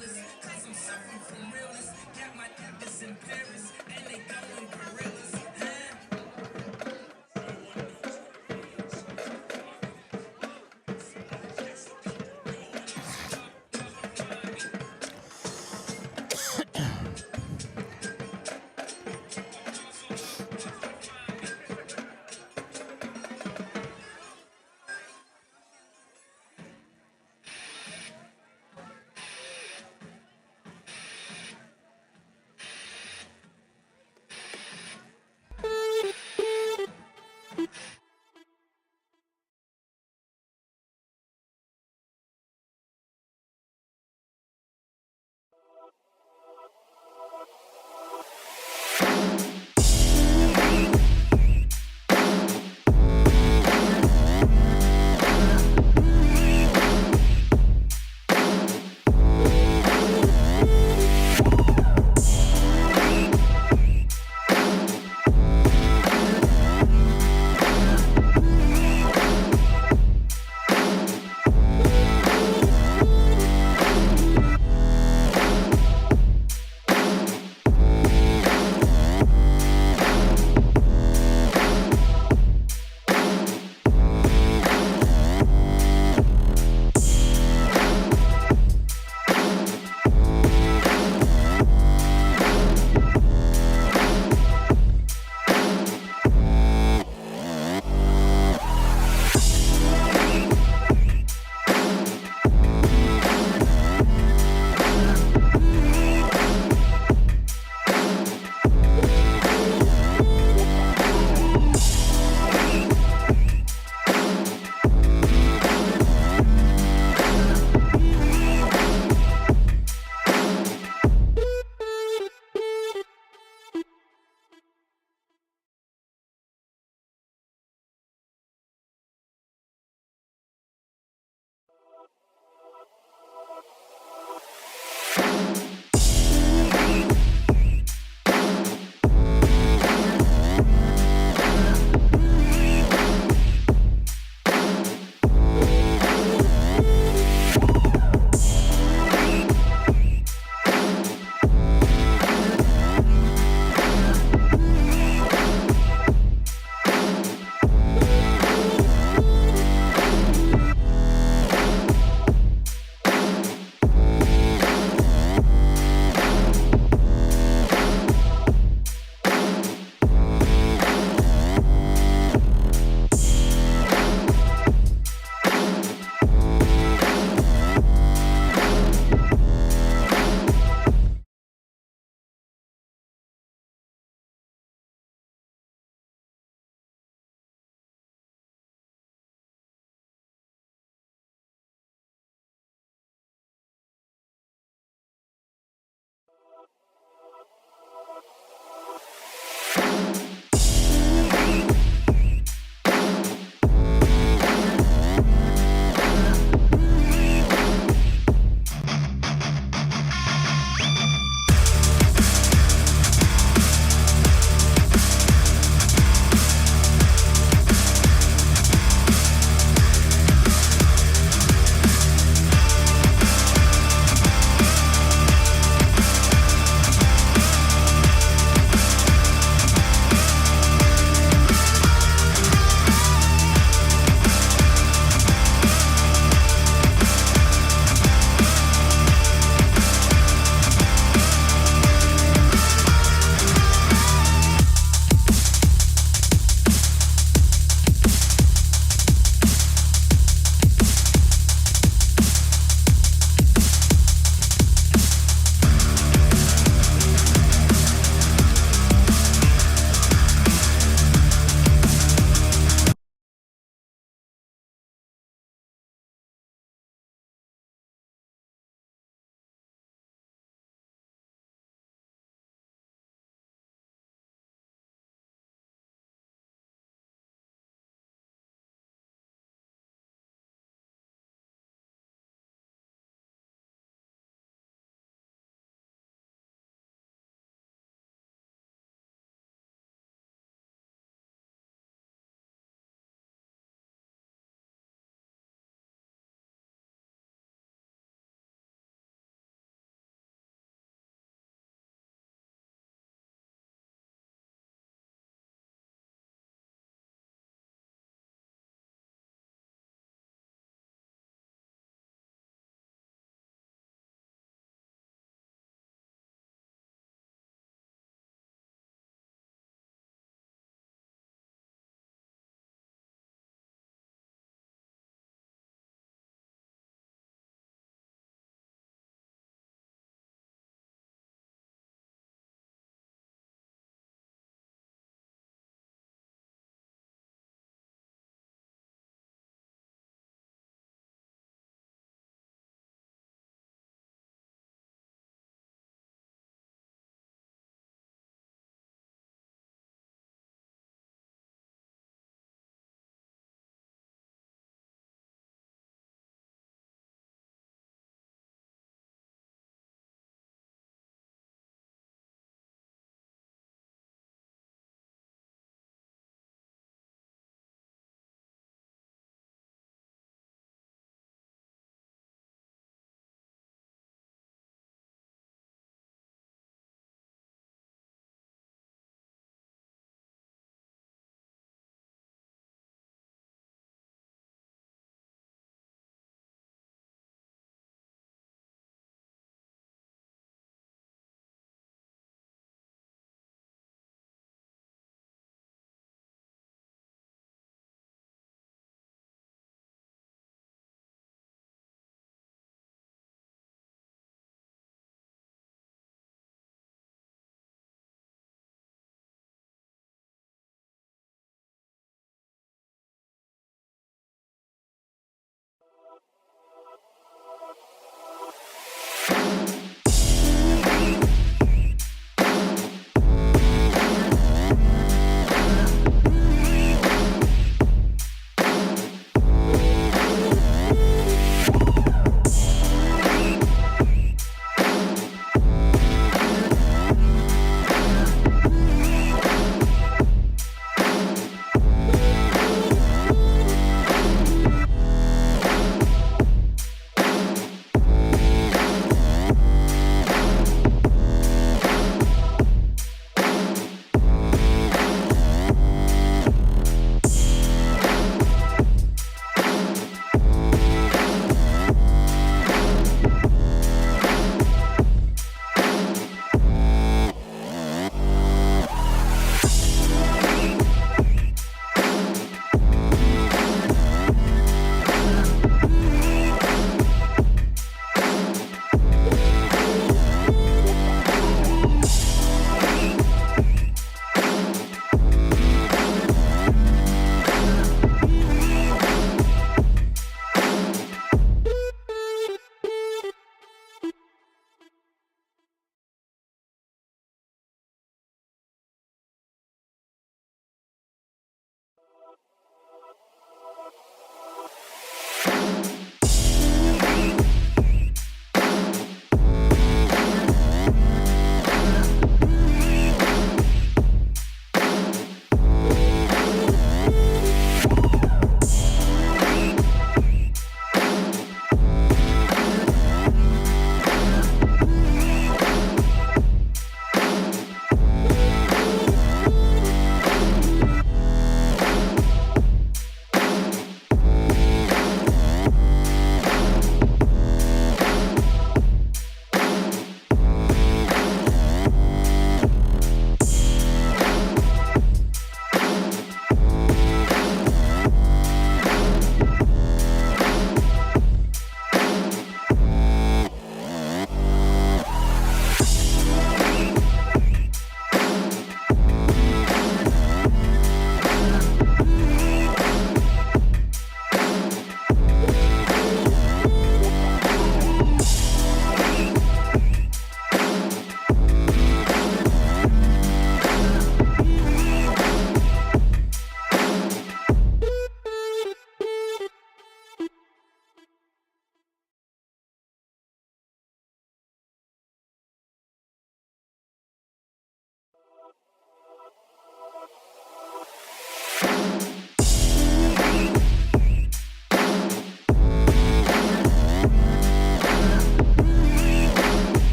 realest, cause I'm suffering from realness. Got my diamonds in Paris, and they going gorillas.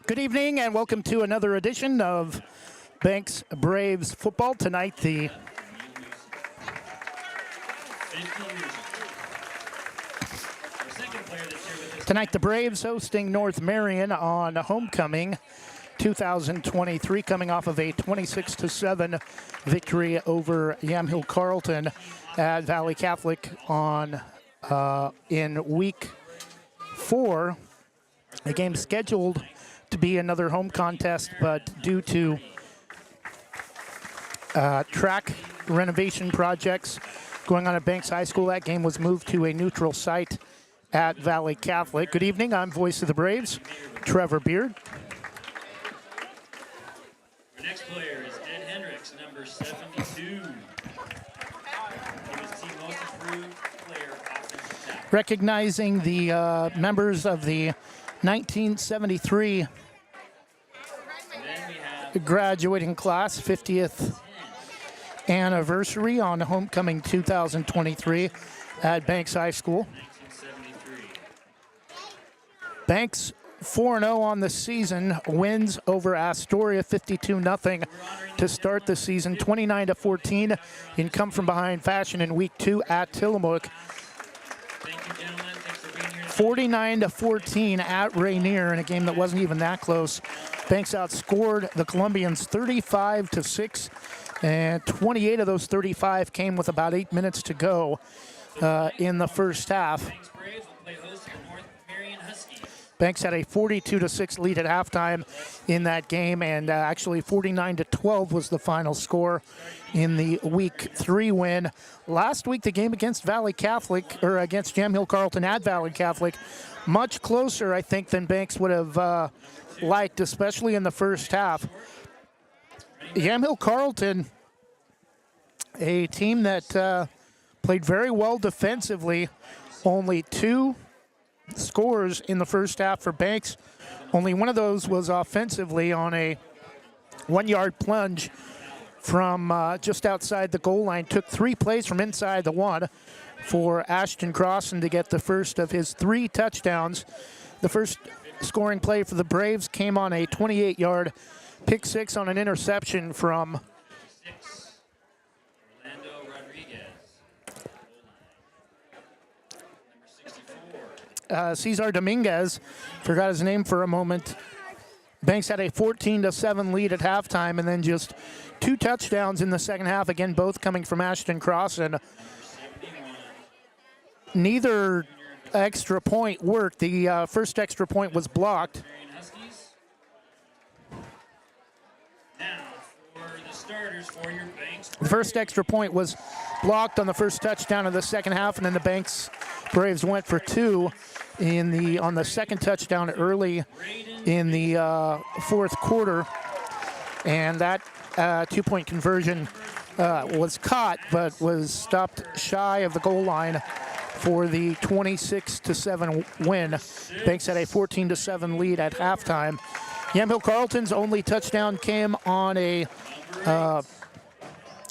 Good evening and welcome to another edition of Banks Braves football. Tonight the Braves hosting North Marion on homecoming 2023, coming off of a 26-7 victory over Yamhill Carlton at Valley Catholic on in week 4. A game scheduled to be another home contest, but due to track renovation projects going on at Banks High School, that game was moved to a neutral site at Valley Catholic. Good evening, I'm voice of the Braves, Trevor Beard. Our next player is Ed Hendricks, number 72. He was team most improved player offensive tackle. Recognizing the members of the 1973 graduating class, 50th anniversary on homecoming 2023 at Banks High School. Banks 4-0 on the season, wins over Astoria 52-0 to start the season, 29-14 in come from behind fashion in week 2 at Tillamook. 49-14 at Rainier in a game that wasn't even that close. Banks outscored the Columbians 35-6, and 28 of those 35 came with about 8 minutes to go in the first half. Banks had a 42-6 lead at halftime in that game, and actually 49-12 was the final score in the week 3 win. Last week, the game against Valley Catholic, or against Yamhill Carlton at Valley Catholic, much closer, I think, than Banks would have liked, especially in the first half. Yamhill Carlton, a team that played very well defensively, only 2 scores in the first half for Banks. Only one of those was offensively on a 1-yard plunge from just outside the goal line. Took 3 plays from inside the 1 for Ashton Crossan to get the first of his 3 touchdowns. The first scoring play for the Braves came on a 28-yard pick 6 on an interception from Cesar Dominguez. Forgot his name for a moment. Banks had a 14-7 lead at halftime, and then just 2 touchdowns in the second half, again, both coming from Ashton Crossan. Neither extra point worked. The first extra point was blocked. Marion Huskies. Now for the starters for your Banks. The first extra point was blocked on the first touchdown of the second half, and then the Banks Braves went for 2 on the second touchdown early in the fourth quarter, and that 2-point conversion was caught but was stopped shy of the goal line for the 26-7 win. Banks had a 14-7 lead at halftime. Yamhill Carlton's only touchdown came on a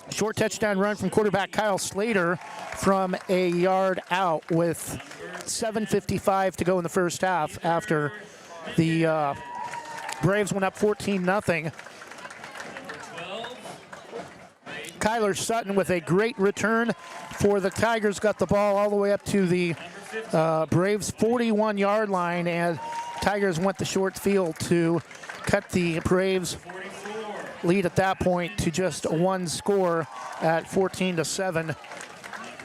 short touchdown run from quarterback Kyle Slater from a yard out with 7:55 to go in the first half after the Braves went up 14-0. Kyler Sutton with a great return for the Tigers, got the ball all the way up to the Braves 41-yard line, and Tigers went the short field to cut the Braves lead at that point to just 1 score at 14-7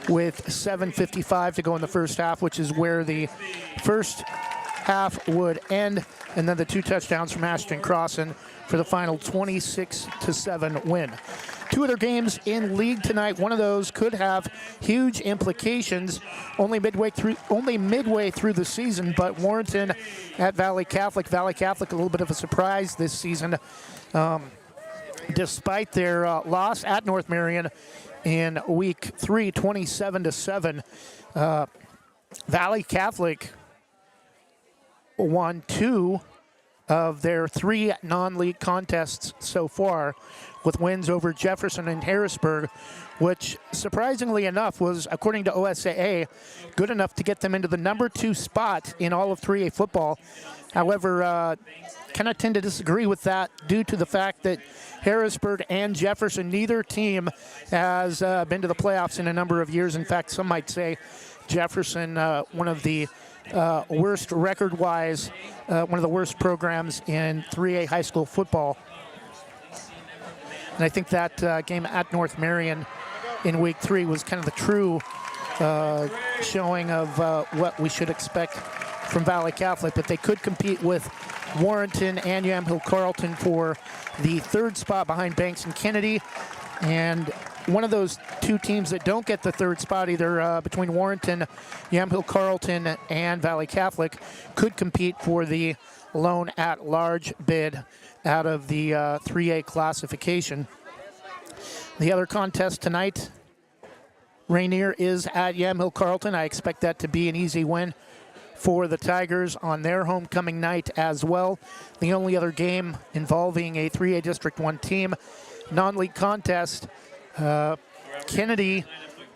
with 7:55 to go in the first half, which is where the first half would end, and then the 2 touchdowns from Ashton Crossan for the final 26-7 win. 2 other games in league tonight. One of those could have huge implications only midway through the season, but Warrenton at Valley Catholic. Valley Catholic, a little bit of a surprise this season, despite their loss at North Marion in week 3, 27-7. Valley Catholic won 2 of their 3 non-league contests so far, with wins over Jefferson and Harrisburg, which surprisingly enough was, according to OSAA, good enough to get them into the number 2 spot in all of 3A football. However, kind of tend to disagree with that due to the fact that Harrisburg and Jefferson, neither team has been to the playoffs in a number of years. In fact, some might say Jefferson, one of the worst record-wise, one of the worst programs in 3A high school football. And I think that game at North Marion in week 3 was kind of the true showing of what we should expect from Valley Catholic, but they could compete with Warrenton and Yamhill Carlton for the 3rd spot behind Banks and Kennedy. And one of those 2 teams that don't get the 3rd spot, either between Warrenton, Yamhill Carlton, and Valley Catholic, could compete for the lone at-large bid out of the 3A classification. The other contest tonight, Rainier is at Yamhill Carlton. I expect that to be an easy win for the Tigers on their homecoming night as well. The only other game involving a 3A District 1 team, non-league contest, Kennedy,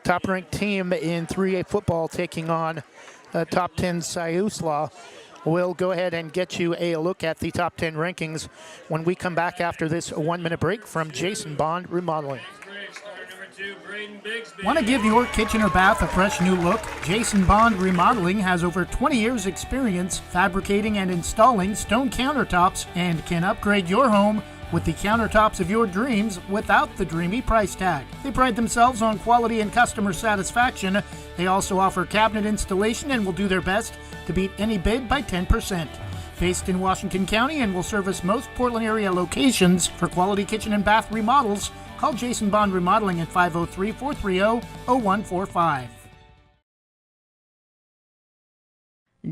top-ranked team in 3A football, taking on top 10 Siuslaw. We'll go ahead and get you a look at the top 10 rankings when we come back after this 1-minute break from Jason Bond Remodeling. Want to give your kitchen or bath a fresh new look? Jason Bond Remodeling has over 20 years experience fabricating and installing stone countertops and can upgrade your home with the countertops of your dreams without the dreamy price tag. They pride themselves on quality and customer satisfaction. They also offer cabinet installation and will do their best to beat any bid by 10%. Based in Washington County and will service most Portland area locations. For quality kitchen and bath remodels, call Jason Bond Remodeling at 503-430-0145.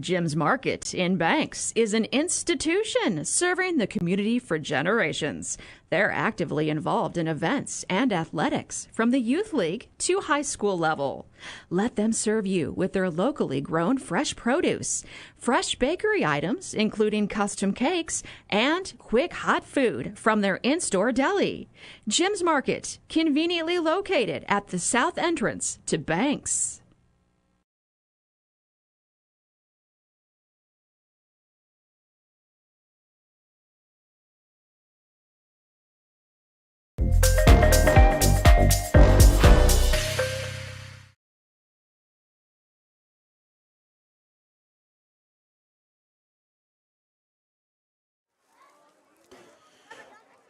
Jim's Market in Banks is an institution serving the community for generations. They're actively involved in events and athletics from the youth league to high school level. Let them serve you with their locally grown fresh produce, fresh bakery items, including custom cakes, and quick hot food from their in-store deli. Jim's Market, conveniently located at the south entrance to Banks.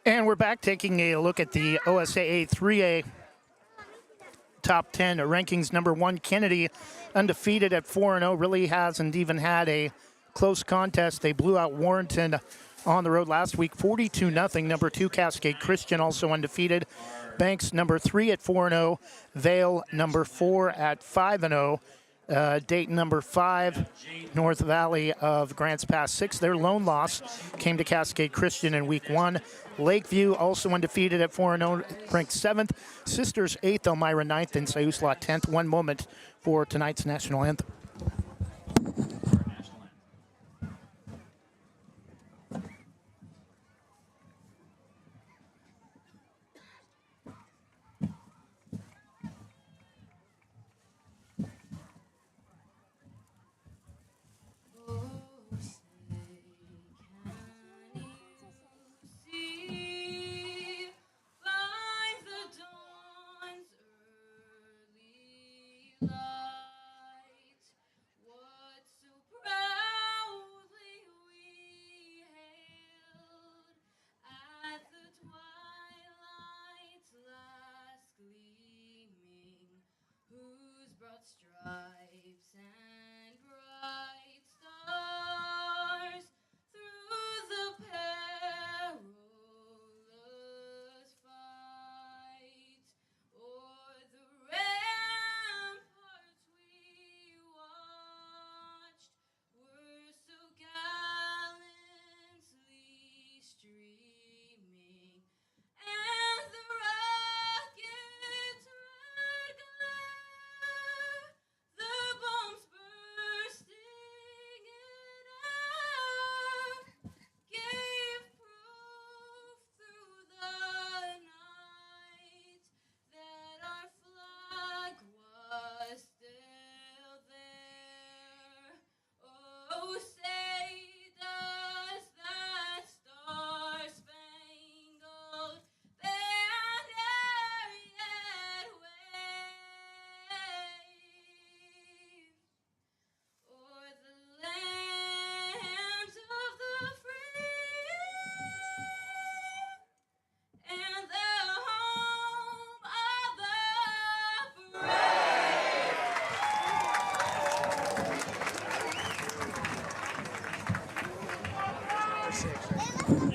And we're back taking a look at the OSAA 3A top 10 rankings. Number 1, Kennedy, undefeated at 4-0, really hasn't even had a close contest. They blew out Warrenton on the road last week, 42-0. Number 2, Cascade Christian, also undefeated. Banks, number 3 at 4-0. Vale, number 4 at 5-0. Dayton, number 5, North Valley of Grants Pass 6. Their lone loss came to Cascade Christian in week 1. Lakeview, also undefeated at 4-0, ranked 7th. Sisters 8th, Elmira 9th, and Siuslaw 10th. One moment for tonight's national anthem.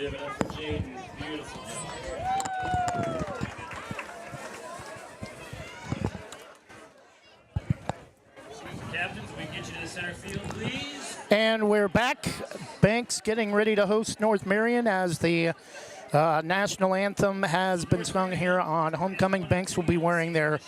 Give it up for Jaden. Beautiful job. Captains, we can get you to the center field, please. And we're back. Banks getting ready to host North Marion as the national anthem has been sung here on homecoming. Banks will be wearing their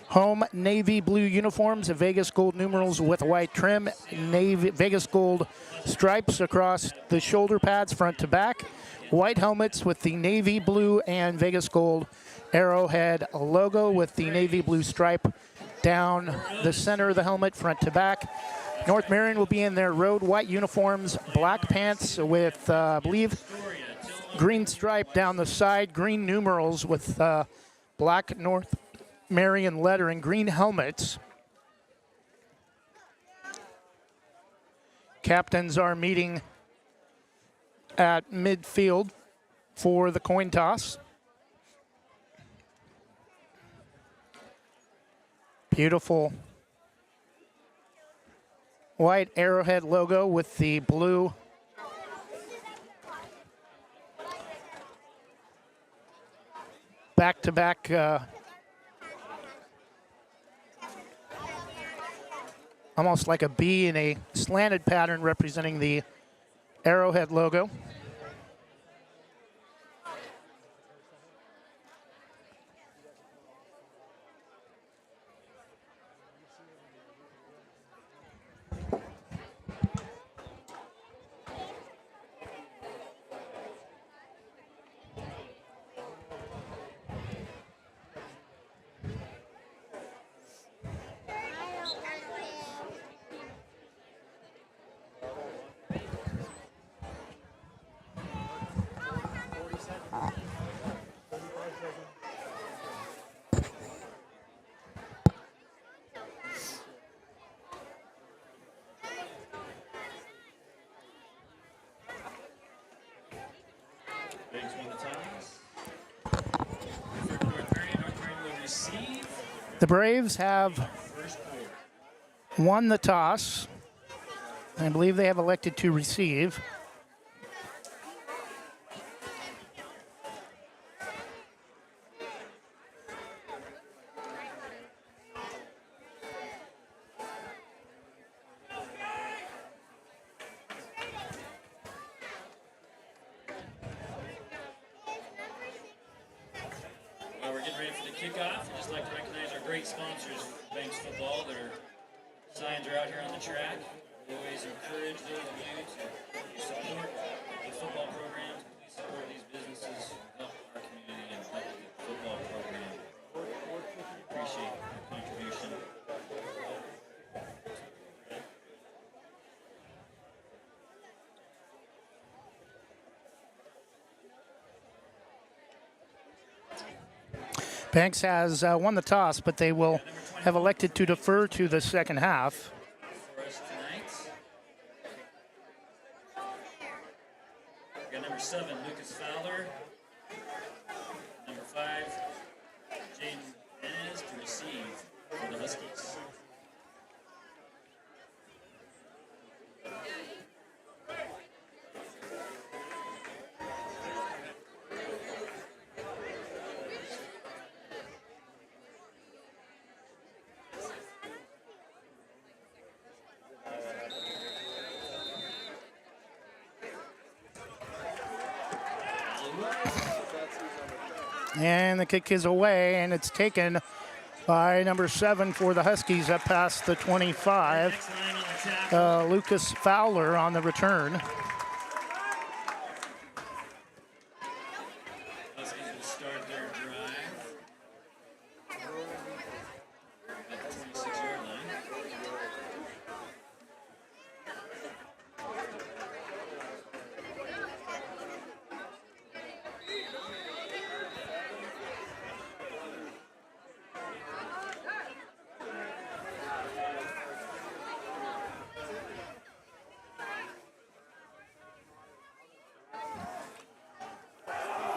home navy blue uniforms, Vegas gold numerals with white trim, Vegas gold stripes across the shoulder pads front to back, white helmets with the navy blue and Vegas gold Arrowhead logo with the navy blue stripe down the center of the helmet front to back. North Marion will be in their road white uniforms, black pants with, I believe, green stripe down the side, green numerals with black North Marion lettering, green helmets. Captains are meeting at midfield for the coin toss. Beautiful white Arrowhead logo with the blue back-to-back almost like a B in a slanted pattern representing the Arrowhead logo. Banks won the toss. North Marion will receive. The Braves have First quarter. won the toss. I believe they have elected to receive. Well, we're getting ready for the kickoff. I'd just like to recognize our great sponsors, Banks Football. Their signs are out here on the track. We always encourage those of you to support the football programs. Please support these businesses, help our community, and help the football program. Appreciate your contribution. Banks has won the toss, but they will have elected to defer to the second half. For us tonight. We got number 7, Lucas Fowler. Number 5, Jaden Benez to receive for the Huskies. And the kick is away, and it's taken by number 7 for the Huskies up past the 25. Next line on the tackle. Lucas Fowler on the return. Huskies will start their drive at the 26-yard line.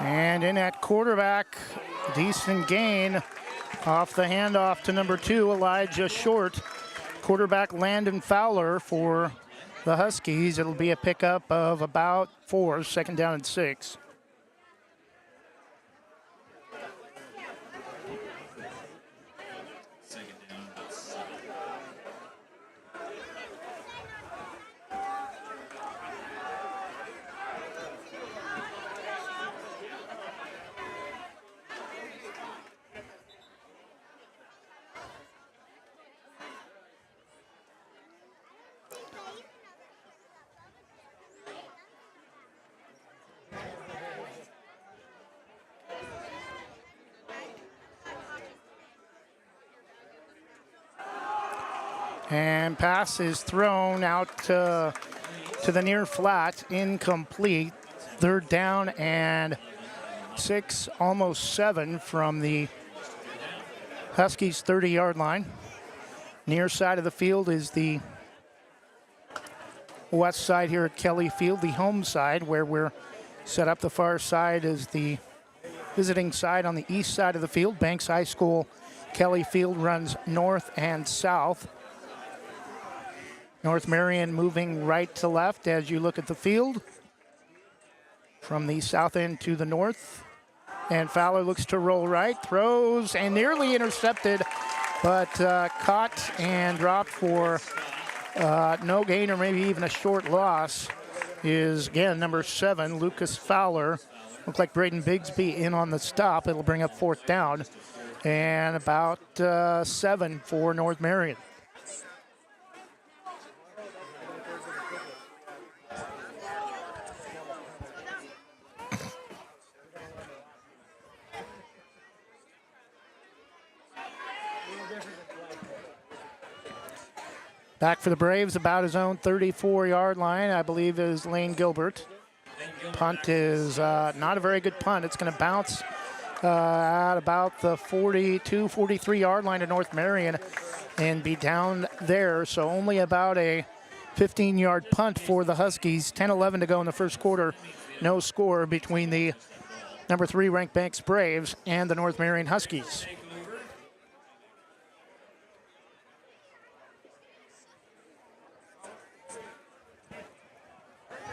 And in at quarterback, decent gain off the handoff to number 2, Elijah Short. Quarterback Landon Fowler for the Huskies. It'll be a pickup of about 4, second down and 6. Second down, about 7. And pass is thrown out to the near flat, incomplete. Third down and 6, almost 7 from the Huskies' 30-yard line. Near side of the field is the west side here at Kelly Field, the home side where we're set up. The far side is the visiting side on the east side of the field. Banks High School, Kelly Field runs north and south. North Marion moving right to left as you look at the field from the south end to the north. And Fowler looks to roll right, throws, and nearly intercepted, but caught and dropped for no gain or maybe even a short loss is, again, number 7, Lucas Fowler. Looks like Braden Bigsby in on the stop. It'll bring up 4th down and about 7 for North Marion. Back for the Braves, about his own 34-yard line, I believe, is Lane Gilbert. Punt is not a very good punt. It's going to bounce at about the 42, 43-yard line of North Marion and be down there. So only about a 15-yard punt for the Huskies. 10-11 to go in the first quarter. No score between the number 3 ranked Banks Braves and the North Marion Huskies.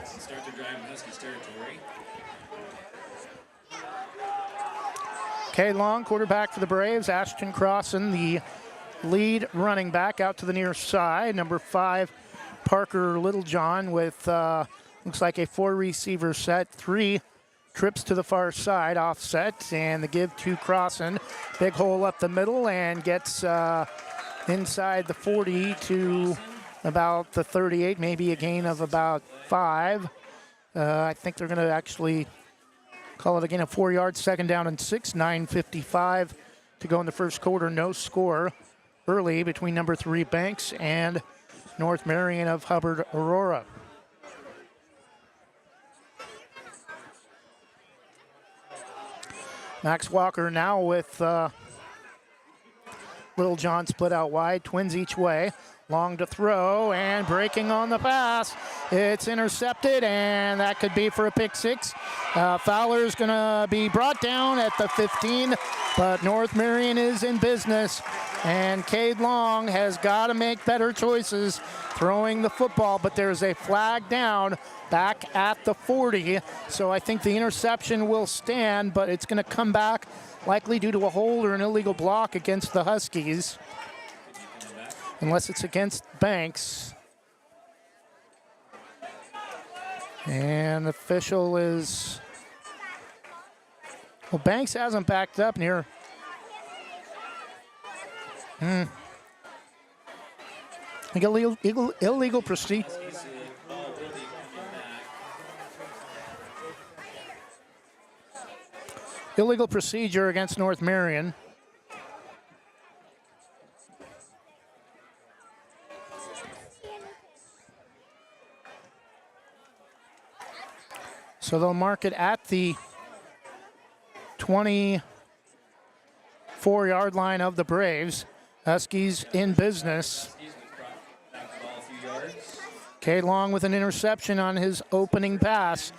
Start their drive in Huskies territory. Kay Long, quarterback for the Braves. Ashton Crossan, the lead running back, out to the near side. Number 5, Parker Littlejohn with, looks like a 4-receiver set. 3 trips to the far side, offset, and the give to Crossan. Big hole up the middle and gets inside the 40 to about the 38, maybe a gain of about 5. I think they're going to actually call it again a 4-yard, second down and 6. 9:55 to go in the first quarter. No score early between number 3 Banks and North Marion of Hubbard Aurora. Max Walker now with Little John split out wide, twins each way. Long to throw and breaking on the pass. It's intercepted, and that could be for a pick 6. Fowler's going to be brought down at the 15, but North Marion is in business, and Cade Long has got to make better choices throwing the football, but there's a flag down back at the 40, so I think the interception will stand, but it's going to come back likely due to a hold or an illegal block against the Huskies. Unless it's against Banks. And the official is, well, Banks hasn't backed up near. I think illegal procedure. Illegal procedure against North Marion. So they'll mark it at the 24-yard line of the Braves. Huskies in business. Cade Long with an interception on his opening pass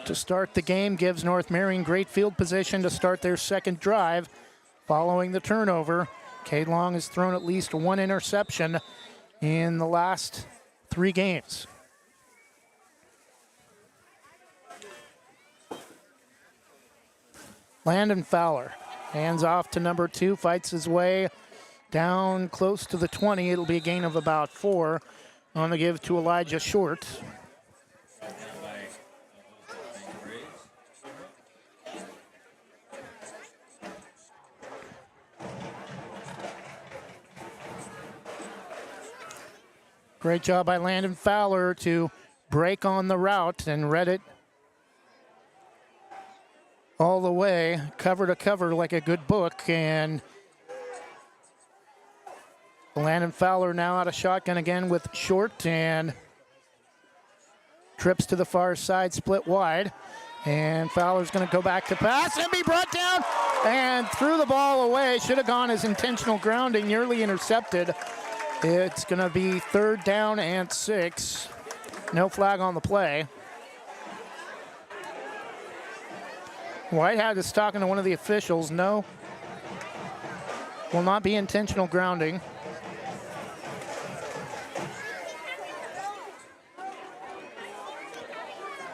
to start the game gives North Marion great field position to start their second drive following the turnover. Cade Long has thrown at least 1 interception in the last 3 games. Landon Fowler, hands off to number 2, fights his way down close to the 20. It'll be a gain of about 4 on the give to Elijah Short. Great job by Landon Fowler to break on the route and read it all the way, cover to cover like a good book. And Landon Fowler now out of shotgun again with Short, and trips to the far side, split wide. And Fowler's going to go back to pass and be brought down and threw the ball away. Should have gone as intentional grounding, nearly intercepted. It's going to be 3rd down and 6. No flag on the play. Whitehead is talking to one of the officials. No, will not be intentional grounding.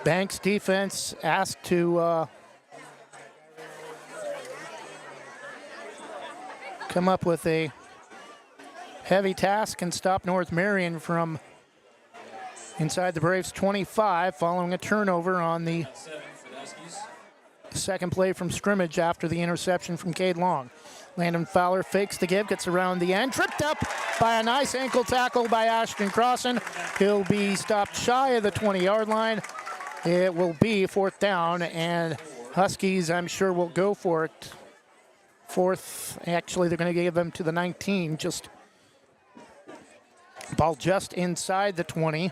Banks defense asked to come up with a heavy task and stop North Marion from inside the Braves 25 following a turnover on the second play from scrimmage after the interception from Cade Long. Landon Fowler fakes the give, gets around the end, tripped up by a nice ankle tackle by Ashton Crossan. He'll be stopped shy of the 20-yard line. It will be 4th down, and Huskies, I'm sure, will go for it. 4th, actually, they're going to give them to the 19, just ball just inside the 20.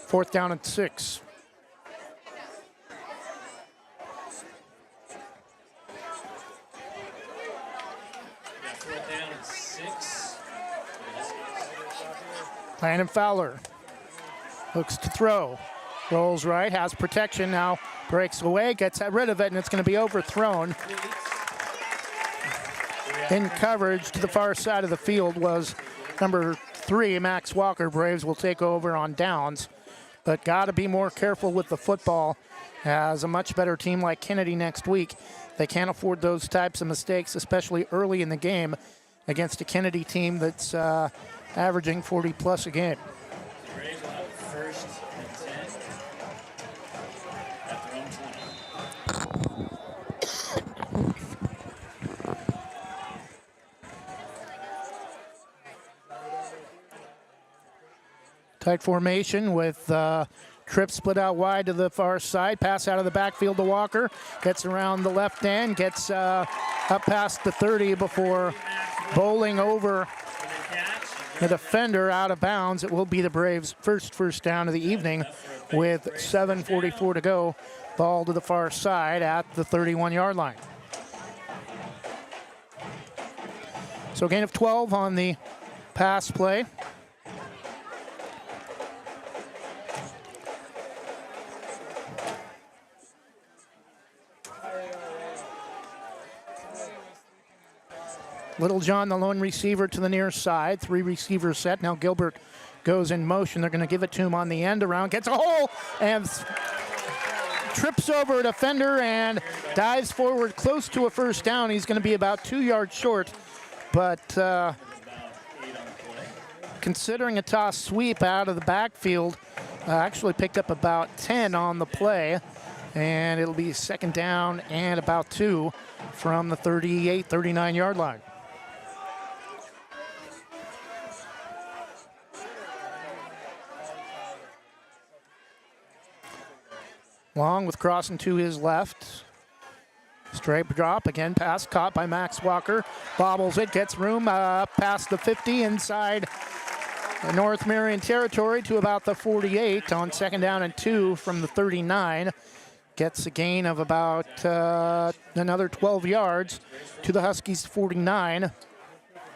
4th down and 6. Landon Fowler looks to throw, rolls right, has protection now, breaks away, gets rid of it, and it's going to be overthrown. In coverage to the far side of the field was number 3, Max Walker. Braves will take over on downs, but got to be more careful with the football. As a much better team like Kennedy next week, they can't afford those types of mistakes, especially early in the game against a Kennedy team that's averaging 40-plus a game. The Braves will have 1st and 10 at their own 20. Tight formation with Tripp split out wide to the far side. Pass out of the backfield to Walker. Gets around the left end. Gets up past the 30 before bowling over the defender out of bounds. It will be the Braves' first down of the evening with 7:44 to go. Ball to the far side at the 31-yard line. So gain of 12 on the pass play. Little John, the lone receiver, to the near side. 3 receivers set. Now Gilbert goes in motion. They're going to give it to him on the end around. Gets a hole and trips over a defender and dives forward close to a 1st down. He's going to be about 2 yards short. But considering a toss sweep out of the backfield, actually picked up about 10 on the play. And it'll be 2nd down and about 2 from the 38, 39-yard line. Long with Crossan to his left. Straight drop, again pass caught by Max Walker. Bobbles it, gets room past the 50 inside the North Marion territory to about the 48 on 2nd down and 2 from the 39. Gets a gain of about another 12 yards to the Huskies 49.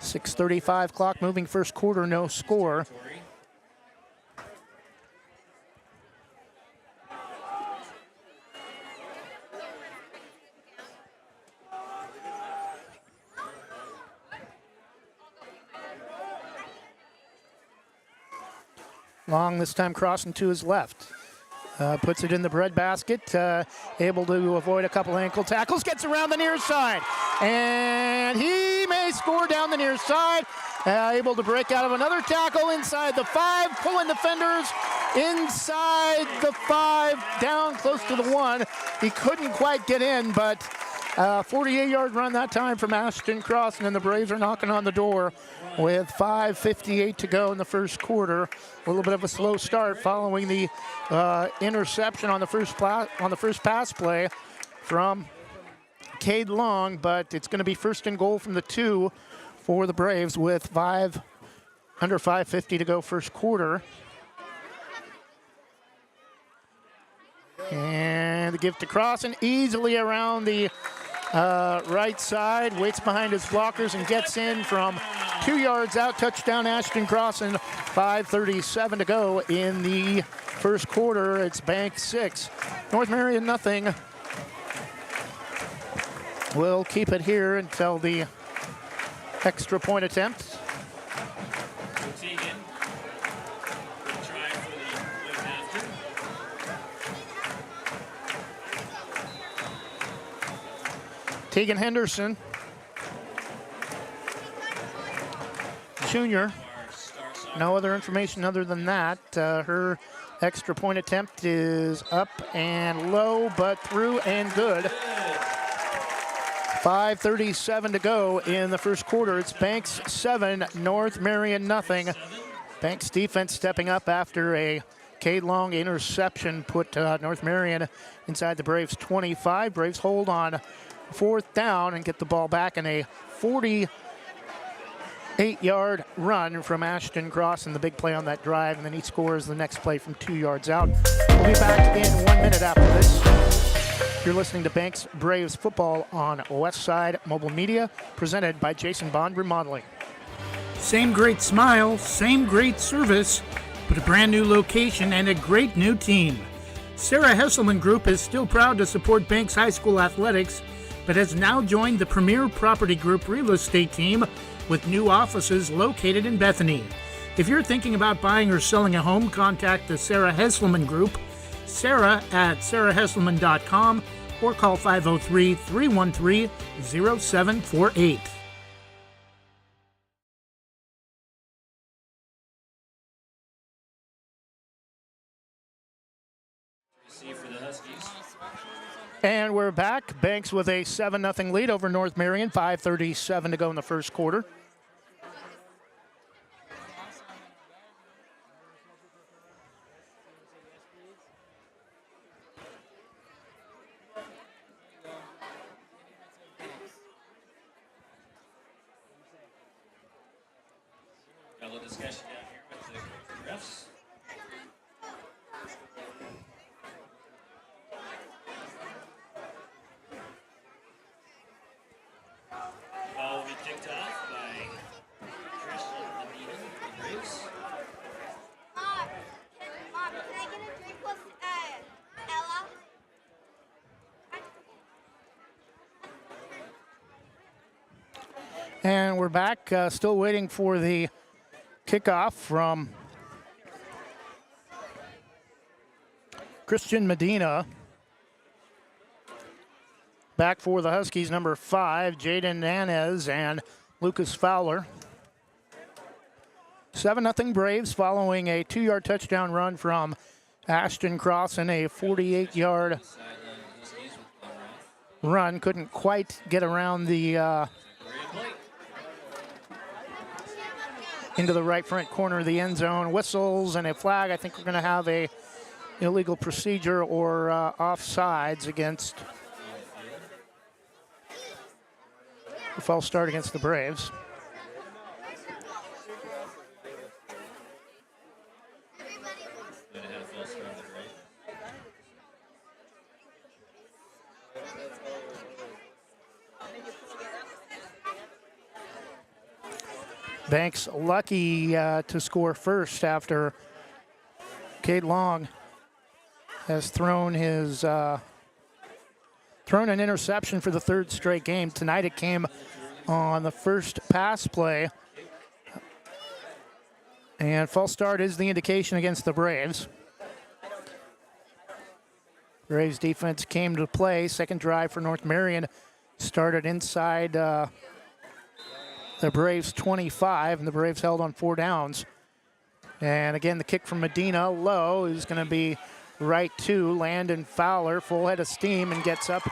6:35 clock moving, 1st quarter, no score. Long this time crossing to his left. Puts it in the breadbasket, able to avoid a couple ankle tackles, gets around the near side, and he may score down the near side. Able to break out of another tackle inside the 5, pulling defenders inside the 5, down close to the 1. He couldn't quite get in, but 48-yard run that time from Ashton Cross, and then the Braves are knocking on the door with 5:58 to go in the first quarter. A little bit of a slow start following the interception on the first pass play from Cade Long, but it's going to be first and goal from the 2 for the Braves with under 5:50 to go first quarter. And the give to Cross, and easily around the right side, waits behind his blockers and gets in from 2 yards out. Touchdown Ashton Cross, and 5:37 to go in the first quarter. It's Banks 6, North Marion nothing. We'll keep it here until the extra point attempt. Tegan Henderson, junior. No other information other than that. Her extra point attempt is up and low, but through and good. 5:37 to go in the first quarter. It's Banks 7, North Marion nothing. Banks defense stepping up after a Cade Long interception put North Marion inside the Braves 25. Braves hold on 4th down and get the ball back in a 48-yard run from Ashton Cross, and the big play on that drive, and then he scores the next play from 2 yards out. We'll be back in 1 minute after this. You're listening to Banks Braves football on Westside Mobile Media, presented by Jason Bond Remodeling. Same great smile, same great service, but a brand new location and a great new team. Sarah Hesselman Group is still proud to support Banks High School athletics, but has now joined the Premier Property Group real estate team with new offices located in Bethany. If you're thinking about buying or selling a home, contact the Sarah Hesselman Group, Sarah at sarahhesselman.com, or call 503-313-0748. For the Huskies. And we're back. Banks with a 7-0 lead over North Marion. 5:37 to go in the first quarter. Got a little discussion down here with the refs. Ball will be kicked off by Tristan Medina, the Braves. Mom, can I get a drink with Ella? And we're back, still waiting for the kickoff from Christian Medina. Back for the Huskies, number 5, Jaden Nanez and Lucas Fowler. 7-0 Braves following a 2-yard touchdown run from Ashton Cross and a 48-yard run. Couldn't quite get around the into the right front corner of the end zone. Whistles and a flag. I think we're going to have a illegal procedure or offsides against a false start against the Braves. Banks lucky to score first after Cade Long has thrown an interception for the 3rd straight game. Tonight it came on the first pass play. And false start is the indication against the Braves. Braves defense came to play. Second drive for North Marion started inside the Braves 25, and the Braves held on 4 downs. And again, the kick from Medina low is going to be right to Landon Fowler, full head of steam, and gets up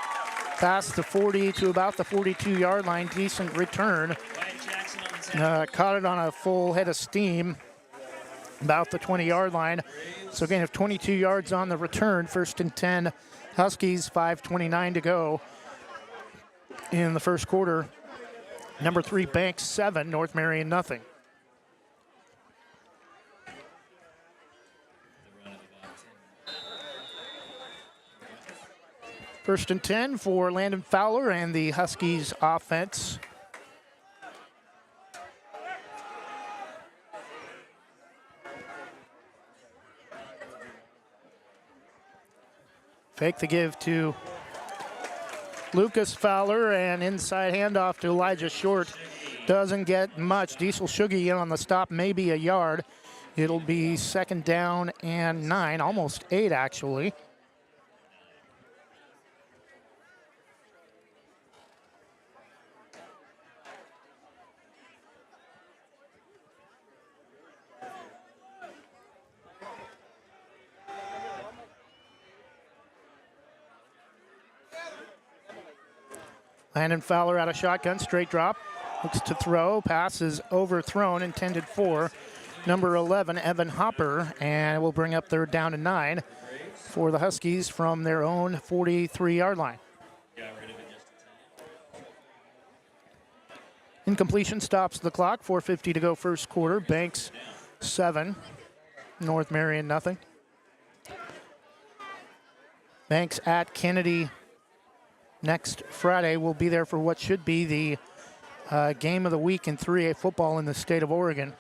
past the 40 to about the 42-yard line. Decent return. Caught it on a full head of steam, about the 20-yard line. So again, if 22 yards on the return, 1st and 10, Huskies, 5:29 to go in the first quarter. Number 3, Banks 7, North Marion nothing. First and 10 for Landon Fowler and the Huskies offense. Fake the give to Lucas Fowler, and inside handoff to Elijah Short. Doesn't get much. Diesel Shuggy in on the stop, maybe a yard. It'll be 2nd down and 9, almost 8 actually. Landon Fowler out of shotgun, straight drop, looks to throw, pass is overthrown, intended for number 11, Evan Hopper, and will bring up 3rd down and 9 for the Huskies from their own 43-yard line. Incompletion stops the clock, 4:50 to go first quarter. Banks 7, North Marion nothing. Banks at Kennedy next Friday. Will be there for what should be the game of the week in 3A football in the state of Oregon.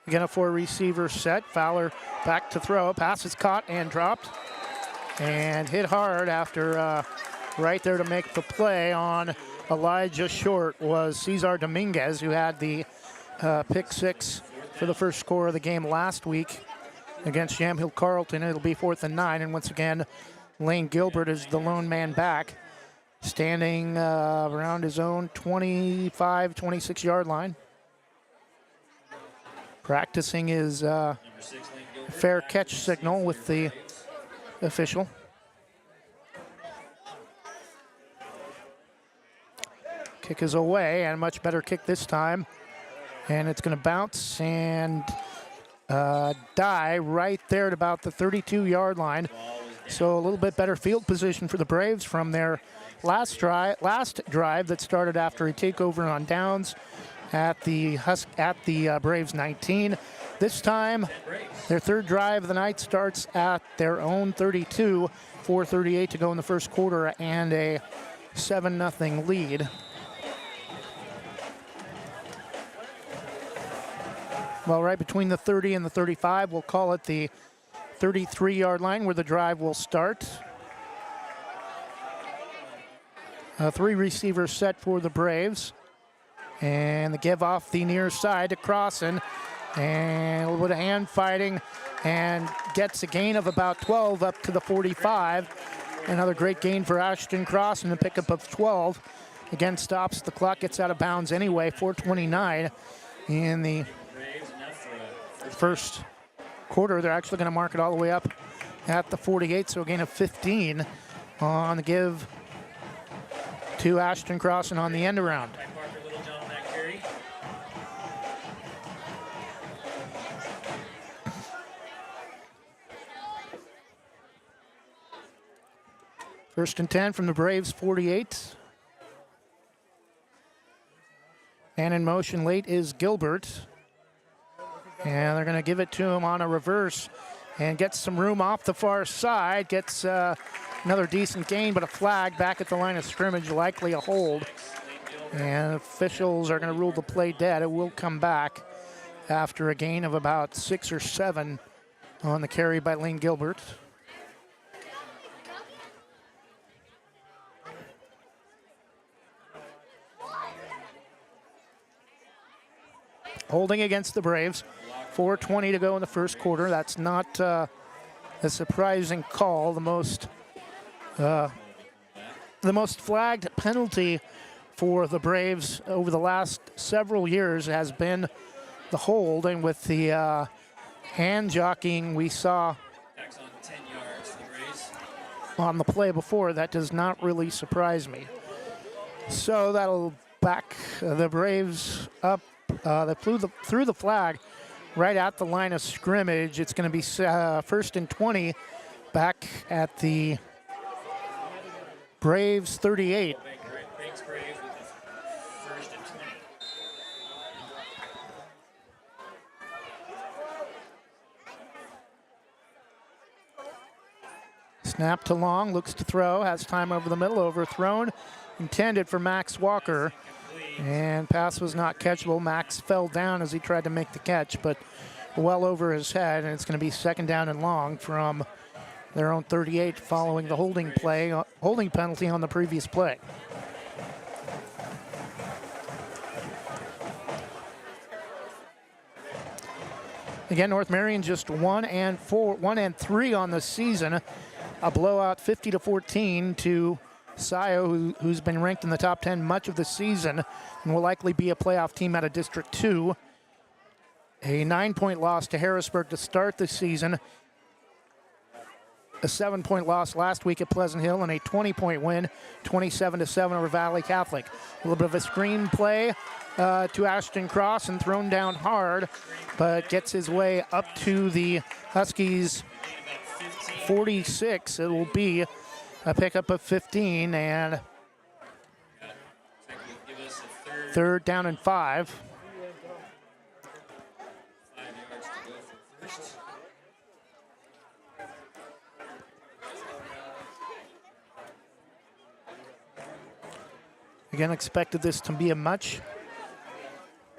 Again, a 4-receiver set. Fowler back to throw. Pass is caught and dropped. And hit hard after right there to make the play on Elijah Short was Cesar Dominguez, who had the pick 6 for the first score of the game last week against Yamhill Carleton. It'll be 4th and 9, and once again, Lane Gilbert is the lone man back, standing around his own 25, 26-yard line. Practicing his fair catch signal with the official. Kick is away, and a much better kick this time. And it's going to bounce and die right there at about the 32-yard line. So a little bit better field position for the Braves from their last drive that started after a takeover on downs at the Braves 19. This time, their 3rd drive of the night starts at their own 32, 4:38 to go in the first quarter, and a 7-0 lead. Well, right between the 30 and the 35, we'll call it the 33-yard line where the drive will start. A 3-receiver set for the Braves. And the give off the near side to Crossan. And a little bit of hand fighting, and gets a gain of about 12 up to the 45. Another great gain for Ashton Crossan, a pickup of 12. Again, stops the clock, gets out of bounds anyway, 4:29 in the first quarter. They're actually going to mark it all the way up at the 48, so a gain of 15 on the give to Ashton Crossan on the end around. First and 10 from the Braves 48. And in motion late is Gilbert. And they're going to give it to him on a reverse and gets some room off the far side. Gets another decent gain, but a flag back at the line of scrimmage, likely a hold. And officials are going to rule the play dead. It will come back after a gain of about 6 or 7 on the carry by Lane Gilbert. Holding against the Braves. 4:20 to go in the first quarter. That's not a surprising call. The most flagged penalty for the Braves over the last several years has been the hold, and with the hand jockeying we saw Tax on 10 yards for the Rays. on the play before, that does not really surprise me. So that'll back the Braves up. They threw the flag right at the line of scrimmage. It's going to be first and 20 back at the Braves 38. Banks Braves with the first and 20. Snap to Long, looks to throw, has time over the middle, overthrown, intended for Max Walker, and pass was not catchable. Max fell down as he tried to make the catch, but well over his head, and it's going to be second down and long from their own 38 following the holding penalty on the previous play. Again, North Marion just 1-3 on the season. A blowout 50-14 to Sayo, who's been ranked in the top 10 much of the season and will likely be a playoff team out of District 2. A 9-point loss to Harrisburg to start the season. A 7-point loss last week at Pleasant Hill, and a 20-point win, 27-7 over Valley Catholic. A little bit of a screen play to Ashton Cross and thrown down hard, but gets his way up to the Huskies 46. It will be a pickup of 15 and third down and 5. 5 yards to go for first. Again, expected this to be a much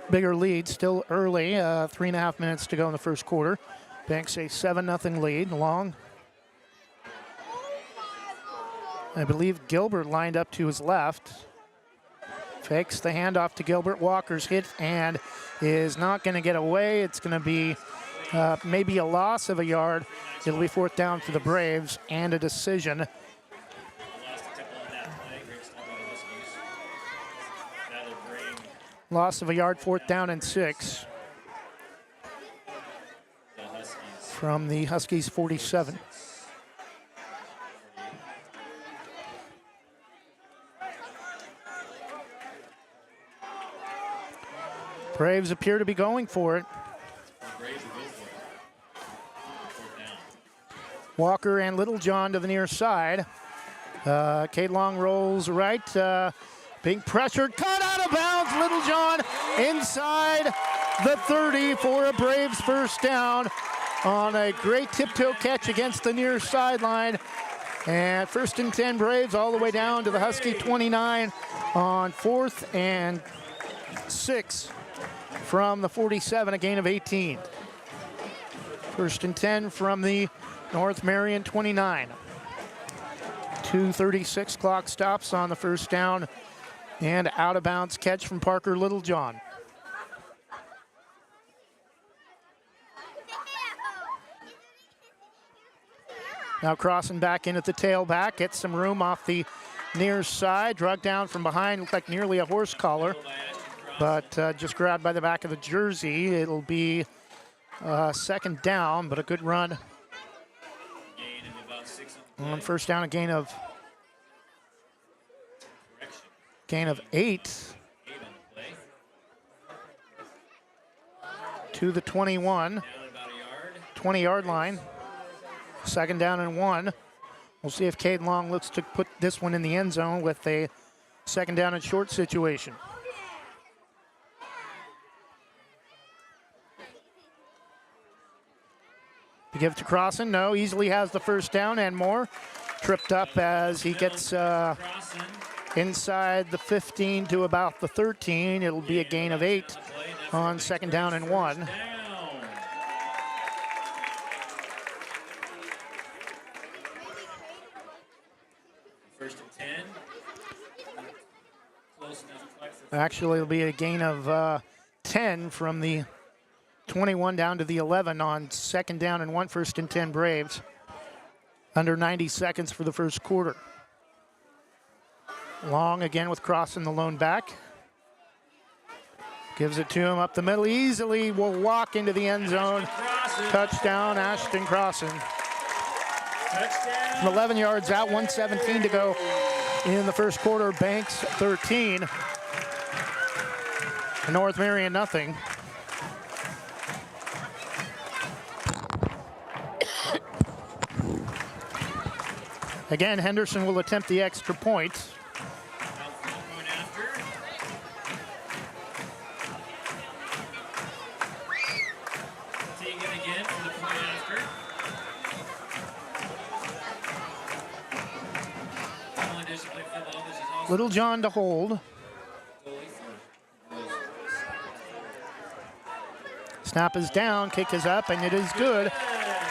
bigger lead. Still early, 3.5 minutes to go in the first quarter. Banks a 7-0 lead. Long, I believe Gilbert lined up to his left. Fakes the handoff to Gilbert. Walker's hit and is not going to get away. It's going to be maybe a loss of a yard. It'll be fourth down for the Braves and a decision. Lost a couple on that play. Great stop by the Huskies. That'll bring Loss of a yard, fourth down and 6 the Huskies. from the Huskies 47. Braves appear to be going for it. Braves will go for it. Fourth down. Walker and Littlejohn to the near side. Kate Long rolls right. Being pressured, cut out of bounds. Littlejohn inside the 30 for a Braves first down on a great tiptoe catch against the near sideline. And first and 10 Braves all the way down to the Husky 29 on 4th and 6 from the 47, a gain of 18. First and 10 from the North Marion 29. 2:36 clock stops on the first down and out of bounds catch from Parker Littlejohn. Now crossing back in at the tailback, gets some room off the near side, dragged down from behind, looked like nearly a horse collar, but just grabbed by the back of the jersey. It'll be second down, but a good run. Gain of about 6 on the On play. first down, a gain of Correction. 8 8 on the play. to the 21, Down about a yard. 20-yard line. Second down and 1. We'll see if Cade Long looks to put this one in the end zone with a second down and short situation. To give to Crossan, no, easily has the first down and more. Tripped up as he gets Crossing. inside the 15 to about the 13. It'll be a gain of 8 on second down and 1. Down. First and 10. Close enough. Quite for Actually, it'll be a gain of 10 from the 21 down to the 11 on 2nd down and 1, 1st and 10 Braves. Under 90 seconds for the first quarter. Long again with Crossan the lone back. Gives it to him up the middle. Easily will walk into the end zone. Touchdown, Ashton Crossan. From 11 yards out, 1:17 to go in the first quarter. Banks 13. North Marion nothing. Again, Henderson will attempt the extra point. Little John to hold. Snap is down, kick is up, and it is good.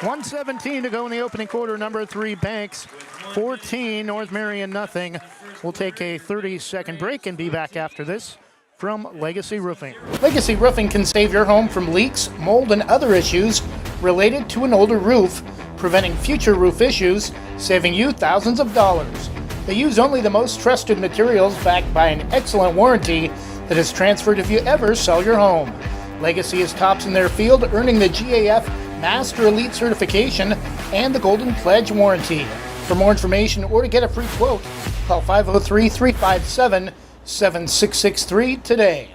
1:17 to go in the opening quarter. Number 3 Banks 14, North Marion nothing. We'll take a 30-second break and be back after this from Legacy Roofing. Legacy Roofing can save your home from leaks, mold, and other issues related to an older roof, preventing future roof issues, saving you thousands of dollars. They use only the most trusted materials backed by an excellent warranty that is transferred if you ever sell your home. Legacy is tops in their field, earning the GAF Master Elite certification and the Golden Pledge warranty. For more information or to get a free quote, call 503-357-7663 today.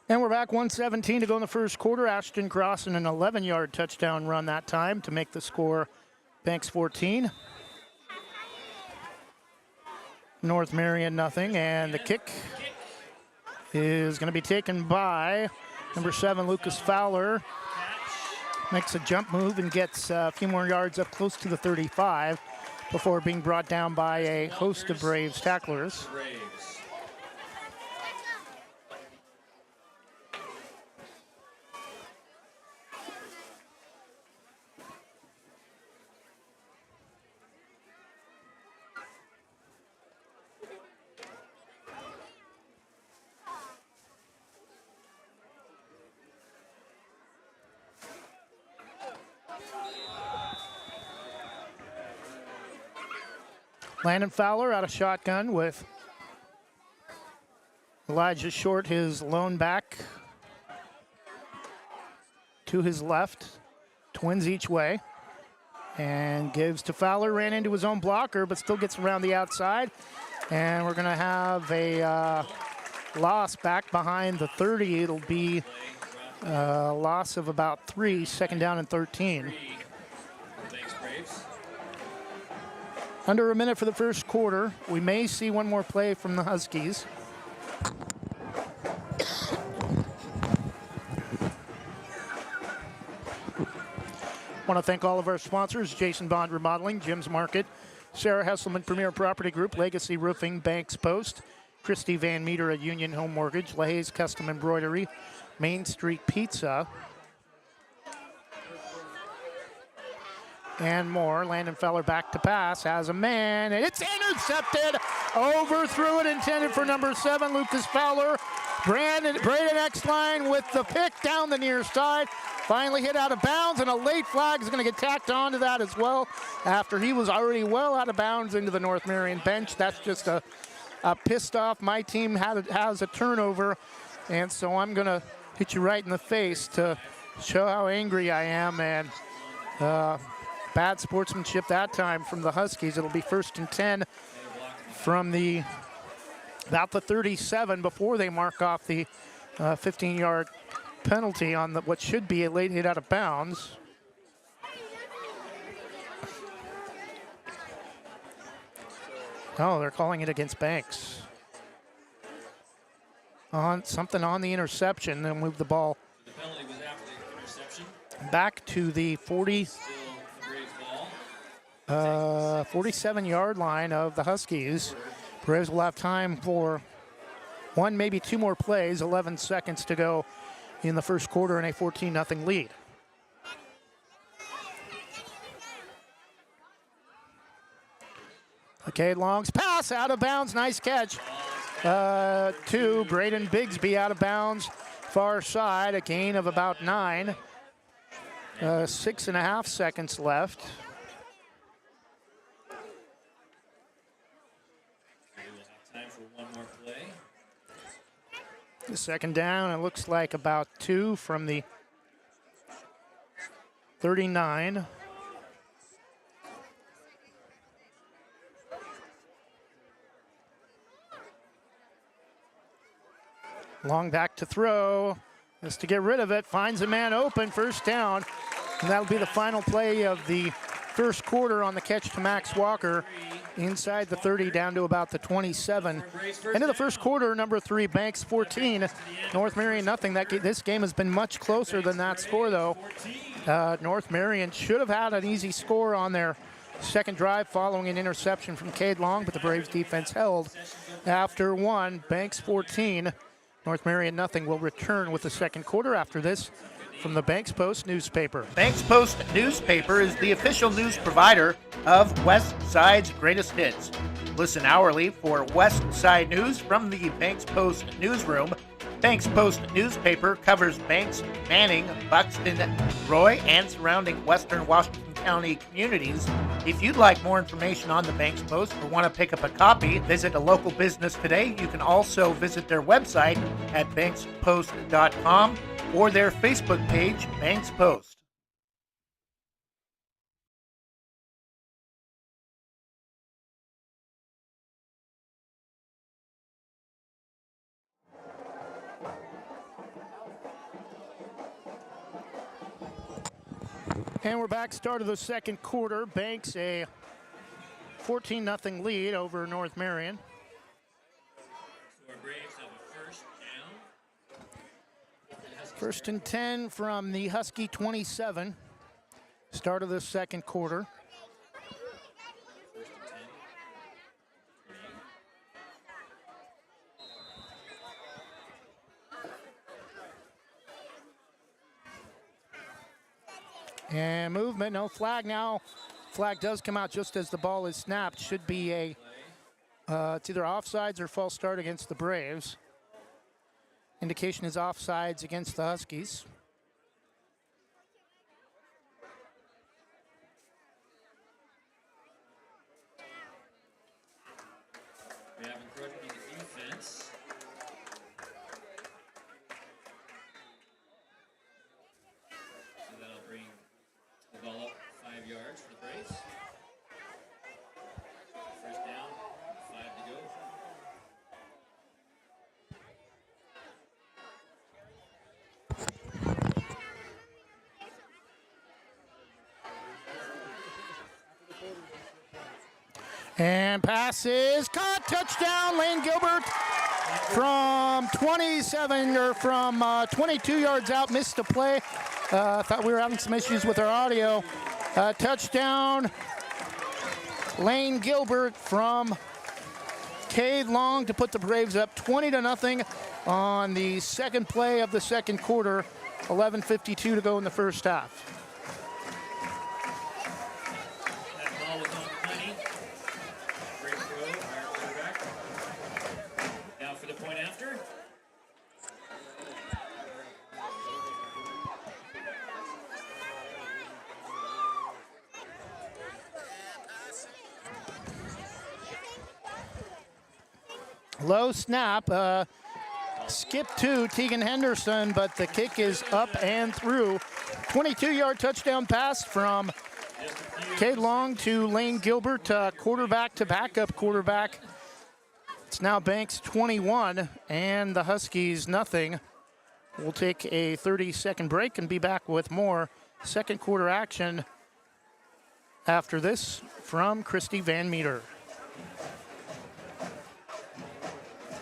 And we're back, 1:17 to go in the first quarter. Ashton Crossan an 11-yard touchdown run that time to make the score Banks 14. North Marion nothing, and the kick is going to be taken by number 7, Lucas Fowler. Makes a jump move and gets a few more yards up close to the 35 before being brought down by a host of Braves tacklers. Landon Fowler out of shotgun with Elijah Short, his lone back, to his left. Twins each way. And gives to Fowler, ran into his own blocker, but still gets around the outside. And we're going to have a loss back behind the 30. It'll be a loss of about 3, 2nd down and 13. Under a minute for the first quarter. We may see one more play from the Huskies. Want to thank all of our sponsors: Jason Bond Remodeling, Jim's Market, Sarah Hesselman Premier Property Group, Legacy Roofing, Banks Post, Christy Van Meter at Union Home Mortgage, LaHaye's Custom Embroidery, Main Street Pizza, and more. Landon Fowler back to pass, has a man, and it's intercepted. Overthrew it, intended for number 7, Lucas Fowler. Braden Exline with the pick down the near side. Finally hit out of bounds, and a late flag is going to get tacked onto that as well after he was already well out of bounds into the North Marion bench. That's just a pissed off. My team has a turnover, and so I'm going to hit you right in the face to show how angry I am. And bad sportsmanship that time from the Huskies. It'll be 1st and 10 from about the 37 before they mark off the 15-yard penalty on what should be a late hit out of bounds. Oh, they're calling it against Banks. Something on the interception. They'll move the ball The penalty was after the interception. back to the 47-yard line of the Huskies. Braves will have time for one, maybe two more plays, 11 seconds to go in the first quarter and a 14-0 lead. Okay, Long's pass out of bounds, nice catch. To Braden Bigsby out of bounds, far side, a gain of about 9. 6.5 seconds left. Time for one more play. The second down, it looks like about 2 from the 39. Long back to throw, just to get rid of it, finds a man open, first down. And that'll be the final play of the first quarter on the catch to Max Walker. Inside the 30, down to about the 27. End of the first quarter, number 3, Banks 14, North Marion nothing. This game has been much closer than that score, though. North Marion should have had an easy score on their second drive following an interception from Cade Long, but the Braves defense held after 1. Banks 14, North Marion nothing. Will return with the second quarter after this from the Banks Post newspaper. Banks Post newspaper is the official news provider of West Side's greatest hits. Listen hourly for West Side news from the Banks Post newsroom. Banks Post newspaper covers Banks, Manning, Buxton, Roy, and surrounding western Washington County communities. If you'd like more information on the Banks Post or want to pick up a copy, visit a local business today. You can also visit their website at bankspost.com or their Facebook page, Banks Post. And we're back, start of the second quarter. Banks a 14-0 lead over North Marion. So our Braves have a first down. First and 10 from the Husky 27. Start of the second quarter. And movement, no flag now. Flag does come out just as the ball is snapped. Should be a, it's either offsides or false start against the Braves. Indication is offsides against the Huskies. We have encroachment in the defense. So that'll bring the ball up 5 yards for the Braves. First down, 5 to go. And pass is caught, touchdown, Lane Gilbert from 27 or from 22 yards out, missed a play. Thought we were having some issues with our audio. Touchdown, Lane Gilbert from Cade Long to put the Braves up 20-0 on the second play of the second quarter. 11:52 to go in the first half. That ball was on money. Great throw by our quarterback. Now for the point after. Low snap, skip to Tegan Henderson, but the kick is up and through. 22-yard touchdown pass from Cade Long to Lane Gilbert, quarterback to backup quarterback. It's now Banks 21 and the Huskies nothing. We'll take a 30-second break and be back with more second quarter action after this from Christy Van Meter.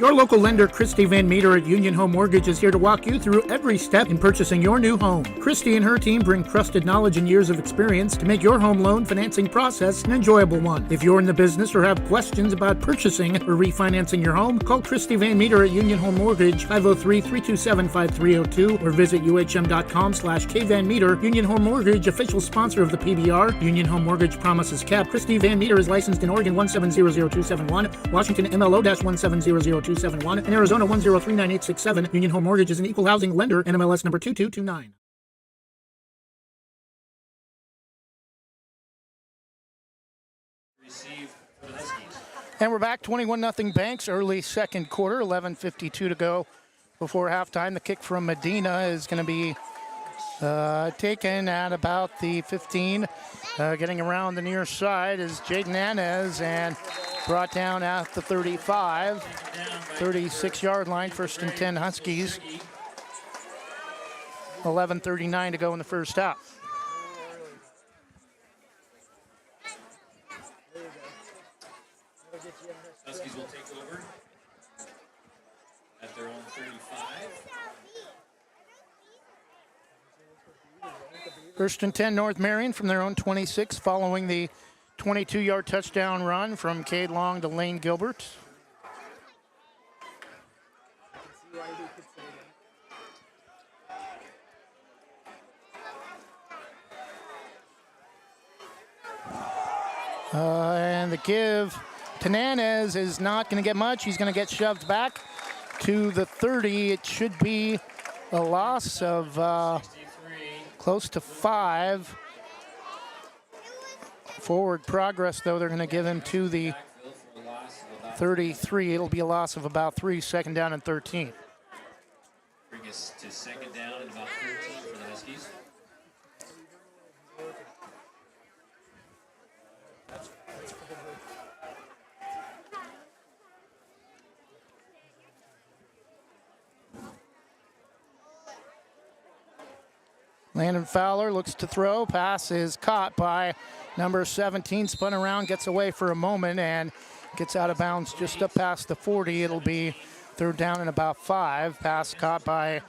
Your local lender, Christy Van Meter at Union Home Mortgage, is here to walk you through every step in purchasing your new home. Christy and her team bring trusted knowledge and years of experience to make your home loan financing process an enjoyable one. If you're in the business or have questions about purchasing or refinancing your home, call Christy Van Meter at Union Home Mortgage, 503-327-5302, or visit uhm.com/kvanmeter. Union Home Mortgage, official sponsor of the PBR. Union Home Mortgage promises kept. Christy Van Meter is licensed in Oregon 1700271, Washington MLO-1700271, and Arizona 1039867. Union Home Mortgage is an equal housing lender, NMLS number 2229. Receive for the Huskies. And we're back, 21-0 Banks, early second quarter, 11:52 to go before halftime. The kick from Medina is going to be taken at about the 15. Getting around the near side is Jaden Anez and brought down at the 35. 36-yard line, 1st and 10 Huskies. 11:39 to go in the first half. Huskies will take over at their own 35. 1st and 10 North Marion from their own 26 following the 22-yard touchdown run from Cade Long to Lane Gilbert. And the give to Nanez is not going to get much. He's going to get shoved back to the 30. It should be a loss of close to 5. Forward progress, though, they're going to give him to the 33. It'll be a loss of about 3, 2nd down and 13. Bring us to 2nd down and about 13 for the Huskies. Landon Fowler looks to throw. Pass is caught by number 17. Spun around, gets away for a moment, and gets out of bounds just up past the 40. It'll be 3rd down and about 5. Pass caught by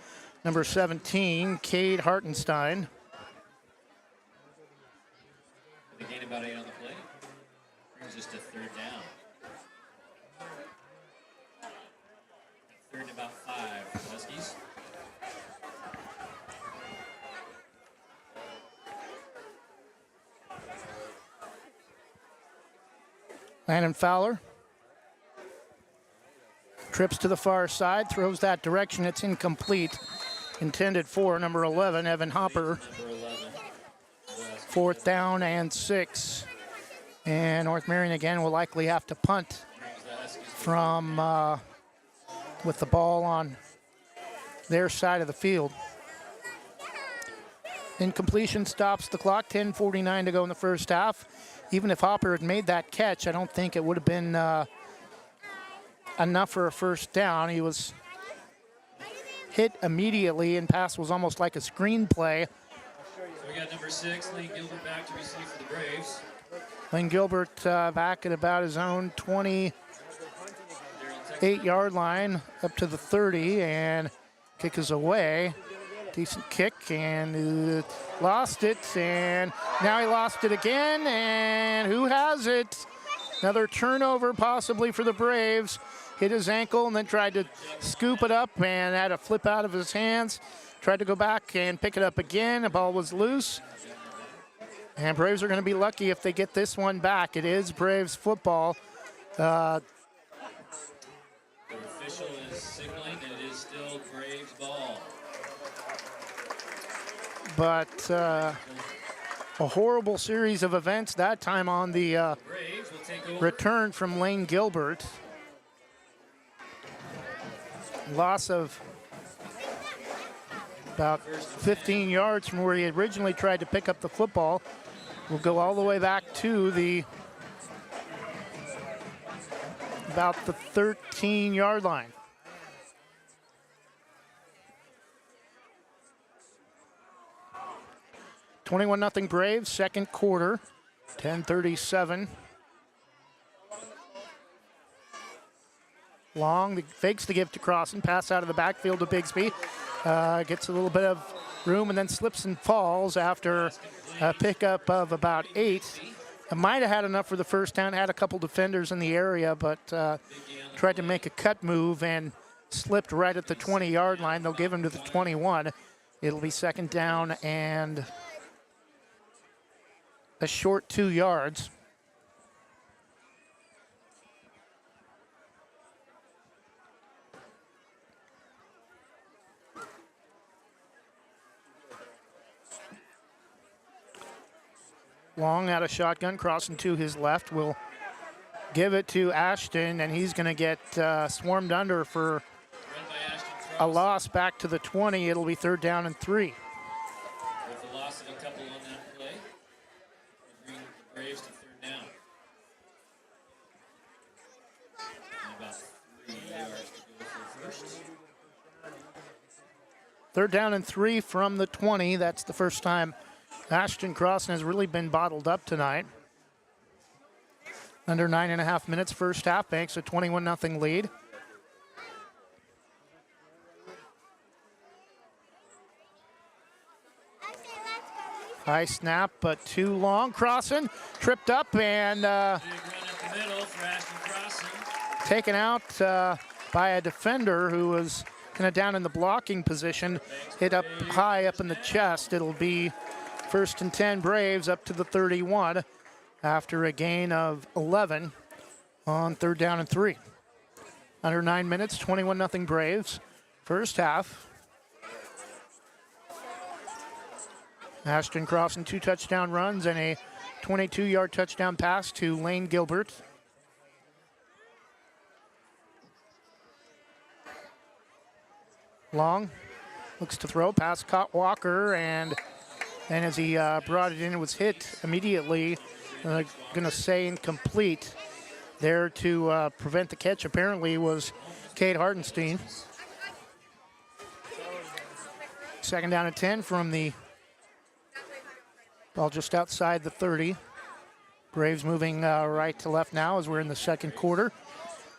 number 17, Cade Hartenstein. They gain about 8 on the play. Brings us to 3rd down. 3rd and about 5 for the Huskies. Landon Fowler trips to the far side, throws that direction. It's incomplete. Intended for number 11, Evan Hopper. Number 11. 4th down and 6. And North Marion again will likely have to punt from with the ball on their side of the field. Incompletion stops the clock. 10:49 to go in the first half. Even if Hopper had made that catch, I don't think it would have been enough for a 1st down. He was hit immediately, and pass was almost like a screenplay. So we got number 6, Lane Gilbert, back to receive for the Braves. Lane Gilbert back at about his own 28-yard line up to the 30, and kick is away. Decent kick, and lost it, and now he lost it again, and who has it? Another turnover possibly for the Braves. Hit his ankle and then tried to scoop it up and had a flip out of his hands. Tried to go back and pick it up again. The ball was loose. And Braves are going to be lucky if they get this one back. It is Braves football. The official is signaling that it is still Braves ball. But a horrible series of events, that time on the Braves will take over. return from Lane Gilbert. Loss of about 15 yards from where he originally tried to pick up the football. We'll go all the way back to the about the 13-yard line. (21-0) Braves, second quarter, 10:37. Long, fakes the give to Crossan, pass out of the backfield to Bigsby. Gets a little bit of room and then slips and falls after a pickup of about 8. Might have had enough for the first down, had a couple defenders in the area, but tried to make a cut move and slipped right at the 20-yard line. They'll give him to the 21. It'll be second down and a short 2 yards. Long out of shotgun, crossing to his left. Will give it to Ashton, and he's going to get swarmed under for a loss back to the 20. It'll be third down and 3. With the loss of a couple on that play, it'll bring the Braves to third down. And about 3 yards to go for first. Third down and 3 from the 20. That's the first time Ashton Crossan has really been bottled up tonight. Under 9.5 minutes first half, Banks a 21-0 lead. High snap, but too long. Crossan tripped up and Big run up the middle for Ashton Crossan. taken out by a defender who was kind of down in the blocking position, hit up high up in the chest. It'll be first and 10 Braves up to the 31 after a gain of 11 on third down and 3. Under 9 minutes, 21-0 Braves. First half. Ashton Crossan 2 touchdown runs and a 22-yard touchdown pass to Lane Gilbert. Long looks to throw, pass caught Walker, and as he brought it in, it was hit immediately. Going to say incomplete. There to prevent the catch apparently was Cade Hartenstein. Second down and 10 from the ball just outside the 30. Braves moving right to left now as we're in the second quarter.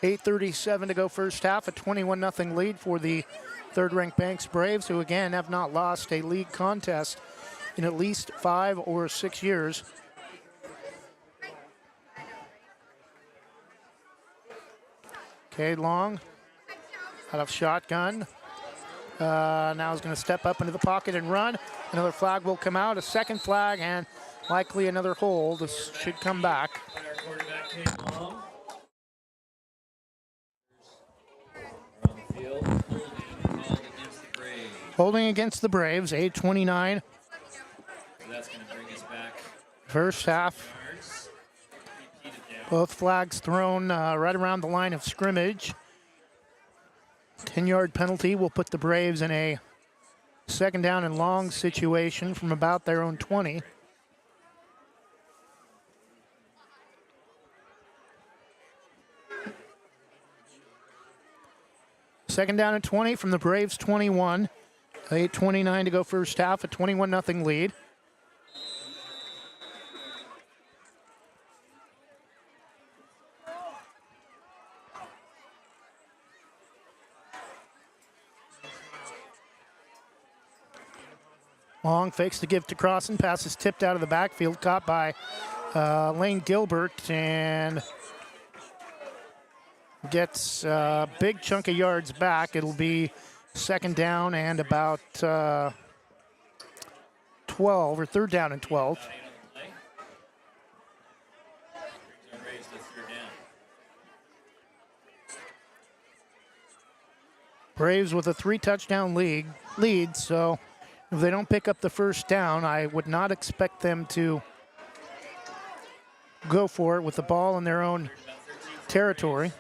8:37 to go first half, a 21-0 lead for the third-ranked Banks Braves, who again have not lost a league contest in at least 5 or 6 years. Okay, Long out of shotgun. Now he's going to step up into the pocket and run. Another flag will come out, a second flag, and likely another hold. This should come back. Our quarterback, Cade Long. On the field, holding called against the Braves. Holding against the Braves, 8:29. So that's going to bring us back First half. yards. Repeated down. Both flags thrown right around the line of scrimmage. 10-yard penalty will put the Braves in a second down and long situation from about their own 20. Second down and 20 from the Braves 21. 8:29 to go first half, a 21-0 lead. Long fakes to give to Crossan. Pass is tipped out of the backfield, caught by Lane Gilbert, and gets a big chunk of yards back. It'll be second down and about 12, or third down and 12. Brings our Braves to third down. Braves with a 3-touchdown lead, so if they don't pick up the first down, I would not expect them to go for it with the ball in their own territory.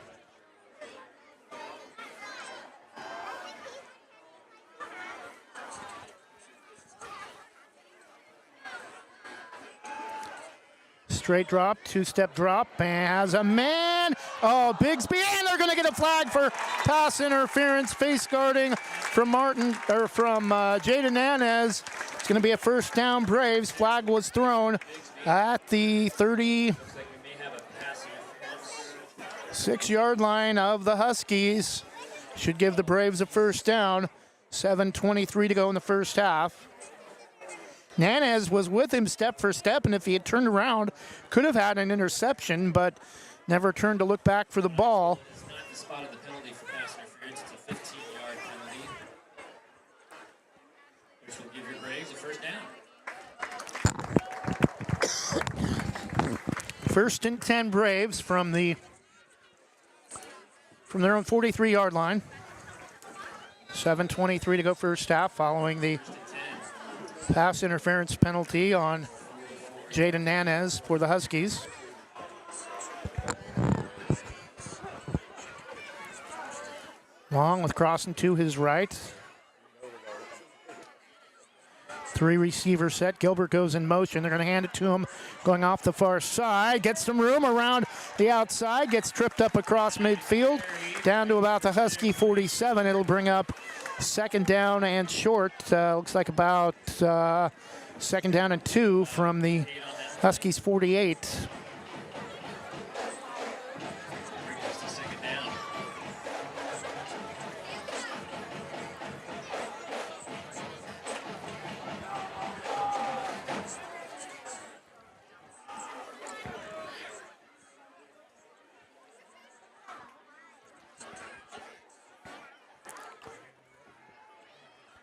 Straight drop, 2-step drop, and has a man. Oh, Bigsby, and they're going to get a flag for pass interference, face guarding from Jaden Yanez. It's going to be a first down Braves. Flag was thrown at the 30. Looks like we may have a pass interference 6-yard line of the Huskies. Should give the Braves a first down. 7:23 to go in the first half. Nanez was with him step for step, and if he had turned around, could have had an interception, but never turned to look back for the ball. It's not the spot of the penalty for pass interference. It's a 15-yard penalty, which will give your Braves a first down. First and 10 Braves from their own 43-yard line. 7:23 to go first half following the pass interference penalty on Jaden Nanez for the Huskies. Long with crossing to his right. 3 receiver set. Gilbert goes in motion. They're going to hand it to him going off the far side. Gets some room around the outside. Gets tripped up across midfield. Down to about the Husky 47. It'll bring up second down and short. Looks like about second down and 2 from the Huskies 48.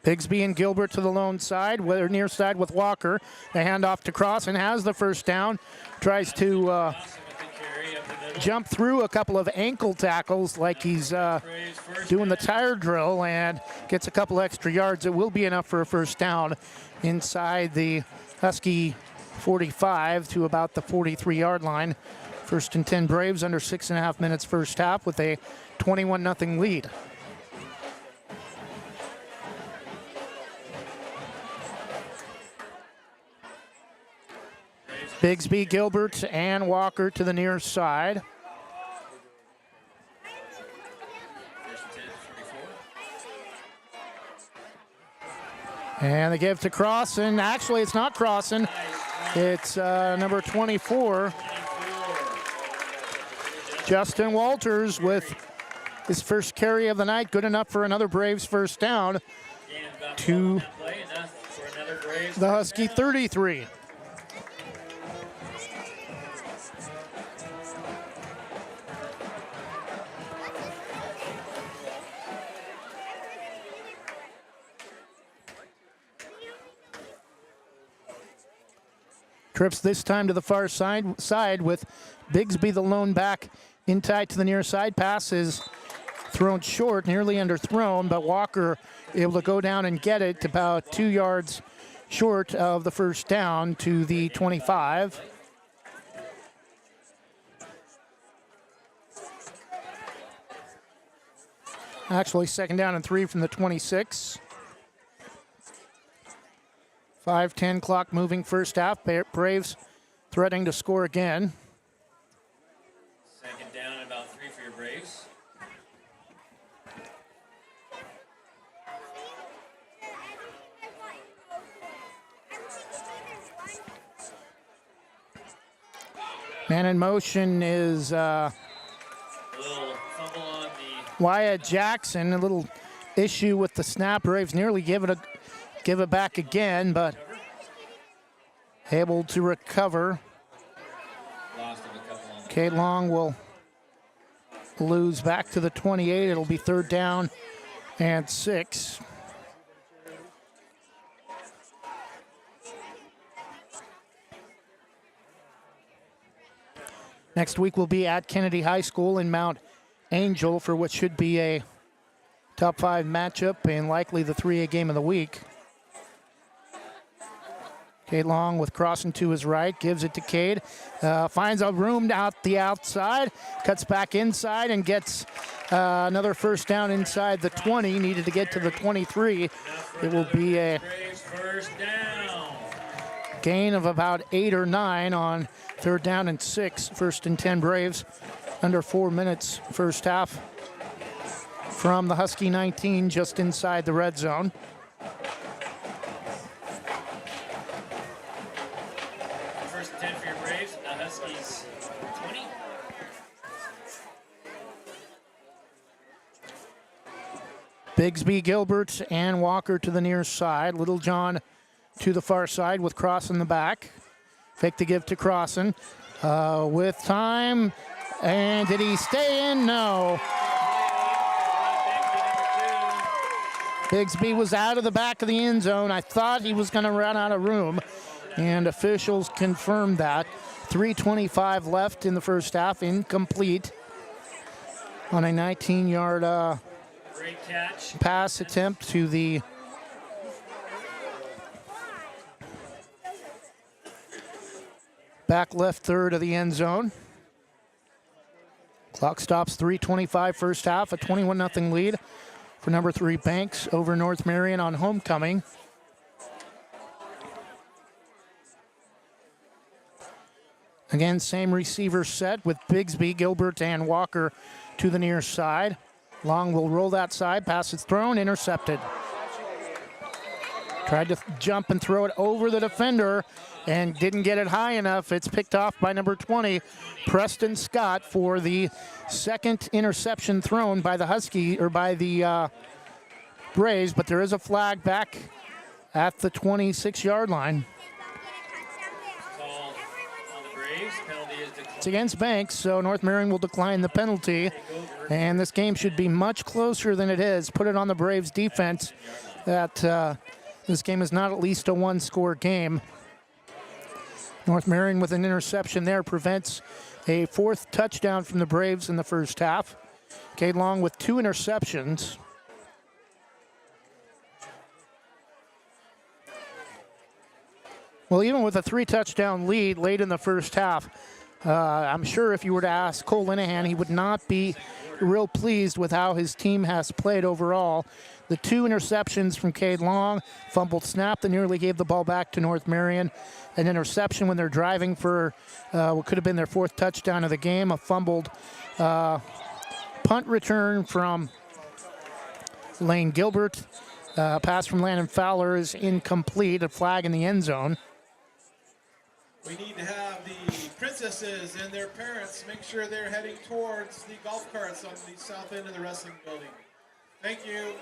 Bigsby and Gilbert to the lone side, near side with Walker. The handoff to Cross and has the first down. Tries to jump through a couple of ankle tackles like he's doing the tire drill and gets a couple extra yards. It will be enough for a first down inside the Husky 45 to about the 43-yard line. First and 10 Braves under 6.5 minutes first half with a 21-0 lead. Bigsby, Gilbert, and Walker to the near side. And they give to Crossan. Actually, it's not Crossan. It's number 24. Justin Walters with his first carry of the night. Good enough for another Braves first down to the Husky 33. Trips this time to the far side with Bigsby the lone back in tight to the near side. Pass is thrown short, nearly underthrown, but Walker able to go down and get it about 2 yards short of the first down to the 25. Actually, second down and 3 from the 26. 5:10 clock moving first half. Braves threatening to score again. Second down and about 3 for your Braves. Man in motion is A little fumble on the Wyatt Jackson. A little issue with the snap. Braves nearly give it back again, but able to recover. loss of a couple on the Kate Long will lose back to the 28. It'll be third down and 6. Next week we'll be at Kennedy High School in Mount Angel for what should be a top 5 matchup and likely the 3A game of the week. Cade Long with crossing to his right, gives it to Cade. Finds a room out the outside, cuts back inside and gets another first down inside the 20. Needed to get to the 23. It will be a first down. gain of about 8 or 9 on third down and 6. First and 10 Braves under 4 minutes first half from the Husky 19 just inside the red zone. First and 10 for your Braves. The Huskies 20. Bigsby, Gilbert, and Walker to the near side. Little John to the far side with Cross in the back. Fake to give to Crossan with time. And did he stay in? No. Bigsby was out of the back of the end zone. I thought he was going to run out of room, and officials confirmed that. 3:25 left in the first half, incomplete on a 19-yard Great catch. pass attempt to the back left third of the end zone. Clock stops 3:25 first half, a 21-0 lead for number 3 Banks over North Marion on homecoming. Again, same receiver set with Bigsby, Gilbert, and Walker to the near side. Long will roll that side, pass is thrown, intercepted. Tried to jump and throw it over the defender and didn't get it high enough. It's picked off by number 20, Preston Scott, for the second interception thrown by the Braves, but there is a flag back at the 26-yard line. Call on the Braves. Penalty is declined. It's against Banks, so North Marion will decline the penalty, and this game should be much closer than it is. Put it on the Braves defense that this game is not at least a one-score game. North Marion with an interception there prevents a fourth touchdown from the Braves in the first half. Cade Long with 2 interceptions. Well, even with a 3-touchdown lead late in the first half, I'm sure if you were to ask Cole Linehan, he would not be real pleased with how his team has played overall. The 2 interceptions from Cade Long, fumbled snap that nearly gave the ball back to North Marion, an interception when they're driving for what could have been their 4th touchdown of the game, a fumbled punt return from Lane Gilbert, pass from Landon Fowler is incomplete, a flag in the end zone. We need to have the princesses and their parents make sure they're heading towards the golf carts on the south end of the wrestling building. Thank you.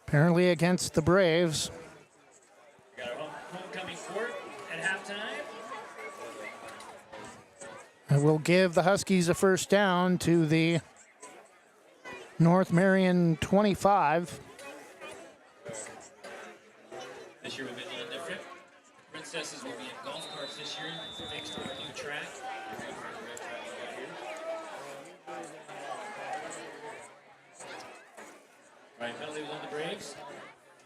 Apparently against the Braves. We got our homecoming court at halftime. And we'll give the Huskies a first down to the North Marion 25. This year will be a little different. Princesses will be in golf carts this year thanks to our new track. Right, penalty was on the Braves.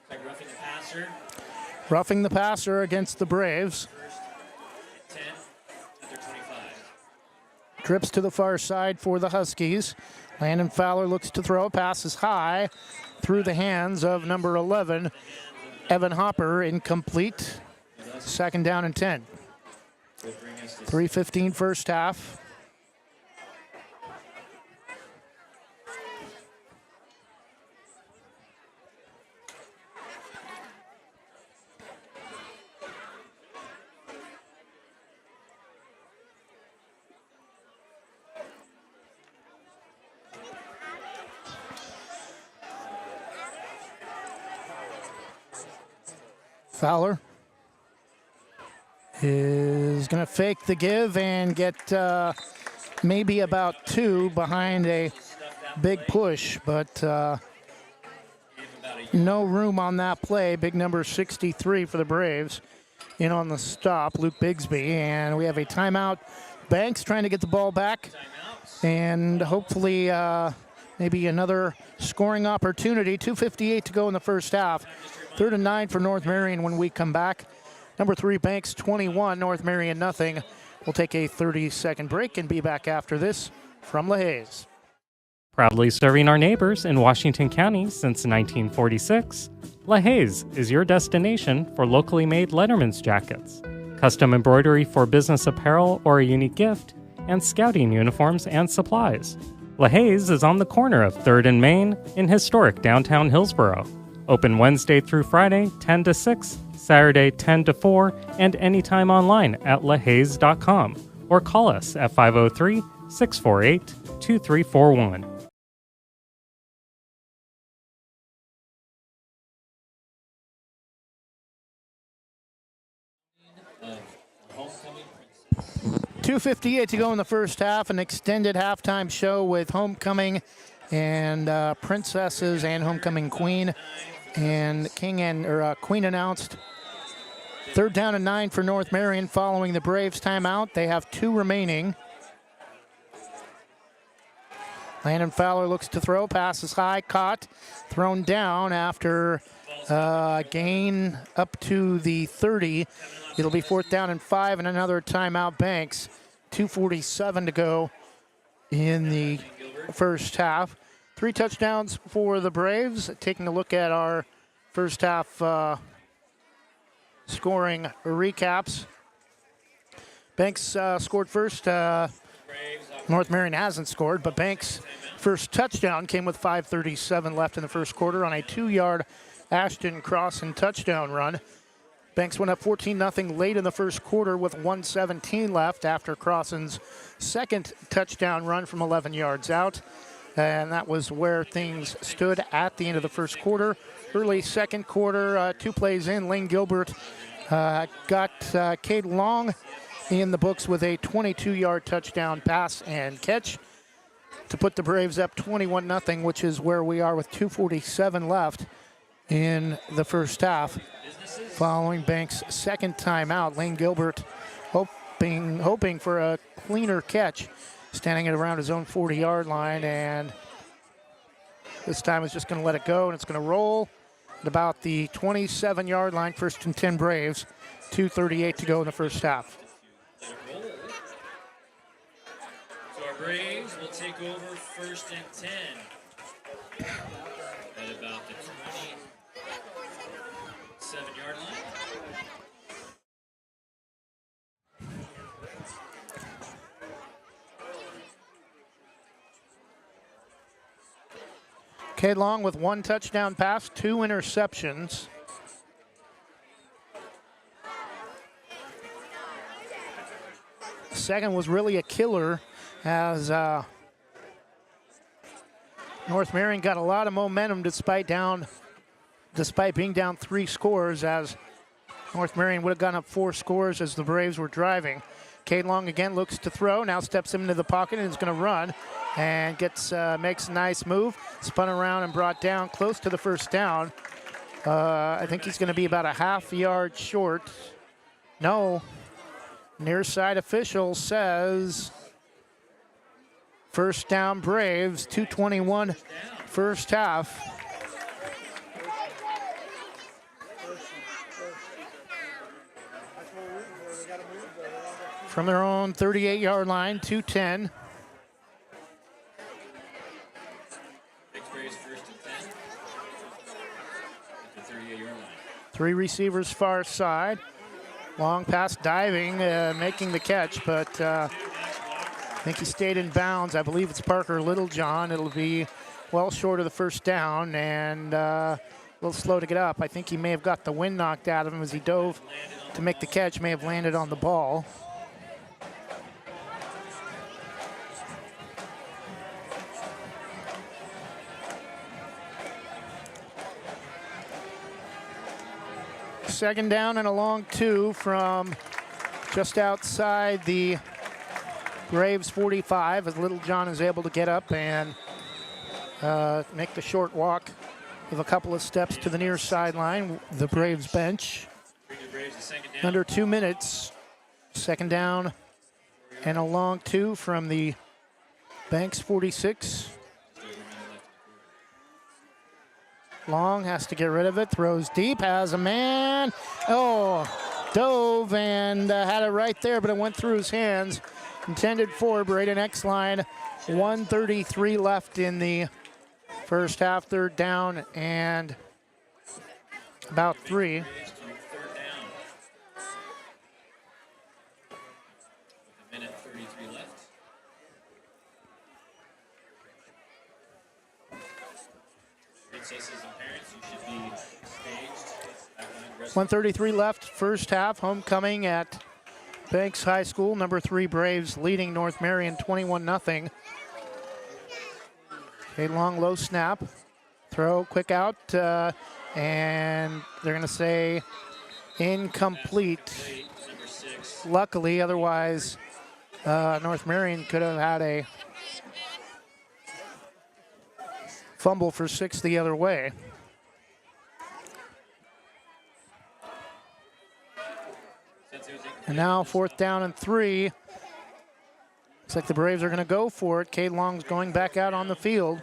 Like roughing the passer. Roughing the passer against the Braves. First and 10 at their 25. Trips to the far side for the Huskies. Landon Fowler looks to throw. Passes high through the hands of number 11, Evan Hopper, incomplete. Second down and 10. 3:15 first half. Fowler is going to fake the give and get maybe about 2 behind a big push, but no room on that play. Big number 63 for the Braves in on the stop, Luke Bigsby, and we have a timeout. Banks trying to get the ball back and hopefully maybe another scoring opportunity. 2:58 to go in the first half. 3rd and 9 for North Marion when we come back. Number 3 Banks 21, North Marion nothing. We'll take a 30-second break and be back after this from LaHaye. Proudly serving our neighbors in Washington County since 1946, LaHaye is your destination for locally made Letterman's jackets, custom embroidery for business apparel or a unique gift, and scouting uniforms and supplies. LaHaye is on the corner of 3rd and Main in historic downtown Hillsboro. Open Wednesday through Friday, 10 to 6, Saturday, 10 to 4, and anytime online at lahays.com or call us at 503-648-2341. 2:58 to go in the first half, an extended halftime show with homecoming and princesses and homecoming queen and queen announced. 3rd down and 9 for North Marion following the Braves timeout. They have 2 remaining. Landon Fowler looks to throw, passes high, caught, thrown down after gain up to the 30. It'll be 4th down and 5 and another timeout Banks. 2:47 to go in the first half. 3 touchdowns for the Braves. Taking a look at our first half scoring recaps. Banks scored first. North Marion hasn't scored, but Banks' first touchdown came with 5:37 left in the first quarter on a 2-yard Ashton Crossan touchdown run. Banks went up 14-0 late in the first quarter with 1:17 left after Crossan's second touchdown run from 11 yards out. And that was where things stood at the end of the first quarter. Early second quarter, 2 plays in, Lane Gilbert got Cade Long in the books with a 22-yard touchdown pass and catch to put the Braves up 21-0, which is where we are with 2:47 left in the first half. Following Banks' second timeout, Lane Gilbert hoping for a cleaner catch, standing at around his own 40-yard line, and this time is just going to let it go, and it's going to roll at about the 27-yard line. 1st and 10 Braves, 2:38 to go in the first half. So our Braves will take over 1st and 10 at about the 27-yard line. Cade Long with 1 touchdown pass, 2 interceptions. Second was really a killer as North Marion got a lot of momentum despite being down 3 scores, as North Marion would have gone up 4 scores as the Braves were driving. Cade Long again looks to throw, now steps into the pocket and is going to run and makes a nice move, spun around and brought down close to the first down. I think he's going to be about a half-yard short. No, near side official says first down Braves, 2:21 first half. From their own 38-yard line, 2:10. Braves 1st and 10 at the 38-yard line. 3 receivers far side. Long pass diving, making the catch, but I think he stayed in bounds. I believe it's Parker Littlejohn. It'll be well short of the first down and a little slow to get up. I think he may have got the wind knocked out of him as he dove to make the catch, may have landed on the ball. Second down and a long 2 from just outside the Braves 45 as Littlejohn is able to get up and make the short walk with a couple of steps to the near sideline. The Braves bench. Under 2 minutes. Second down and a long 2 from the Banks 46. Long has to get rid of it, throws deep, has a man. Oh, dove and had it right there, but it went through his hands. Intended for Braden Exline. 1:33 left in the first half, 3rd down and about 3. Princesses and parents, you should be staged. 1:33 left, first half. Homecoming at Banks High School. Number 3 Braves leading North Marion 21-0. A long low snap. Throw, quick out, and they're going to say incomplete. Luckily, otherwise North Marion could have had a fumble for 6 the other way. And now 4th down and 3. Looks like the Braves are going to go for it. Cade Long's going back out on the field.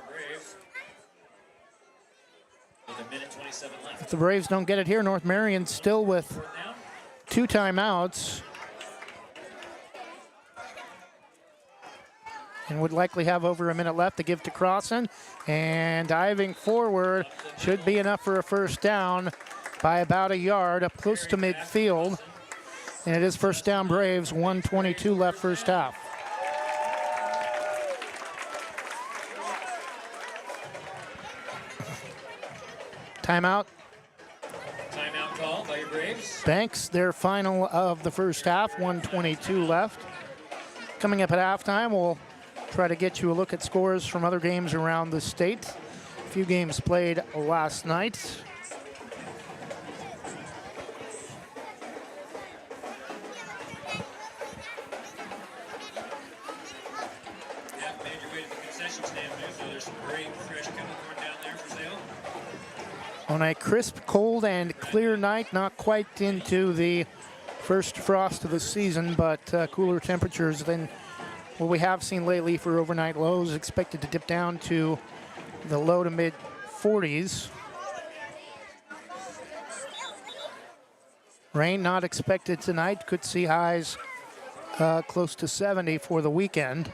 If the Braves don't get it here, North Marion still with 2 timeouts. And would likely have over a minute left to give to Crossan. And diving forward should be enough for a first down by about a yard up close to midfield. And it is first down Braves, 1:22 left first half. Timeout. Timeout call by your Braves. Banks, their final of the first half, 1:22 left. Coming up at halftime, we'll try to get you a look at scores from other games around the state. A few games played last night. On a crisp, cold, and clear night, not quite into the first frost of the season, but cooler temperatures than what we have seen lately for overnight lows, expected to dip down to the low to mid 40s. Rain not expected tonight, could see highs close to 70 for the weekend.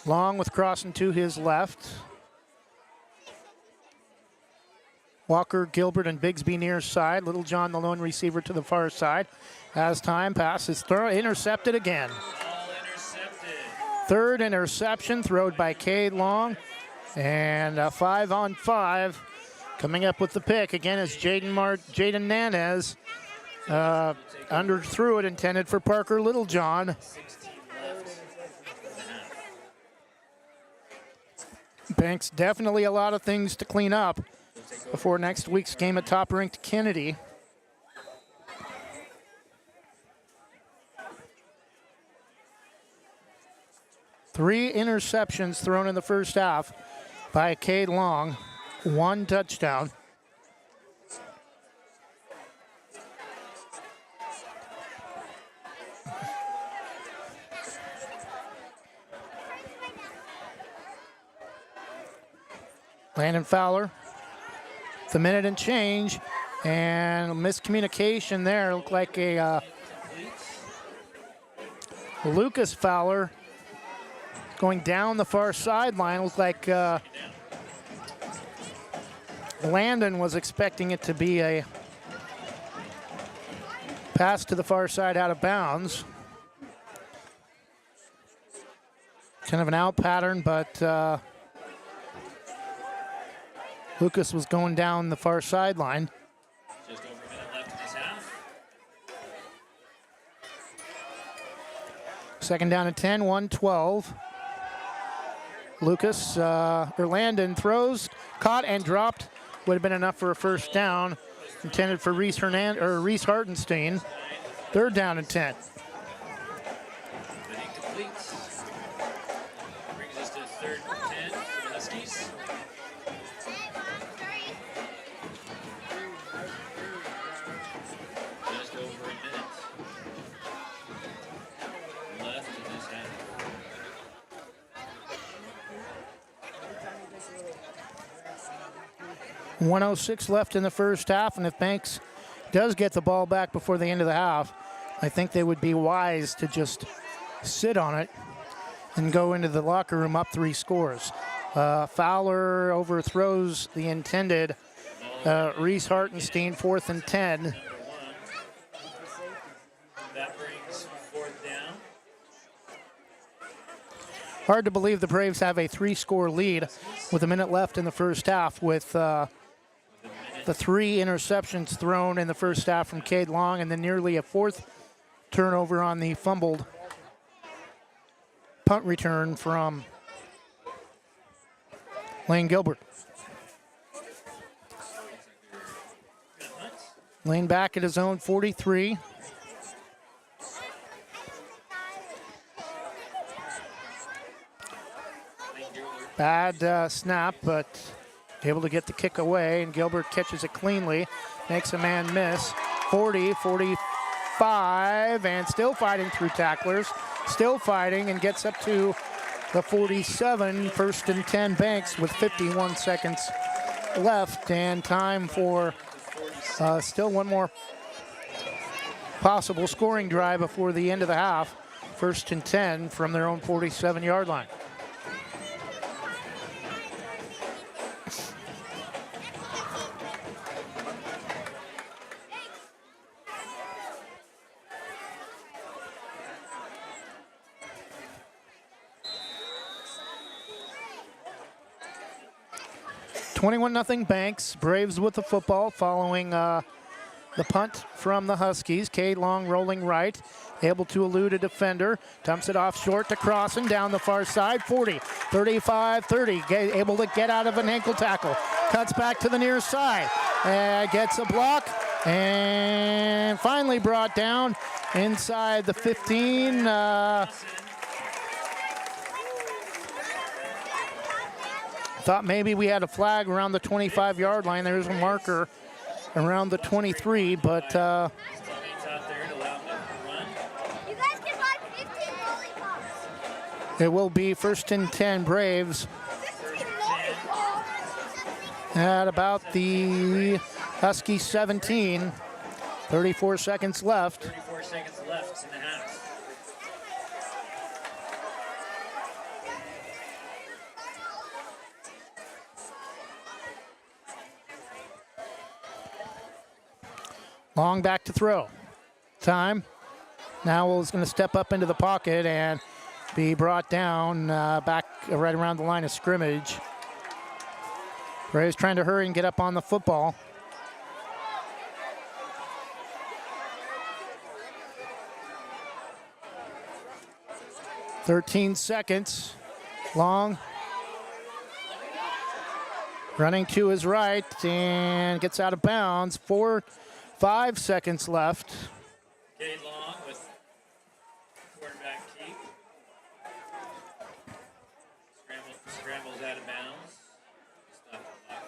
Long with Crossan to his left. Walker, Gilbert, and Bigsby near side. Little John, the lone receiver, to the far side. As time passes, intercepted again. Third interception thrown by Cade Long. And a 5-on-5. Coming up with the pick again is Jaden Nanez. Underthrew it, intended for Parker Littlejohn. Banks, definitely a lot of things to clean up before next week's game at top-ranked Kennedy. Three interceptions thrown in the first half by Cade Long. 1 touchdown. Landon Fowler, the minute and change, and miscommunication there. Looked like a Lucas Fowler going down the far sideline. Looked like Landon was expecting it to be a pass to the far side out of bounds. Kind of an out pattern, but Lucas was going down the far sideline. Just over a minute left in this half. Second down and 10, 1-12. Lucas, Landon throws, caught and dropped. Would have been enough for a first down. Intended for Reese Hartenstein. Third down and 10. But incomplete. Brings us to third and 10 for the Huskies. Just over a minute left in this half. .106 left in the first half, and if Banks does get the ball back before the end of the half, I think they would be wise to just sit on it and go into the locker room up 3 scores. Fowler overthrows the intended Reese Hartenstein, 4th and 10. That brings 4th down. Hard to believe the Braves have a 3-score lead with a minute left in the first half, with the 3 interceptions thrown in the first half from Cade Long, and then nearly a 4th turnover on the fumbled punt return from Lane Gilbert. Lane back at his own 43. Bad snap, but able to get the kick away, and Gilbert catches it cleanly, makes a man miss. 40, 45, and still fighting through tacklers, still fighting, and gets up to the 47, 1st and 10 Banks with 51 seconds left, and time for still one more possible scoring drive before the end of the half. 1st and 10 from their own 47-yard line. $21-0 Banks. Braves with the football following the punt from the Huskies. Cade Long rolling right, able to elude a defender. Dumps it off short to Crossan down the far side. 40, 35, 30. Able to get out of an ankle tackle. Cuts back to the near side. Gets a block and finally brought down inside the 15. Thought maybe we had a flag around the 25-yard line. There's a marker around the 23, but You guys can buy 15 lollipops. it will be 1st and 10 Braves 15 lollipops. at about the Husky 17. 34 seconds left. 34 seconds left in the half. Long back to throw. Time. Now is going to step up into the pocket and be brought down back right around the line of scrimmage. Braves trying to hurry and get up on the football. "13 seconds. Long. Running to his right and gets out of bounds. 5 seconds left. Cade Long with quarterback keep. Scrambles out of bounds. Stop the clock.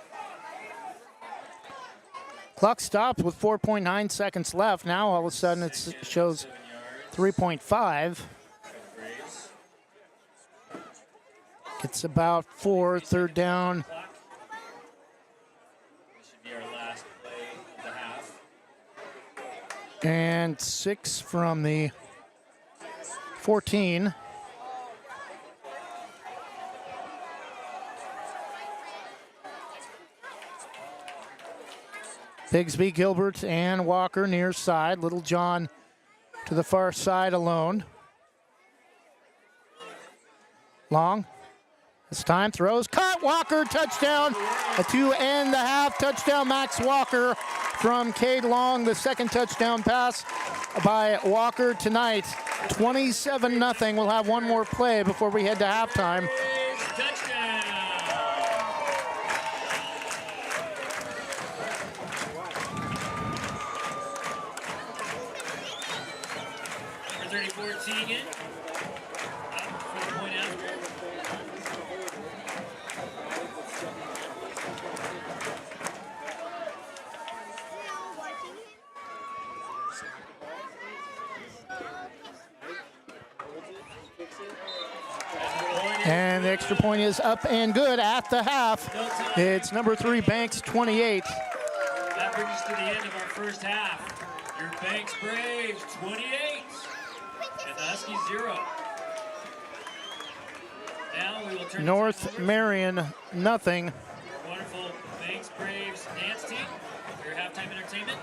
Clock stopped with 4.9 seconds left. Now all of a sudden it shows 3.5. Braves. It's about 4, 3rd down. Clock. This should be our last play of the half. And 6 from the 14. Bigsby, Gilbert, and Walker near side. Little John to the far side alone. Long. This time throws. Caught. Walker. Touchdown. A 2-and-a-half touchdown. Max Walker from Cade Long. The second touchdown pass by Walker tonight. 27-0. We'll have one more play before we head to halftime. Touchdown! Number 34, Teagan. Up 4-point after. And the extra point is up and good at the half. It's number 3, Banks, 28. That brings us to the end of our first half. Your Banks Braves 28 and the Huskies 0. Now we will turn North Marion, nothing. the wonderful Banks Braves dance team for your halftime entertainment.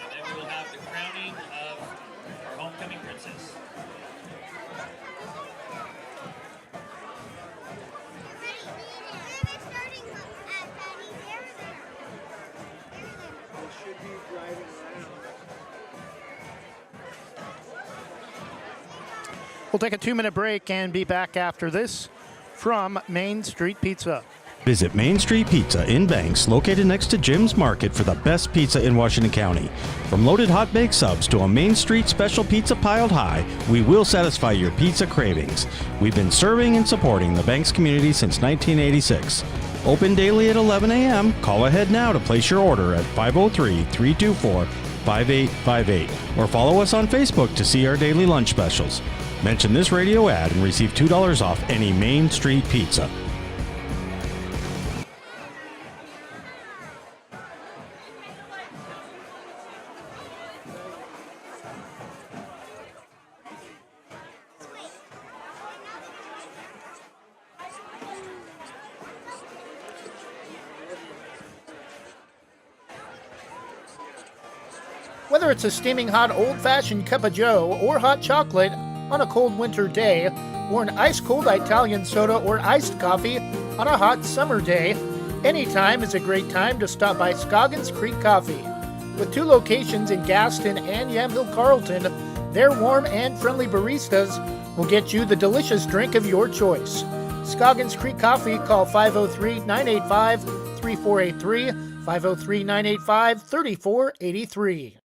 And then we will have the crowning of our homecoming princess. We'll take a 2-minute break and be back after this from Main Street Pizza. Visit Main Street Pizza in Banks, located next to Jim's Market, for the best pizza in Washington County. From loaded hot baked subs to a Main Street special pizza piled high, we will satisfy your pizza cravings. We've been serving and supporting the Banks community since 1986. Open daily at 11 a.m. Call ahead now to place your order at 503-324-5858 or follow us on Facebook to see our daily lunch specials. Mention this radio ad and receive $2 off any Main Street Pizza. Whether it's a steaming hot old-fashioned cup of joe or hot chocolate on a cold winter day, or an ice-cold Italian soda or iced coffee on a hot summer day, any time is a great time to stop by Scoggins Creek Coffee. With 2 locations in Gaston and Yamhill Carlton, their warm and friendly baristas will get you the delicious drink of your choice. Scoggins Creek Coffee, call 503-985-3483, 503-985-3483.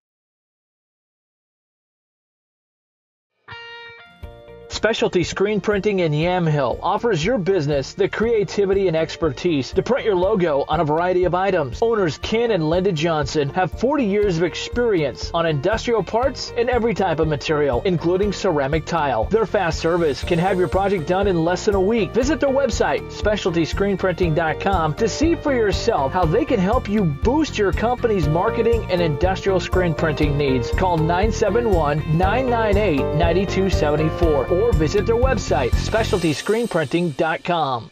Specialty Screen Printing in Yamhill offers your business the creativity and expertise to print your logo on a variety of items. Owners Ken and Linda Johnson have 40 years of experience on industrial parts and every type of material, including ceramic tile. Their fast service can have your project done in less than a week. Visit their website, specialtyscreenprinting.com, to see for yourself how they can help you boost your company's marketing and industrial screen printing needs. Call 971-998-9274 or visit their website, specialtyscreenprinting.com.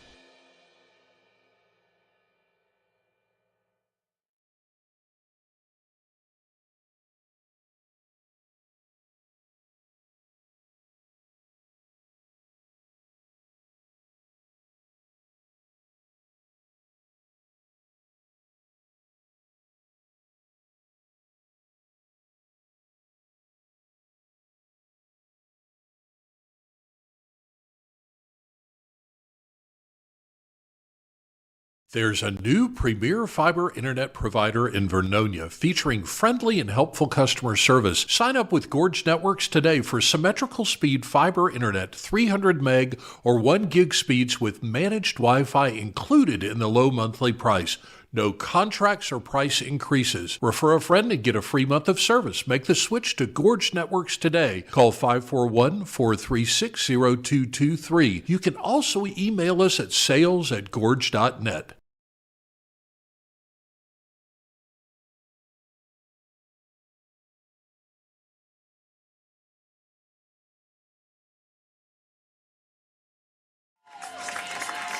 There's a new premier fiber internet provider in Vernonia featuring friendly and helpful customer service. Sign up with Gorge Networks today for symmetrical speed fiber internet, 300 meg or 1 gig speeds with managed Wi-Fi included in the low monthly price. No contracts or price increases. Refer a friend and get a free month of service. Make the switch to Gorge Networks today. Call 541-436-0223. You can also email us at sales@gorge.net.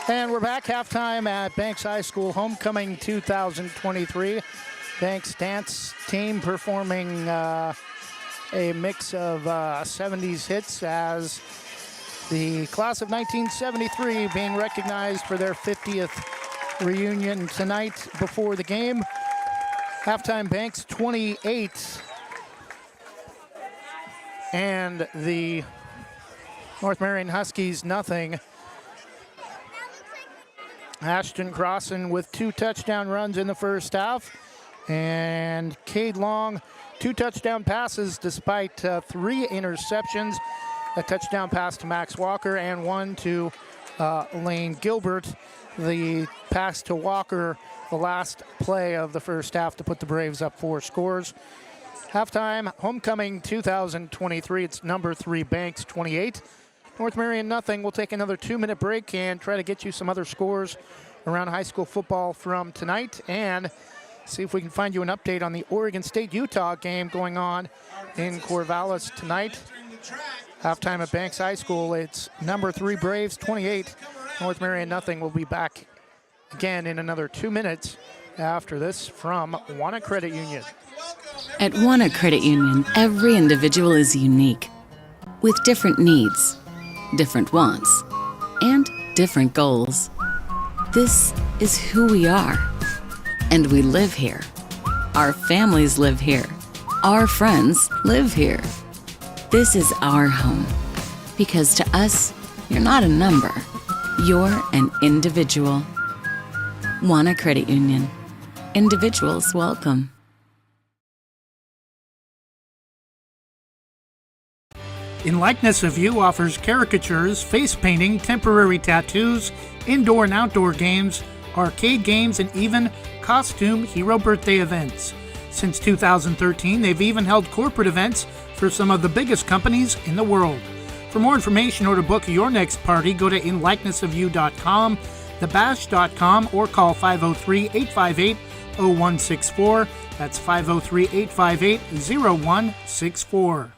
And we're back halftime at Banks High School Homecoming 2023. Banks dance team performing a mix of 70s hits as the class of 1973 being recognized for their 50th reunion tonight before the game. Halftime Banks 28 and the North Marion Huskies nothing. Ashton Crossan with 2 touchdown runs in the first half, and Cade Long 2 touchdown passes despite 3 interceptions. A touchdown pass to Max Walker and 1 to Lane Gilbert. The pass to Walker, the last play of the first half to put the Braves up 4 scores. Halftime, Homecoming 2023, it's number 3 Banks 28. North Marion nothing. We'll take another 2-minute break and try to get you some other scores around high school football from tonight and see if we can find you an update on the Oregon State-Utah game going on in Corvallis tonight. Halftime at Banks High School, it's number 3 Braves 28. North Marion nothing. We'll be back again in another 2 minutes after this from Wanna Credit Union. At Wanna Credit Union, every individual is unique with different needs, different wants, and different goals. This is who we are, and we live here. Our families live here. Our friends live here. This is our home, because to us, you're not a number. You're an individual. Wanna Credit Union. Individuals welcome. In Likeness of You offers caricatures, face painting, temporary tattoos, indoor and outdoor games, arcade games, and even costume hero birthday events. Since 2013, they've even held corporate events for some of the biggest companies in the world. For more information or to book your next party, go to inlikenessofyou.com, thebash.com, or call 503-858-0164. That's 503-858-0164.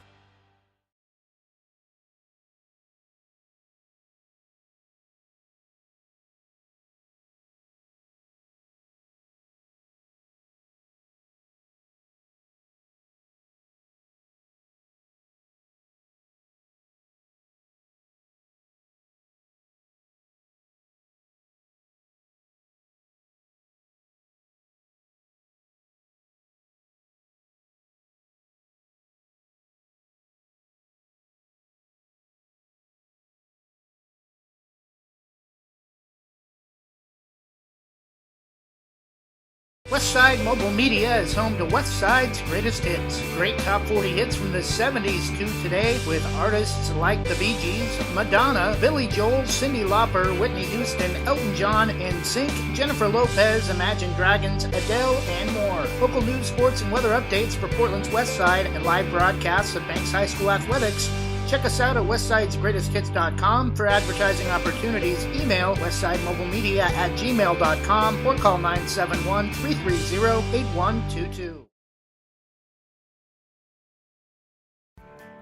Westside Mobile Media is home to Westside's greatest hits. Great top 40 hits from the 70s to today with artists like the Bee Gees, Madonna, Billy Joel, Cyndi Lauper, Whitney Houston, Elton John, NSYNC, Jennifer Lopez, Imagine Dragons, Adele, and more. Local news, sports, and weather updates for Portland's Westside and live broadcasts of Banks High School athletics. Check us out at westsidesgreatesthits.com for advertising opportunities. Email westsidemobilemedia@gmail.com or call 971-330-8122.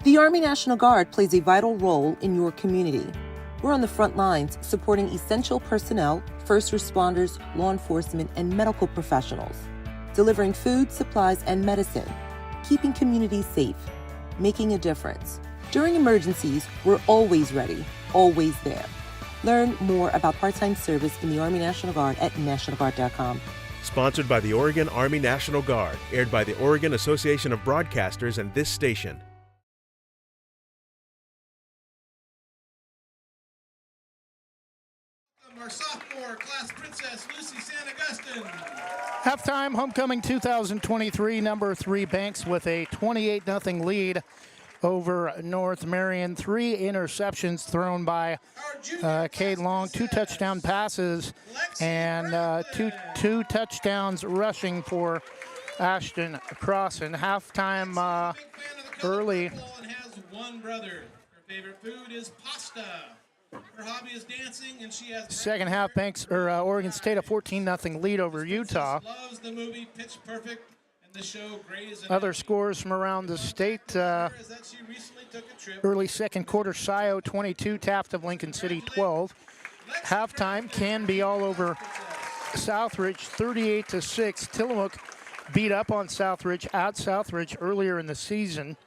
The Army National Guard plays a vital role in your community. We're on the front lines supporting essential personnel, first responders, law enforcement, and medical professionals, delivering food, supplies, and medicine, keeping communities safe, making a difference. During emergencies, we're always ready, always there. Learn more about part-time service in the Army National Guard at nationalguard.com. Sponsored by the Oregon Army National Guard, aired by the Oregon Association of Broadcasters and this station. Our sophomore class princess, Lucy San Augustine. Halftime, homecoming 2023, number 3 Banks with a 28-0 lead over North Marion. 3 interceptions thrown by Cade Long, 2 touchdown passes, and two touchdowns rushing for Ashton Crossan. Halftime early. Has one brother. Her favorite food is pasta. Her hobby is dancing, and she has. Second half, Oregon State a 14-0 lead over Utah. Loves the movie Pitch Perfect. The show Other scores from around the state. Early second quarter, Scioto 22, Taft of Lincoln City 12. Halftime, Canby all over Southridge 38-6. Tillamook beat up on Southridge at Southridge earlier in the season.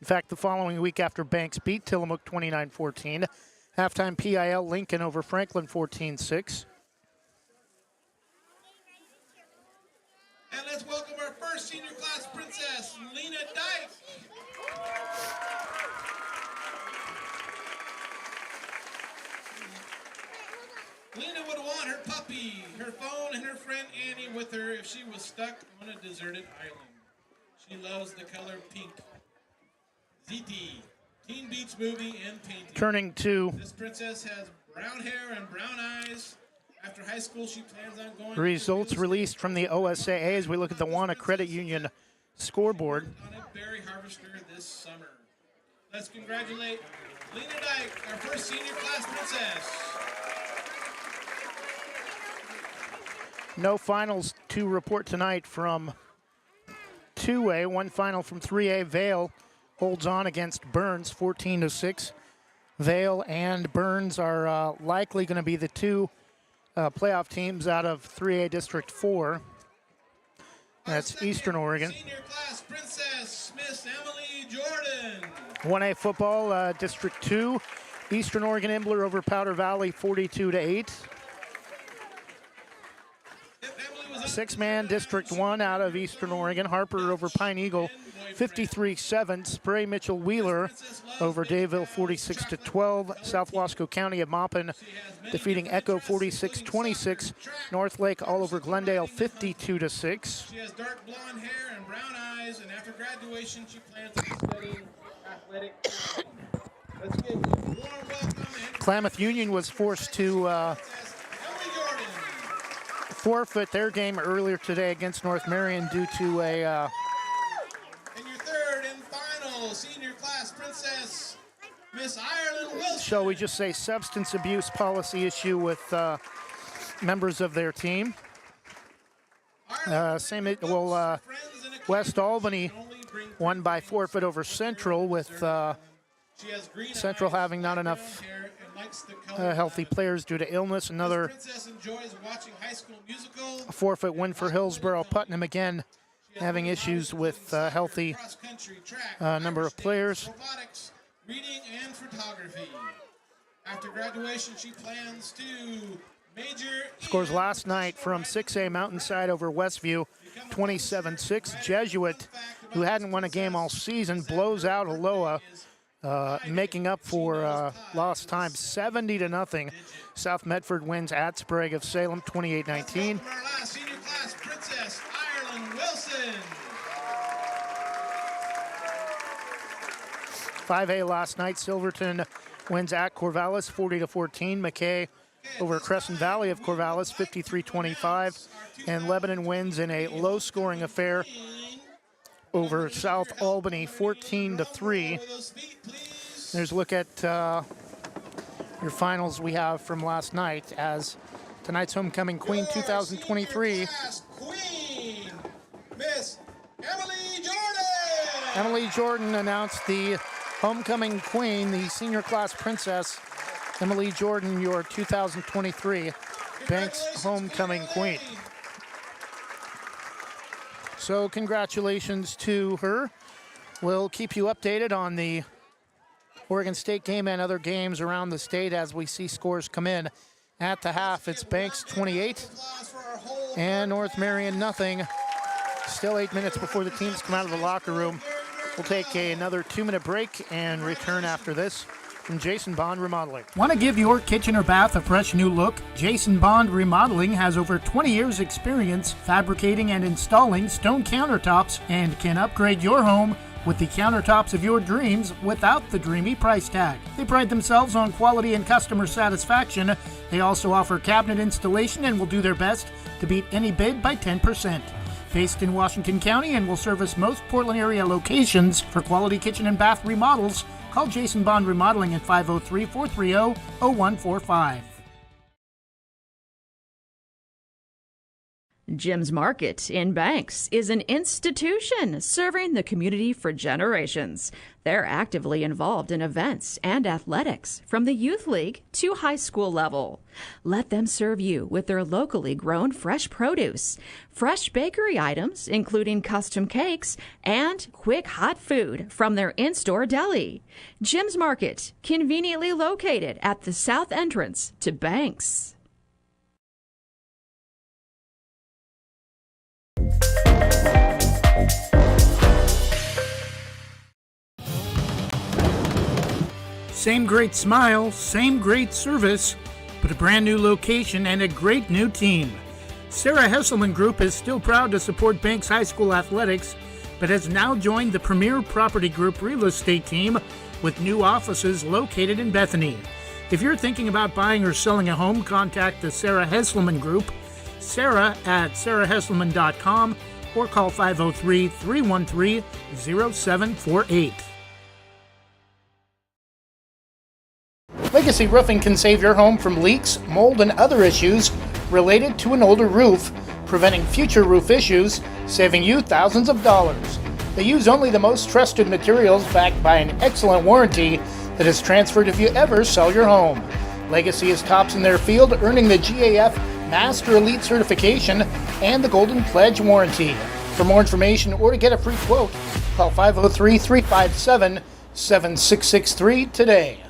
In fact, the following week after Banks beat Tillamook 29-14. Halftime, PIL Lincoln over Franklin 14-6. And let's welcome our first senior class princess, Lena Dyke. Lena would want her puppy, her phone, and her friend Annie with her if she was stuck on a deserted island. She loves the color pink. ZT, Teen Beach movie and painting. Turning to this princess has brown hair and brown eyes. After high school, she plans on going results released from the OSAA as we look at the Wanna Credit Union scoreboard. On a berry harvester this summer. Let's congratulate Lena Dyke, our first senior class princess. No finals to report tonight from 2A. One final from 3A. Vale holds on against Burns 14-6. Vale and Burns are likely going to be the two playoff teams out of 3A District 4. That's Eastern Oregon. Senior class princess, Miss Emily Jordan. 1A football, District 2. Eastern Oregon Imbler over Powder Valley 42-8. 6-man District 1 out of Eastern Oregon. Harper over Pine Eagle 53-7. Spray Mitchell Wheeler over Dayville 46-12. South Wasco County of Maupin defeating Echo 46-26. North Lake all over Glendale 52-6. She has dark blonde hair and brown eyes, and after graduation, she plans on studying athletic training. Let's give a warm welcome. Klamath Union was forced to forfeit their game earlier today against North Marion due to a and your third and final senior class princess, Miss Ireland Wilson. shall we just say substance abuse policy issue with members of their team. West Albany won by forfeit over Central, with Central having not enough healthy players due to illness. Another forfeit win for Hillsborough. Putnam again having issues with healthy number of players. Robotics, reading, and photography. After graduation, she plans to major. Scores last night from 6A Mountainside over Westview, 27-6. Jesuit, who hadn't won a game all season, blows out Aloha, making up for lost time 70-0. South Medford wins at Sprague of Salem 28-19. Our last senior class princess, Ireland Wilson. 5A last night, Silverton wins at Corvallis 40-14. McKay over Crescent Valley of Corvallis 53-25. And Lebanon wins in a low-scoring affair over South Albany 14-3. There's a look at your finals we have from last night, as tonight's homecoming queen 2023. Queen, Miss Emily Jordan. Emily Jordan announced the homecoming queen, the senior class princess. Emily Jordan, your 2023 Banks homecoming queen. So congratulations to her. We'll keep you updated on the Oregon State game and other games around the state as we see scores come in. At the half, it's Banks 28 and North Marion nothing. Still 8 minutes before the teams come out of the locker room. We'll take another 2-minute break and return after this from Jason Bond Remodeling. Want to give your kitchen or bath a fresh new look? Jason Bond Remodeling has over 20 years experience fabricating and installing stone countertops and can upgrade your home with the countertops of your dreams without the dreamy price tag. They pride themselves on quality and customer satisfaction. They also offer cabinet installation and will do their best to beat any bid by 10%. Based in Washington County and will service most Portland area locations. For quality kitchen and bath remodels, call Jason Bond Remodeling at 503-430-0145. Jim's Market in Banks is an institution serving the community for generations. They're actively involved in events and athletics from the youth league to high school level. Let them serve you with their locally grown fresh produce, fresh bakery items, including custom cakes, and quick hot food from their in-store deli. Jim's Market, conveniently located at the south entrance to Banks. Same great smile, same great service, but a brand new location and a great new team. Sarah Hesselman Group is still proud to support Banks High School athletics, but has now joined the Premier Property Group real estate team with new offices located in Bethany. If you're thinking about buying or selling a home, contact the Sarah Hesselman Group, Sarah at sarahhesselman.com, or call 503-313-0748. Legacy Roofing can save your home from leaks, mold, and other issues related to an older roof, preventing future roof issues, saving you thousands of dollars. They use only the most trusted materials backed by an excellent warranty that is transferred if you ever sell your home. Legacy is tops in their field, earning the GAF Master Elite certification and the Golden Pledge warranty. For more information or to get a free quote, call 503-357-7663 today.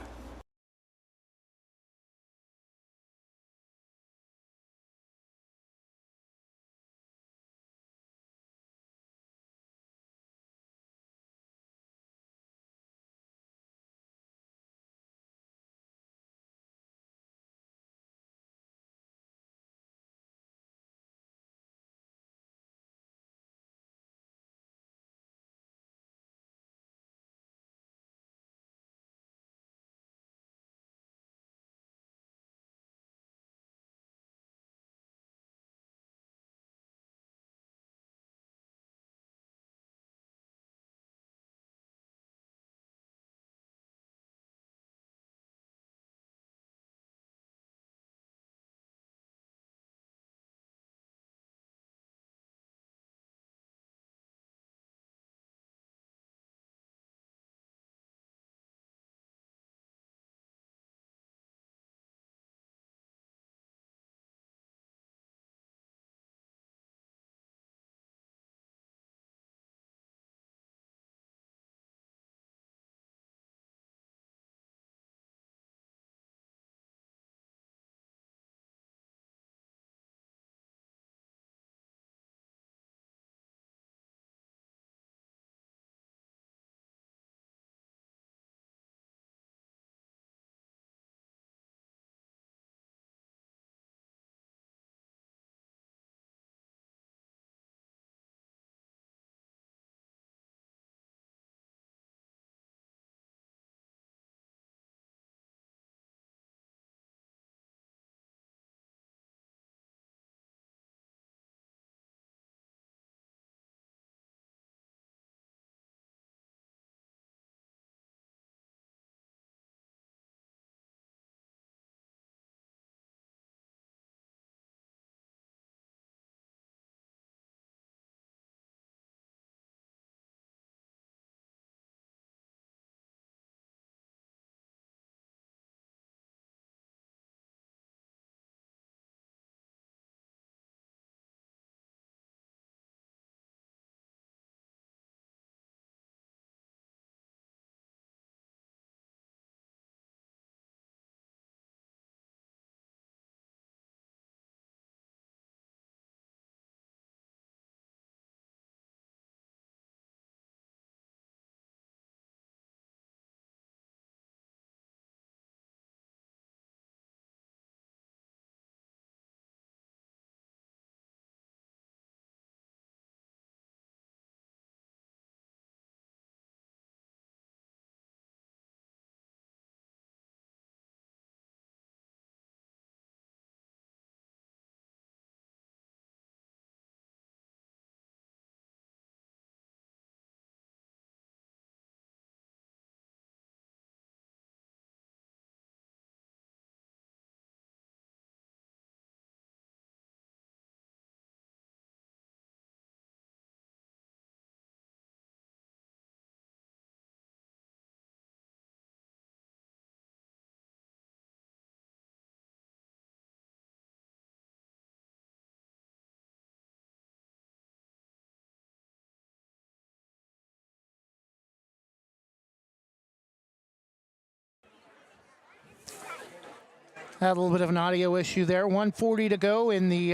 Had a little bit of an audio issue there. 1:40 to go in the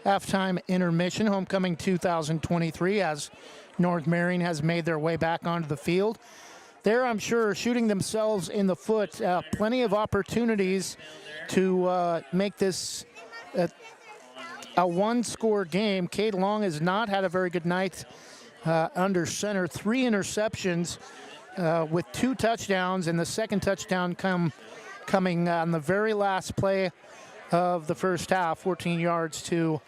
halftime intermission. Homecoming 2023 as North Marion has made their way back onto the field. They're, I'm sure, shooting themselves in the foot. Plenty of opportunities to make this a one-score game. Kate Long has not had a very good night under center. 3 interceptions with 2 touchdowns, and the second touchdown coming on the very last play of the first half, 14 yards to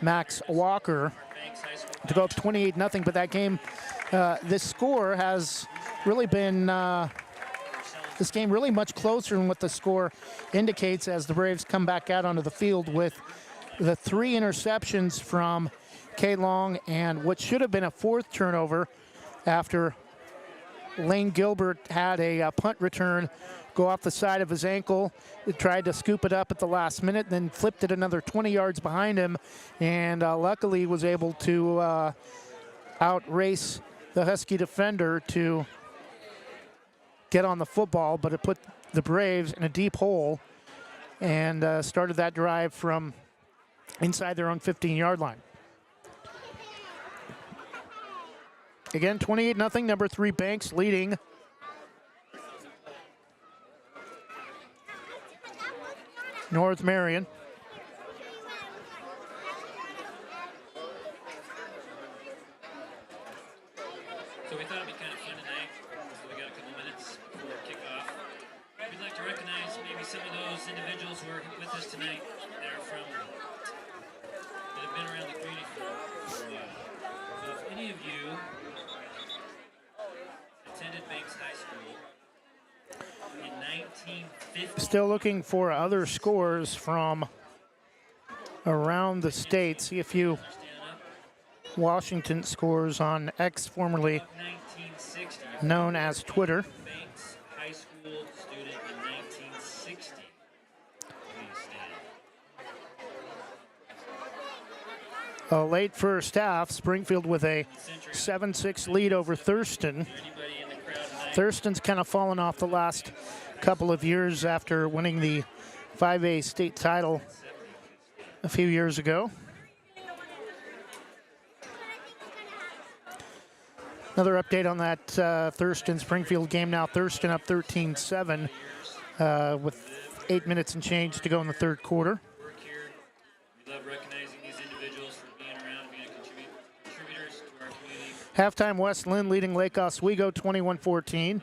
Max Walker to go up 28-0. But that game, this score has really been this game really much closer than what the score indicates as the Braves come back out onto the field with the 3 interceptions from Kate Long and what should have been a 4th turnover after Lane Gilbert had a punt return go off the side of his ankle. He tried to scoop it up at the last minute, then flipped it another 20 yards behind him, and luckily was able to outrace the Husky defender to get on the football, but it put the Braves in a deep hole and started that drive from inside their own 15-yard line. Again, 28-0, number 3 Banks leading. North Marion. So we thought it'd be kind of fun tonight, so we got a couple minutes before kickoff. We'd like to recognize maybe some of those individuals who are with us tonight that are that have been around the community for a while. So if any of you attended Banks High School in 1950. Still looking for other scores from around the state. See a few Washington scores on X, formerly known as Twitter. Banks High School student in 1960. Please stand. A late first half, Springfield with a 7-6 lead over Thurston. Thurston's kind of fallen off the last couple of years after winning the 5A state title a few years ago. Another update on that Thurston-Springfield game now. Thurston up 13-7 with 8 minutes and change to go in the third quarter. We love recognizing these individuals for being around, being contributors to our community. Halftime, West Lynn leading Lake Oswego 21-14.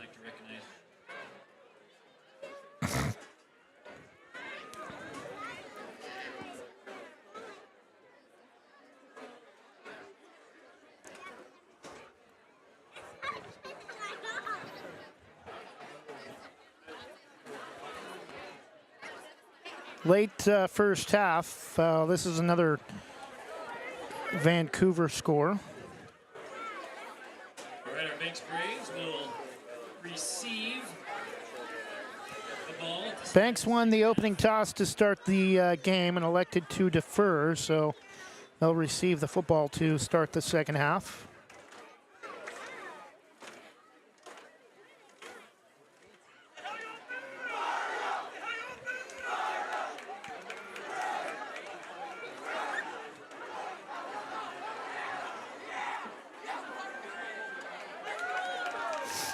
Late first half. This is another Vancouver score. All right, our Banks Braves will receive the ball. Banks won the opening toss to start the game and elected to defer, so they'll receive the football to start the second half.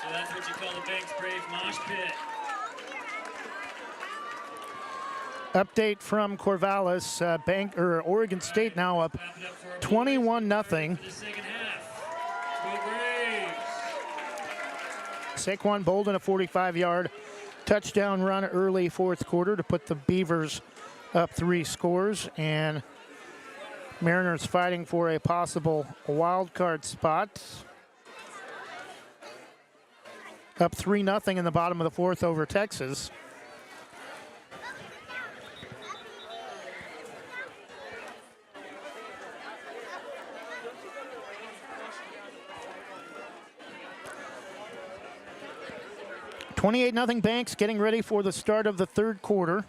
So that's what you call the Banks Brave mosh pit. Update from Corvallis, Oregon State now up 21-0. Saquon Bolden a 45-yard touchdown run early fourth quarter to put the Beavers up 3 scores, and Mariners fighting for a possible wild card spot. Up 3-0 in the bottom of the fourth over Texas. $28-0 Banks, getting ready for the start of the third quarter.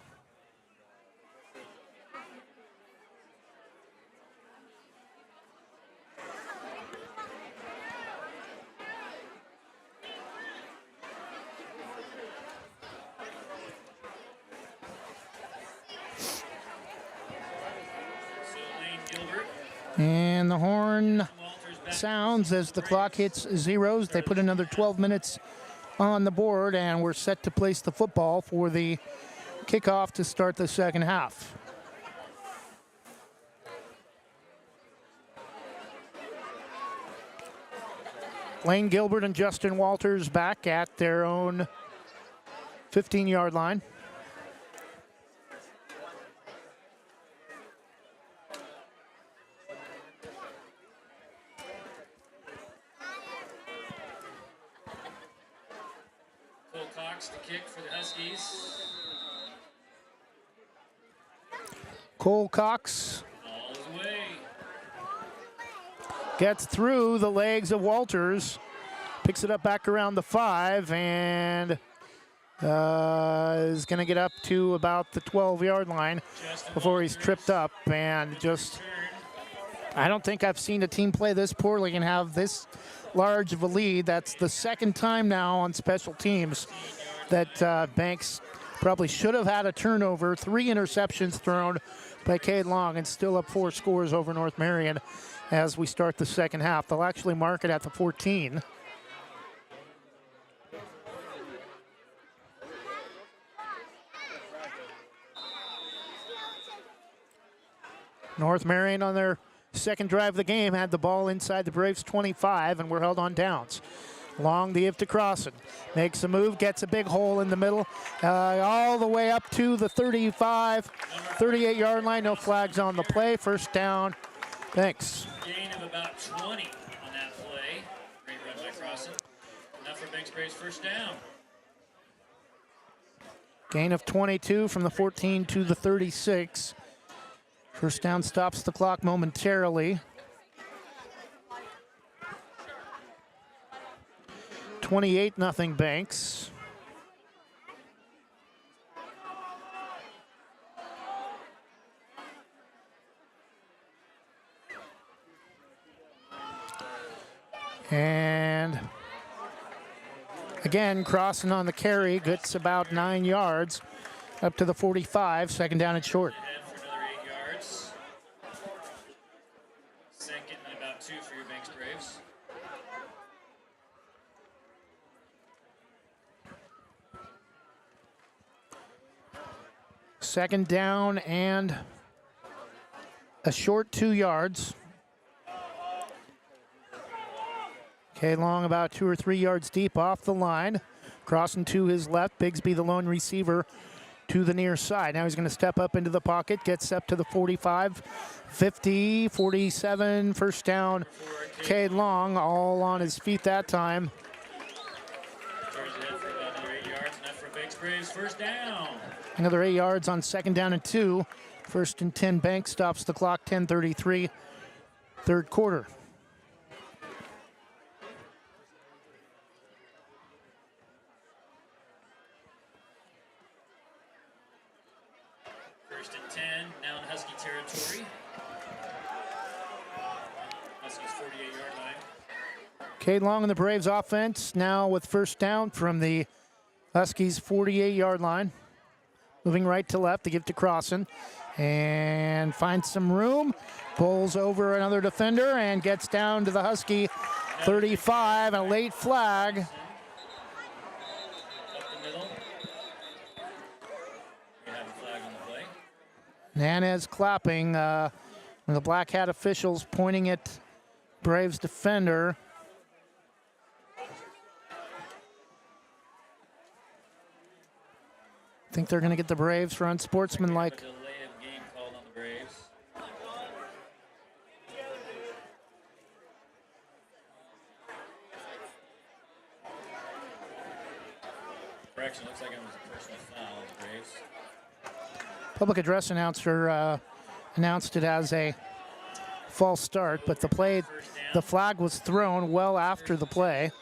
And the horn sounds as the clock hits zeros. They put another 12 minutes on the board, and we're set to place the football for the kickoff to start the second half. Lane Gilbert and Justin Walters back at their own 15-yard line. Cole Cox to kick for the Huskies. Cole Cox All his way. gets through the legs of Walters, picks it up back around the 5, and is going to get up to about the 12-yard line before he's tripped up. And just, I don't think I've seen a team play this poorly and have this large of a lead. That's the second time now on special teams that Banks probably should have had a turnover. 3 interceptions thrown by Cade Long, and still up 4 scores over North Marion as we start the second half. They'll actually mark it at the 14. North Marion on their second drive of the game had the ball inside the Braves 25 and were held on downs. Long the give to Crossan. Makes a move, gets a big hole in the middle, all the way up to the 35, 38-yard line. No flags on the play. First down. Thanks. Gain of about 20 on that play. Great run by Crossan. Enough for Banks Braves first down. Gain of 22 from the 14 to the 36. First down stops the clock momentarily. 28-0 Banks. And again, Crossan on the carry, gets about 9 yards up to the 45, second down and short. Ahead for another 8 yards. Second and about 2 for your Banks Braves. Second down and a short 2 yards. Cade Long about 2 or 3 yards deep off the line. Crossing to his left. Bigsby, the lone receiver, to the near side. Now he's going to step up into the pocket, gets up to the 45, 50, 47, first down. Cade Long all on his feet that time. Charges ahead for about another 8 yards. Enough for Banks Braves first down. Another 8 yards on second down and 2. First and 10, Banks stops the clock, 10:33, third quarter. First and 10, now in Husky territory. Huskies 48-yard line. Cade Long and the Braves offense now with first down from the Huskies 48-yard line. Moving right to left to give to Crossan and finds some room. Pulls over another defender and gets down to the Husky 35, a late flag. Up the middle. We have a flag on the play. Nanez clapping. The black hat officials pointing at Braves defender. Think they're going to get the Braves for unsportsmanlike. Delay of game called on the Braves. Correction, looks like it was a personal foul on the Braves. Public address announcer announced it as a false start, but the flag was thrown well after the play.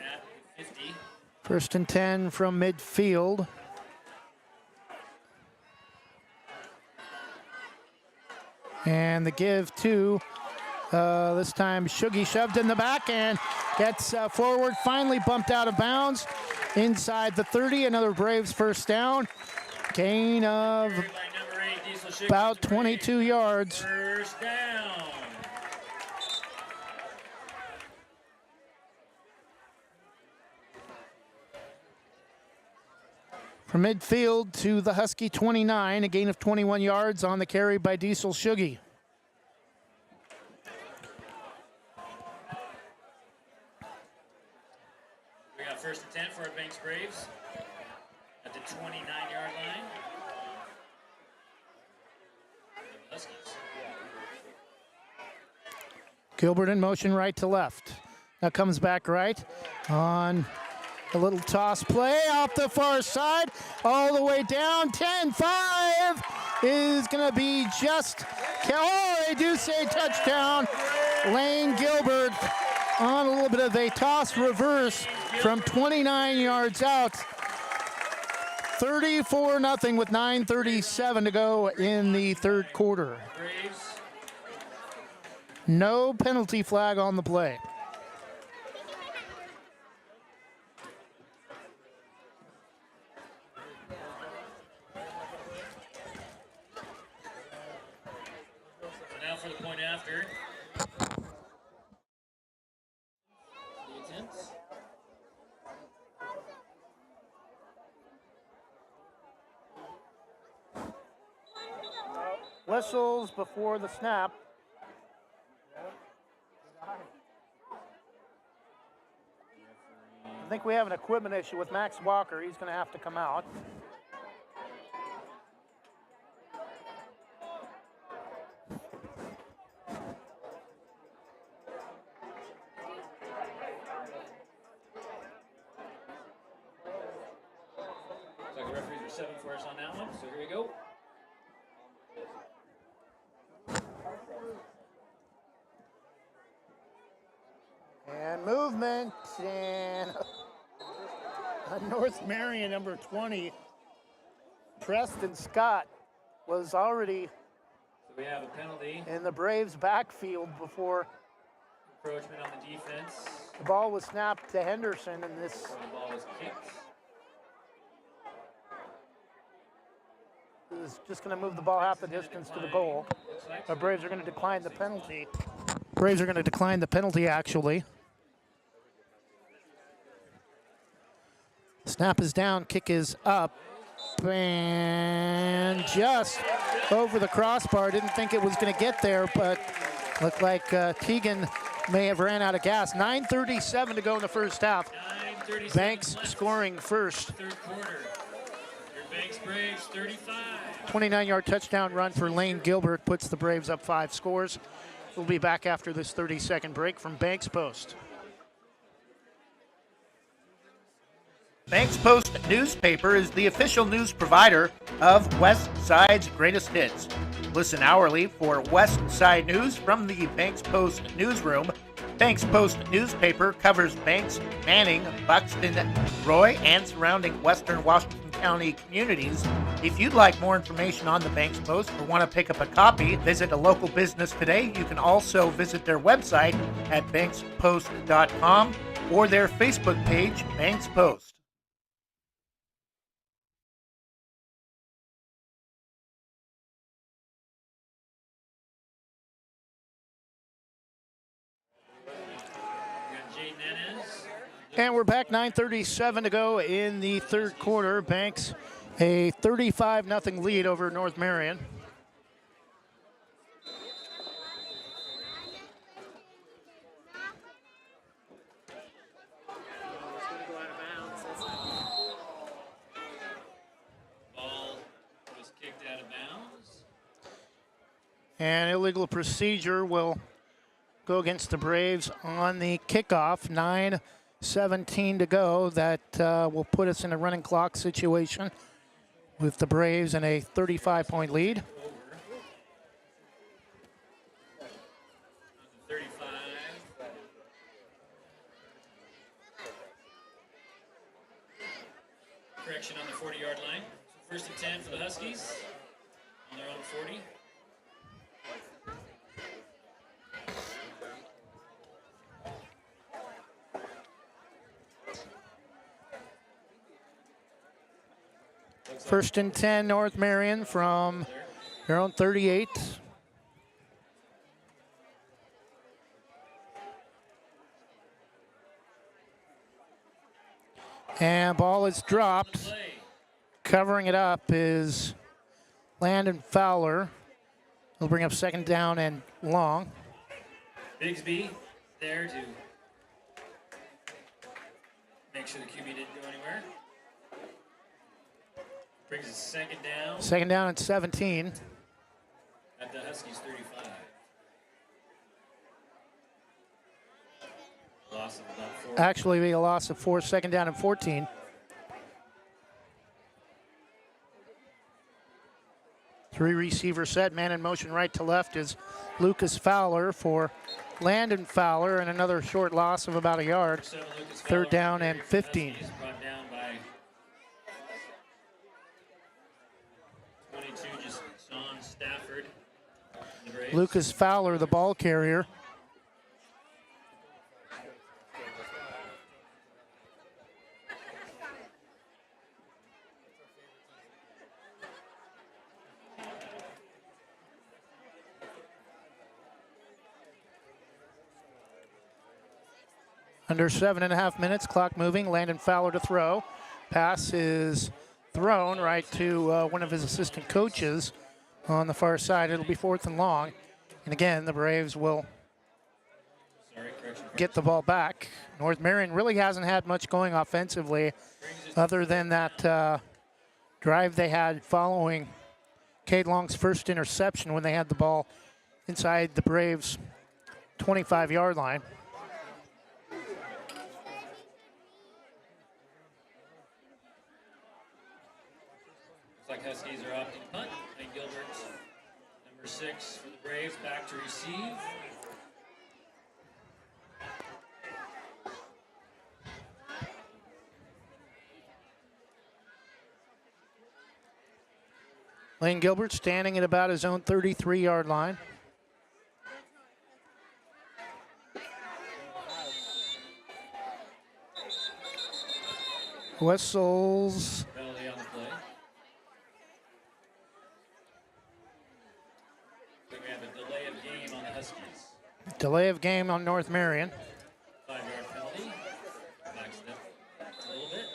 At 50. First and 10 from midfield. And the give to, this time, Shuggy shoved in the back and gets forward, finally bumped out of bounds. Inside the 30, another Braves first down. Gain of about 22 yards. First down. From midfield to the Husky 29, a gain of 21 yards on the carry by Diesel Shuggy. We got 1st and 10 for our Banks Braves at the 29-yard line. Huskies. Gilbert in motion right to left. Now comes back right on a little toss play off the far side, all the way down. 10-5 is going to be just, oh, they do say touchdown. Lane Gilbert on a little bit of a toss reverse from 29 yards out. 34-0 with 9:37 to go in the third quarter. No penalty flag on the play. So now for the point after. The attempts. Whistles before the snap. I think we have an equipment issue with Max Walker. He's going to have to come out. Looks like the referees are 7 for us on that one, so here we go. And movement, and North Marion, number 20, Preston Scott, was already So we have a penalty. in the Braves' backfield before Encroachment on the defense. the ball was snapped to Henderson, and this Before the ball was kicked. is just going to move the ball half the distance to the goal. The Braves are going to decline the penalty. Braves are going to decline the penalty, actually. Snap is down, kick is up, and just over the crossbar. Didn't think it was going to get there, but looked like Teagan may have ran out of gas. 9:37 to go in the first half. Banks scoring first. Third quarter. Your Banks Braves 35. 29-yard touchdown run for Lane Gilbert puts the Braves up 5 scores. We'll be back after this 30-second break from Banks Post. Banks Post newspaper is the official news provider of West Side's greatest hits. Listen hourly for West Side news from the Banks Post newsroom. Banks Post newspaper covers Banks, Manning, Buxton, Roy, and surrounding western Washington County communities. If you'd like more information on the Banks Post or want to pick up a copy, visit a local business today. You can also visit their website at bankspost.com or their Facebook page, Banks Post. And we're back, 9:37 to go in the third quarter. Banks a 35-0 lead over North Marion. Ball was kicked out of bounds. And illegal procedure will go against the Braves on the kickoff. 9:17 to go. That will put us in a running clock situation with the Braves in a 35-point lead. 35. Correction on the 40-yard line. So 1st and 10 for the Huskies on their own 40. First and 10, North Marion from their own 38. And ball is dropped. Covering it up is Landon Fowler. He'll bring up second down and long. Bigsby there to make sure the QB didn't go anywhere. Brings us second down. Second down and 17. At the Huskies 35. Loss of about 4. Actually, be a loss of 4, second down and 14. Three receiver set, man in motion right to left is Lucas Fowler for Landon Fowler, and another short loss of about a yard. Third down and 15. Brought down by 22, just Sean Stafford. Lucas Fowler, the ball carrier. Under 7.5 minutes, clock moving. Landon Fowler to throw. Pass is thrown right to one of his assistant coaches on the far side. It'll be 4th and long. And again, the Braves will get the ball back. North Marion really hasn't had much going offensively other than that drive they had following Cade Long's first interception when they had the ball inside the Braves' 25-yard line. Looks like Huskies are opting punt. Lane Gilbert, number 6 for the Braves, back to receive. Lane Gilbert standing at about his own 33-yard line. Whistles. Penalty on the play. We have a delay of game on the Huskies. Delay of game on North Marion. 5-yard penalty. Back step a little bit.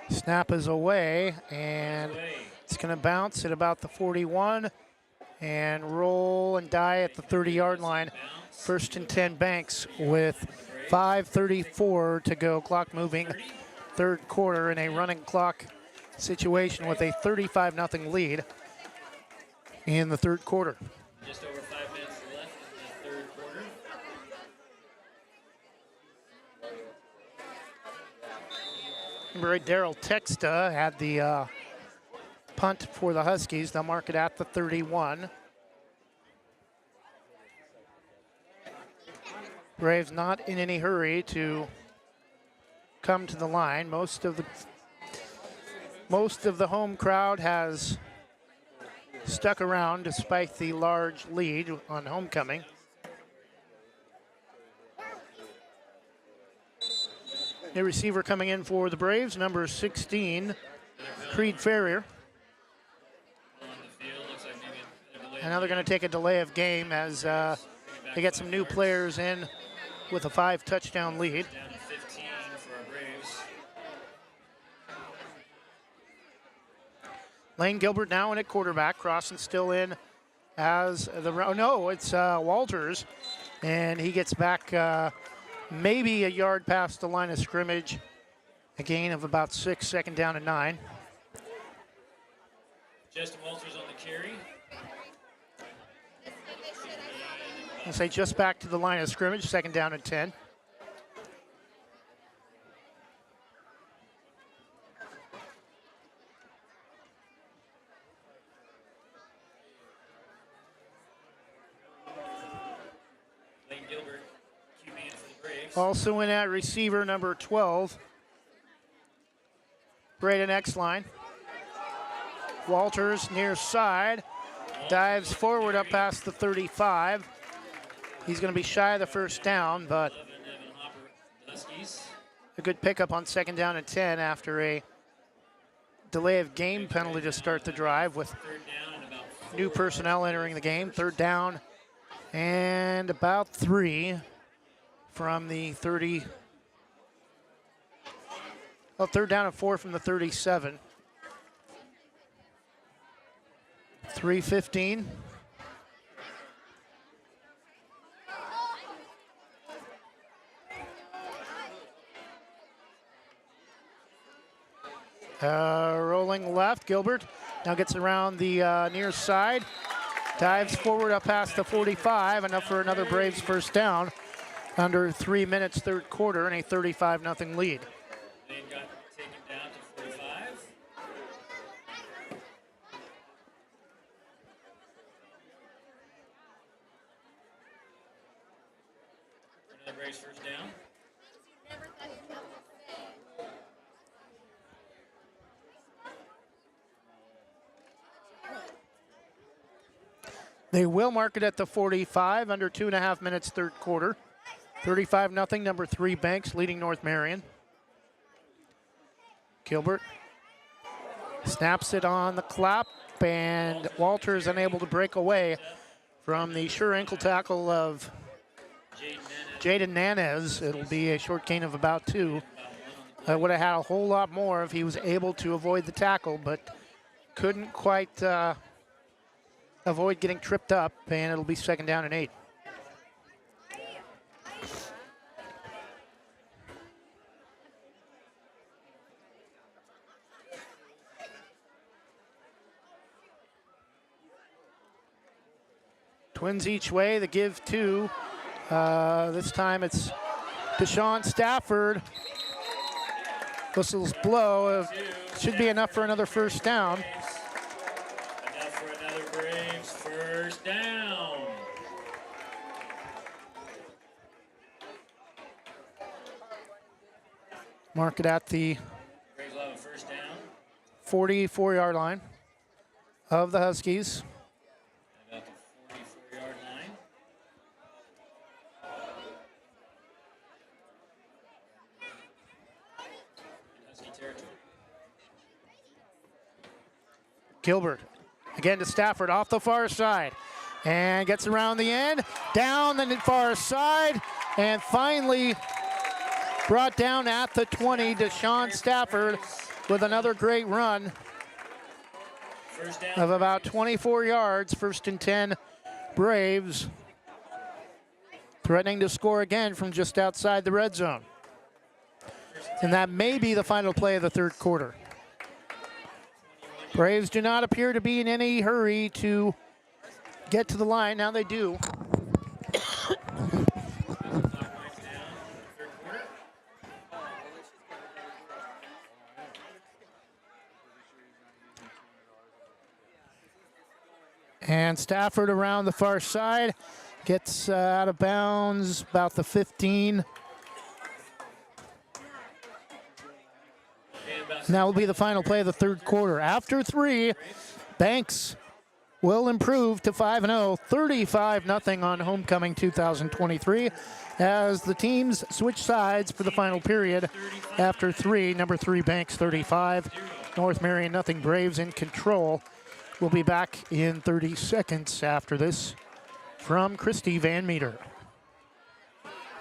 Snap is away, and it's going to bounce at about the 41 and roll and die at the 30-yard line. 1st and 10 Banks with 5:34 to go. Clock moving, third quarter in a running clock situation with a 35-0 lead in the third quarter. Just over 5 minutes left in the third quarter. Number 8, Daryl Texta had the punt for the Huskies. They'll mark it at the 31. Braves not in any hurry to come to the line. Most of the home crowd has stuck around despite the large lead on homecoming. A receiver coming in for the Braves, number 16, Creed Ferrier. And now they're going to take a delay of game as they get some new players in with a 5-touchdown lead. Down to 15 for our Braves. Lane Gilbert now in at quarterback. Crossan still in as the no, it's Walters, and he gets back maybe a yard past the line of scrimmage. A gain of about 6, 2nd down and 9. Justin Walters on the carry. I'll say just back to the line of scrimmage, 2nd down and 10. Lane Gilbert, QB in for the Braves. Also in at receiver, number 12, Braden Exline. Walters near side, dives forward up past the 35. He's going to be shy of the first down, but a good pickup on 2nd down and 10 after a delay of game penalty to start the drive with new personnel entering the game. Third down and about 3 from the 30. Well, third down and 4 from the 37. 3:15. Rolling left, Gilbert now gets around the near side, dives forward up past the 45, enough for another Braves first down. Under 3 minutes, third quarter, and a 35-0 lead. Lane got taken down to 45. Another Braves first down. They will mark it at the 45, under 2.5 minutes, third quarter. 35-0, number 3 Banks leading North Marion. Gilbert snaps it on the clap, and Walters unable to break away from the sure ankle tackle of Jaden Nanez. It'll be a short gain of about 2. Would have had a whole lot more if he was able to avoid the tackle, but couldn't quite avoid getting tripped up, and it'll be second down and 8. Twins each way, the give 2. This time it's Deshaun Stafford. Whistles blow. Should be enough for another first down. Enough for another Braves first down. Mark it at the Braves will have a first down. 44-yard line of the Huskies. About the 44-yard line. Husky territory. Gilbert again to Stafford off the far side and gets around the end, down the far side, and finally brought down at the 20. Deshaun Stafford with another great run of about 24 yards. First and 10 Braves, threatening to score again from just outside the red zone. And that may be the final play of the third quarter. Braves do not appear to be in any hurry to get to the line. Now they do. And Stafford around the far side gets out of bounds about the 15. And that will be the final play of the third quarter. After 3, Banks will improve to 5-0, 35-0 on homecoming 2023 as the teams switch sides for the final period. After 3, number 3 Banks 35, North Marion 0. Braves in control. We'll be back in 30 seconds after this from Christy Van Meter.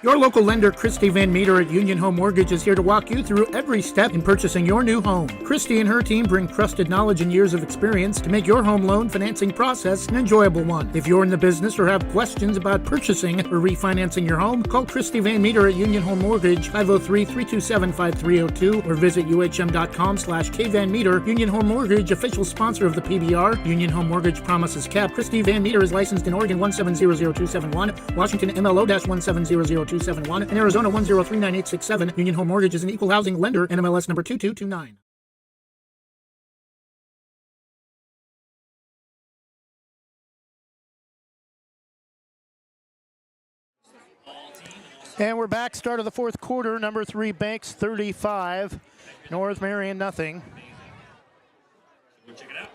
Your local lender, Christy Van Meter at Union Home Mortgage, is here to walk you through every step in purchasing your new home. Christy and her team bring trusted knowledge and years of experience to make your home loan financing process an enjoyable one. If you're in the business or have questions about purchasing or refinancing your home, call Christy Van Meter at Union Home Mortgage, 503-327-5302, or visit uhm.com/kvanmeter. Union Home Mortgage, official sponsor of the PBR. Union Home Mortgage promises kept. Christy Van Meter is licensed in Oregon 1700271, Washington MLO-1700271, and Arizona 1039867. Union Home Mortgage is an equal housing lender, NMLS number 2229. And we're back, start of the fourth quarter. Number 3 Banks 35, North Marion 0. We'll check it out.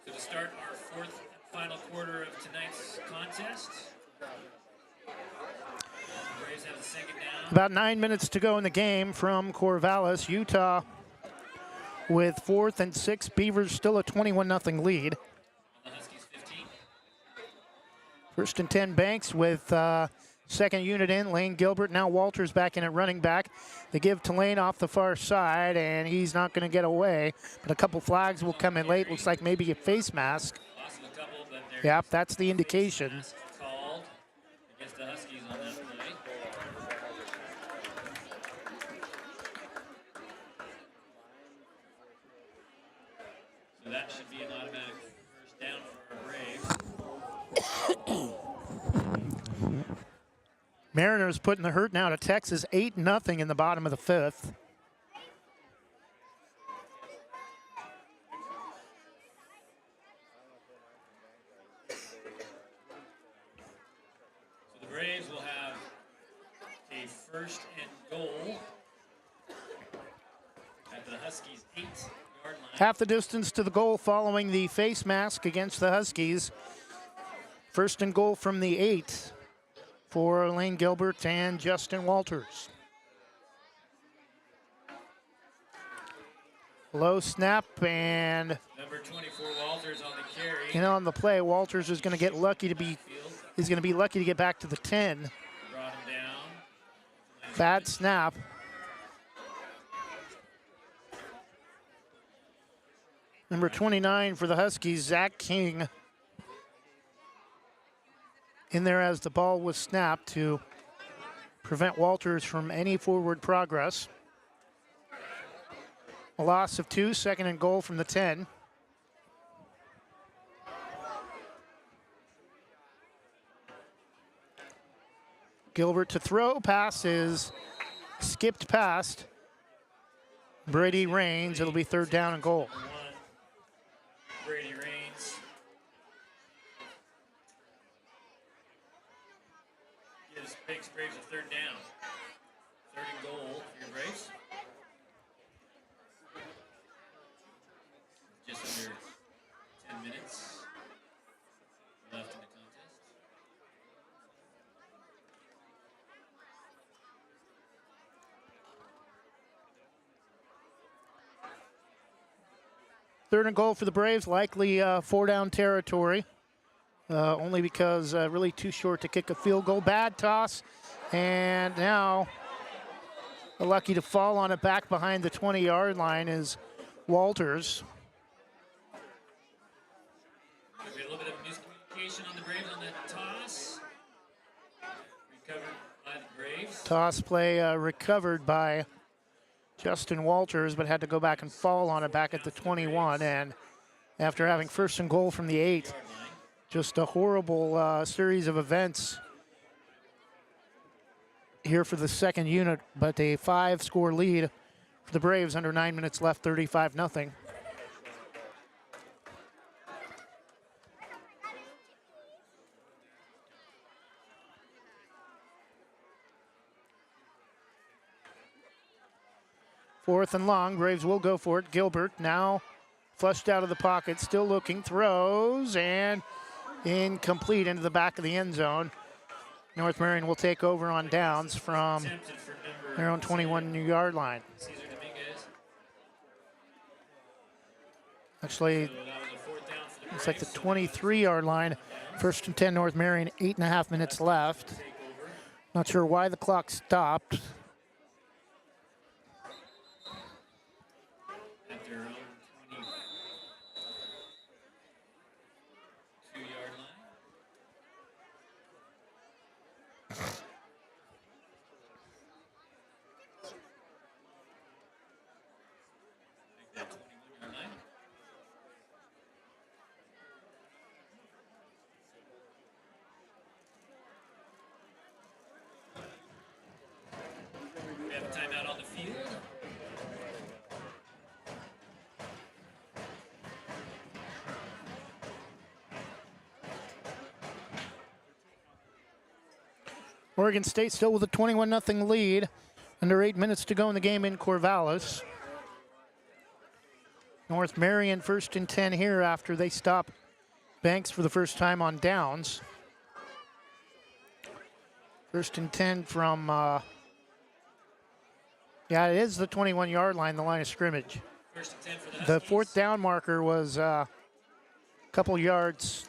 So to start our fourth and final quarter of tonight's contest, the Braves have the About 9 minutes to go in the game from Corvallis. Utah with 4th and 6. Beavers still a 21-0 lead. First and 10 Banks with second unit in. Lane Gilbert. Now Walters back in at running back. They give to Lane off the far side, and he's not going to get away. But a couple flags will come in late. Looks like maybe a face mask. Yep, that's the indication. Called against the Huskies on that play. So that should be an automatic first down for our Braves. Mariners putting the hurt now to Texas, 8-0 in the bottom of the 5th. So the Braves will have a first and goal at the Huskies' 8-yard line. Half the distance to the goal following the face mask against the Huskies. First and goal from the 8 for Lane Gilbert and Justin Walters. Low snap, and number 24 Walters on the carry. on the play, Walters is going to get lucky to be lucky to get back to the 10. Brought him down. Bad snap. Number 29 for the Huskies, Zach King, in there as the ball was snapped to prevent Walters from any forward progress. A loss of 2, second and goal from the 10. Gilbert to throw, pass is skipped past Brady Rains. It'll be third down and goal. Brady Rains. Gives Banks Braves a third down. Third and goal for your Braves. Just under 10 minutes left in the contest. Third and goal for the Braves, likely four-down territory, only because really too short to kick a field goal. Bad toss, and now lucky to fall on it back behind the 20-yard line is Walters. Could be a little bit of miscommunication on the Braves on that toss. Recovered by the Braves. Toss play recovered by Justin Walters, but had to go back and fall on it back at the 21. And after having first and goal from the 8, just a horrible series of events here for the second unit, but a 5-score lead for the Braves under 9 minutes left, 35-0. Fourth and long, Braves will go for it. Gilbert now flushed out of the pocket, still looking, throws, and incomplete into the back of the end zone. North Marion will take over on downs from their own 21-yard line. Actually, it's like the 23-yard line. First and 10, North Marion, 8.5 minutes left. Not sure why the clock stopped. At their own 22-yard line. That 21-yard line. We have a timeout on the field. Oregon State still with a 21-0 lead. Under 8 minutes to go in the game in Corvallis. North Marion first and 10 here after they stop Banks for the first time on downs. First and 10 from, yeah, it is the 21-yard line, the line of scrimmage. First and 10 for the The Huskies. fourth down marker was a couple yards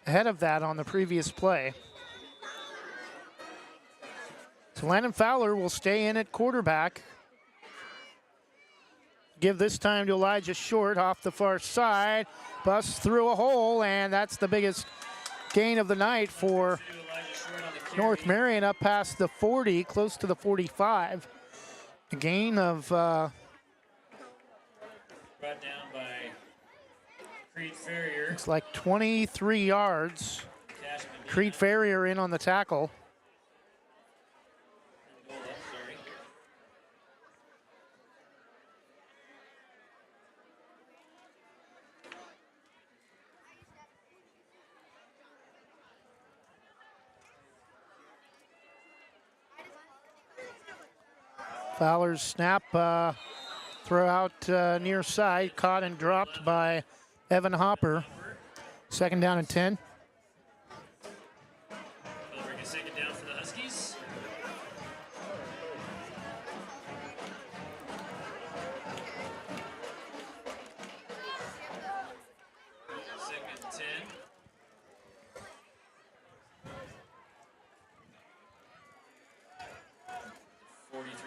ahead of that on the previous play. So Landon Fowler will stay in at quarterback. Give this time to Elijah Short off the far side. Busts through a hole, and that's the biggest gain of the night for North Marion, up past the 40, close to the 45. A gain of Brought down by Creed Farrier. it's like 23 yards. Creed Farrier in on the tackle. Fowler's snap, throw out near side, caught and dropped by Evan Hopper. Second down and 10. They'll bring a second down for the Huskies. Second and 10.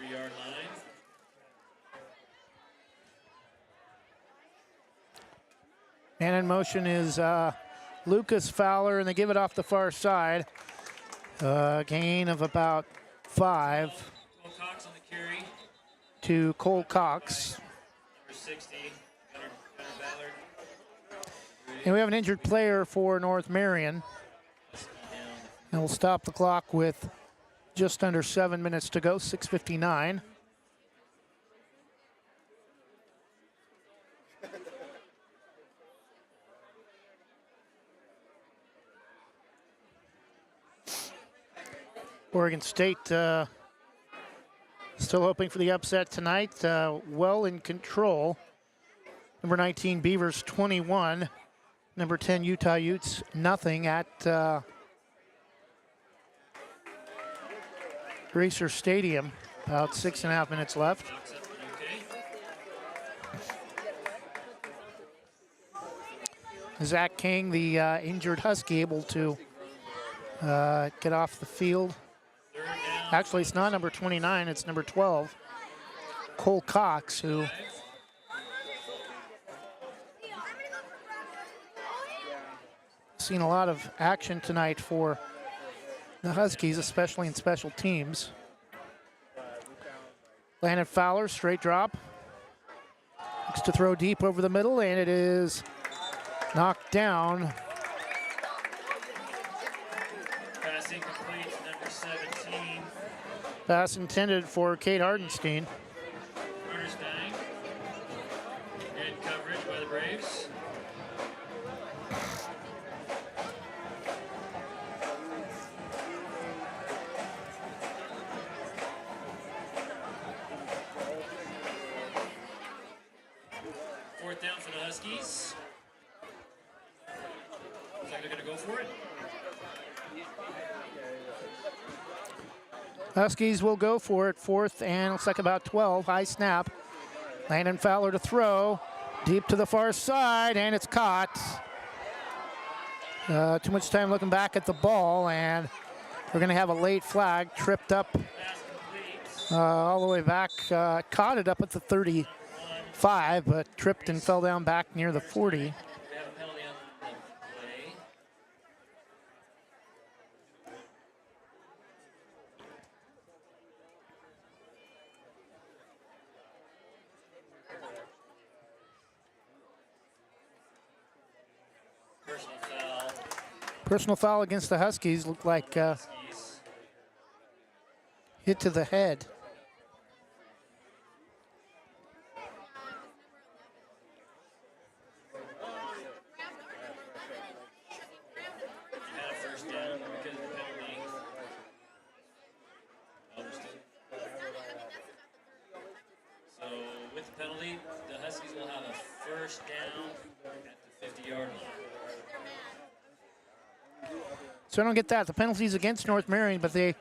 Yard line. Man in motion is Lucas Fowler, and they give it off the far side. Gain of about 5 Cole Cox on the carry. to Cole Cox. Number 60, Gunnar Ballard. And we have an injured player for North Marion. And we'll stop the clock with just under 7 minutes to go, 6:59. Oregon State still hoping for the upset tonight. Well in control. Number 19 Beavers 21. Number 10 Utah Utes nothing at Racer Stadium. About 6.5 minutes left. Zach King, the injured Husky, able to get off the field. Actually, it's not number 29, it's number 12, Cole Cox, who seen a lot of action tonight for the Huskies, especially in special teams. Landon Fowler, straight drop. Looks to throw deep over the middle, and it is knocked down. Pass incomplete to number 17. Pass intended for Kate Hardenstein. Runners dying. Good coverage by the Braves. Fourth down for the Huskies. Looks like they're going to go for it. Huskies will go for it. Fourth and looks like about 12. High snap. Landon Fowler to throw. Deep to the far side, and it's caught. Too much time looking back at the ball, and we're going to have a late flag. Tripped up all the way back. Caught it up at the 35, but tripped and fell down back near the 40. Personal foul against the Huskies. Looked like hit to the head. First down because of the penalty. So with the penalty, the Huskies will have a first down at the 50-yard line. So I don't get that. The penalty's against North Marion, but they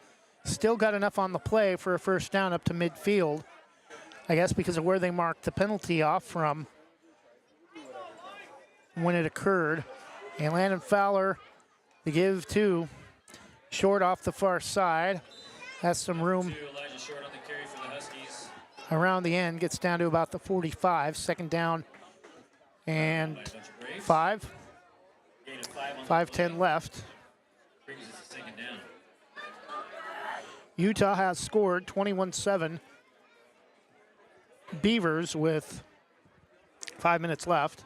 still got enough on the play for a first down up to midfield. I guess because of where they marked the penalty off from when it occurred. And Landon Fowler, the give to, short off the far side. Has some room Elijah Short on the carry for the Huskies. around the end. Gets down to about the 45. Second down and 5. 5:10 left. Brings us to second down. Utah has scored 21-7. Beavers with 5 minutes left.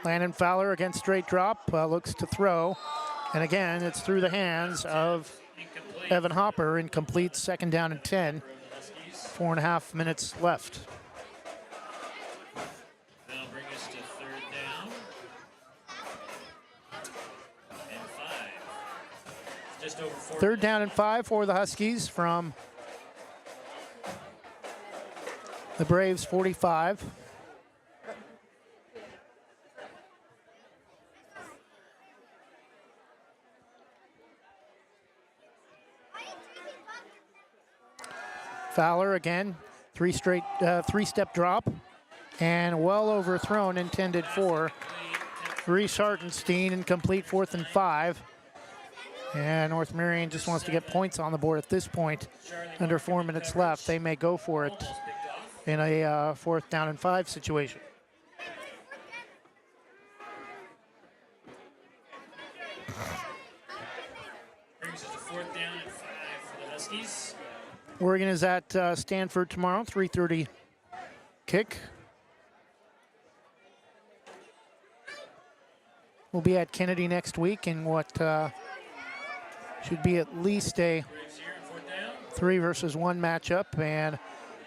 Landon Fowler against straight drop, looks to throw. And again, it's through the hands of Evan Hopper. Incomplete, second down and 10. 4.5 minutes left. That'll bring us to third down. And 5. Just over 4. Third down and 5 for the Huskies from the Braves 45. Fowler again, three-step drop, and well overthrown, intended for Reese Hartenstein, incomplete, 4th and 5. And North Marion just wants to get points on the board at this point. Under 4 minutes left, they may go for it in a 4th down and 5 situation. Brings us to 4th down and 5 for the Huskies. Oregon is at Stanford tomorrow, 3:30 kick. We'll be at Kennedy next week in what should be at least a 3 versus 1 matchup. And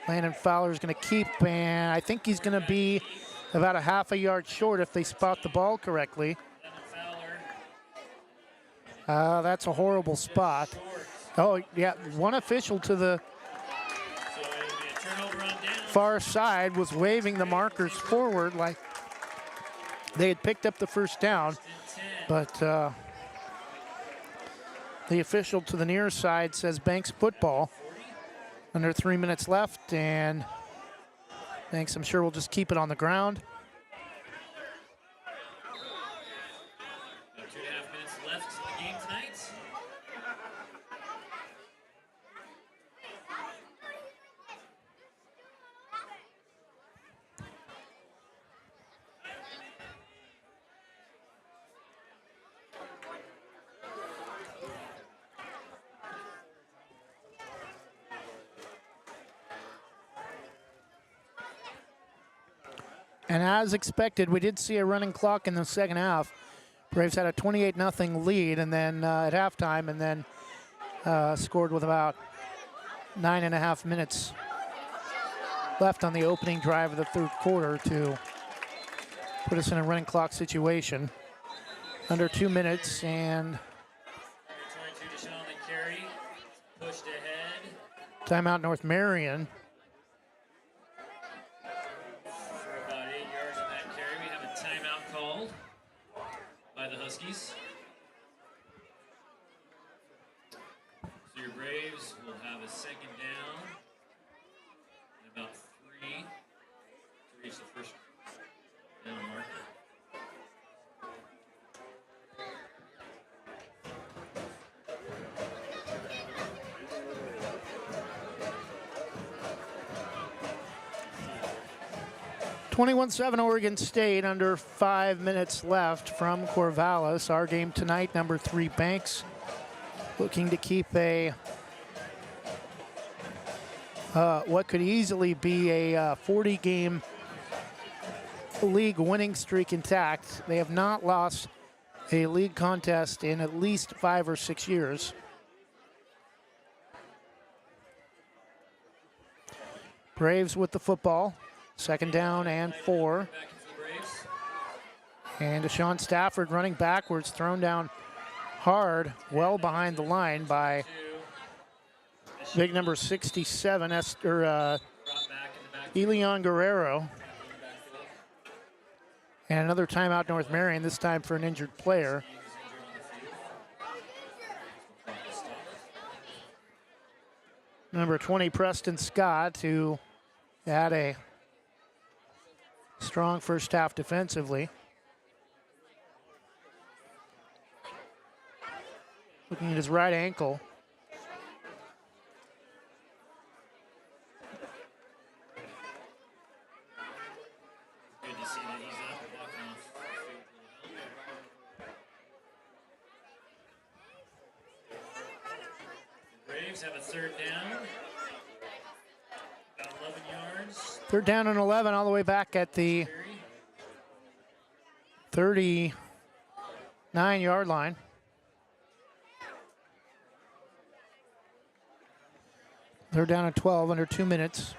Landon Fowler is going to keep, and I think he's going to be about a half a yard short if they spot the ball correctly. That's a horrible spot. Oh, yeah, one official to the far side was waving the markers forward like they had picked up the first down, but the official to the near side says Banks football. Under 3 minutes left, and Banks, I'm sure, will just keep it on the ground. 2.5 minutes left in the game tonight. And as expected, we did see a running clock in the second half. Braves had a 28-0 lead, and then at halftime, and then scored with about 9.5 minutes left on the opening drive of the third quarter to put us in a running clock situation. Under 2 minutes, and 22 Deshaun the carry. Pushed ahead. timeout North Marion. For about 8 yards on that carry. We have a timeout called by the Huskies. So your Braves will have a second down and about 3 to reach the first down marker. (21-7) Oregon State, under 5 minutes left from Corvallis. Our game tonight, number 3 Banks, looking to keep a what could easily be a 40-game league winning streak intact. They have not lost a league contest in at least 5 or 6 years. Braves with the football. Second down and 4. And Deshaun Stafford running backwards, thrown down hard, well behind the line by Big number 67, Elion Guerrero. And another timeout, North Marion, this time for an injured player. Number 20, Preston Scott, who had a strong first half defensively. Looking at his right ankle. Good to see that he's up and walking off. The Braves have a third down. About 11 yards. Third down and 11 all the way back at the 39-yard line. They're down at 12, under 2 minutes.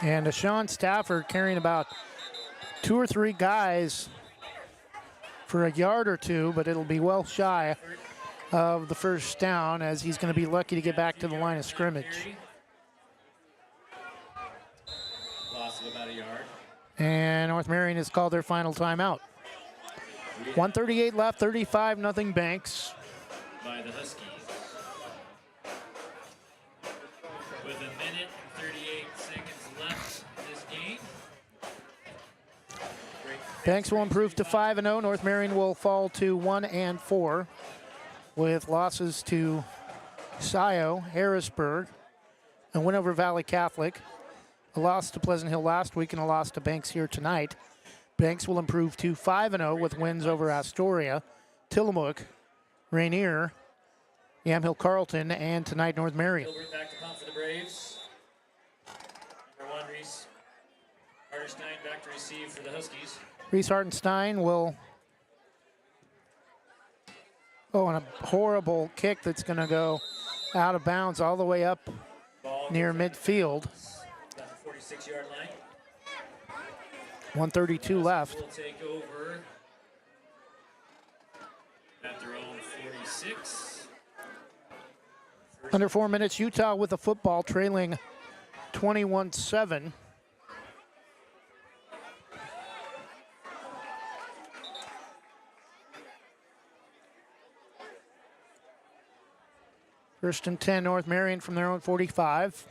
And Sean Stafford carrying about 2 or 3 guys for a yard or two, but it'll be well shy of the first down, as he's going to be lucky to get back to the line of scrimmage. Loss of about a yard. And North Marion has called their final timeout. 1:38 left, 35-0 Banks. By the Huskies. With a minute and 38 seconds left in this game. Banks will improve to 5-0. North Marion will fall to 1-4. With losses to Scio, Harrisburg, and Windover Valley Catholic. A loss to Pleasant Hill last week and a loss to Banks here tonight. Banks will improve to 5-0 with wins over Astoria, Tillamook, Rainier, Yamhill Carlton, and tonight North Marion. Gilbert back to punt for the Braves. Number 1, Reese Hartenstein back to receive for the Huskies. Reese Hartenstein will... Oh, and a horrible kick that's going to go out of bounds all the way up near midfield. Down the 46-yard line. 1:32 left. Will take over at their own 46. Under 4 minutes, Utah with the football, trailing 21-7. First and 10, North Marion from their own 45.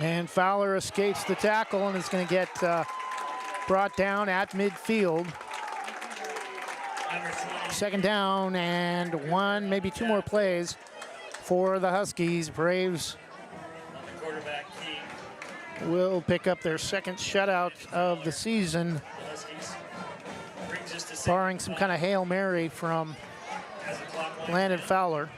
And Fowler escapes the tackle and is going to get brought down at midfield. Second down and 1, maybe 2 more plays for the Huskies. Braves will pick up their second shutout of the season, barring some kind of Hail Mary from Landon Fowler.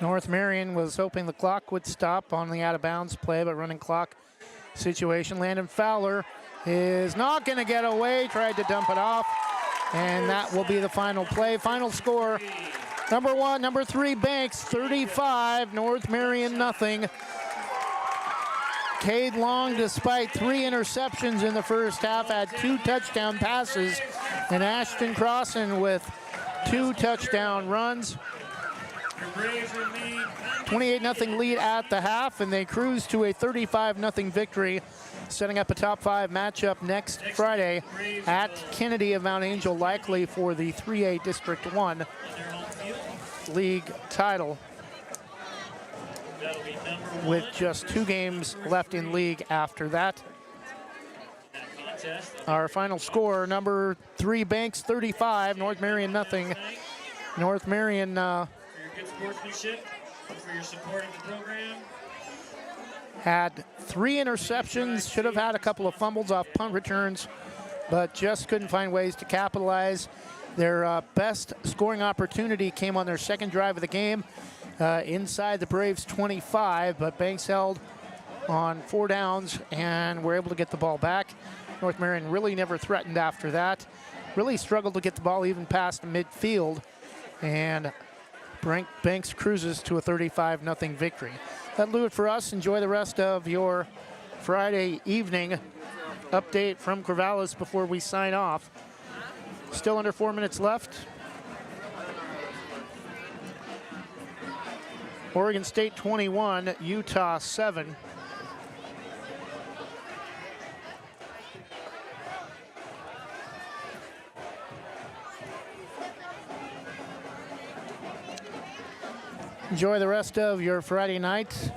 North Marion was hoping the clock would stop on the out-of-bounds play, but running clock situation. Landon Fowler is not going to get away, tried to dump it off, and that will be the final play. Final score, number 1, number 3, Banks, 35, North Marion, nothing. Cade Long, despite 3 interceptions in the first half, had 2 touchdown passes, and Ashton Crossan with 2 touchdown runs. 28-0 lead at the half, and they cruise to a 35-0 victory, setting up a top 5 matchup next Friday at Kennedy of Mount Angel, likely for the 3A District 1 league title. That'll be number with one. just 2 games left in league after that. Contest. Our final score, number 3 Banks 35, North Marion nothing. North Marion For your good sportsmanship, for your support of the program. had 3 interceptions, should have had a couple of fumbles off punt returns, but just couldn't find ways to capitalize. Their best scoring opportunity came on their second drive of the game inside the Braves 25, but Banks held on 4 downs and were able to get the ball back. North Marion really never threatened after that. Really struggled to get the ball even past midfield, and Banks cruises to a 35-0 victory. That'll do it for us. Enjoy the rest of your Friday evening. Update from Corvallis before we sign off. Still under 4 minutes left. Oregon State 21, Utah 7. Enjoy the rest of your Friday night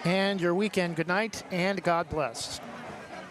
and your weekend. Good night and God bless.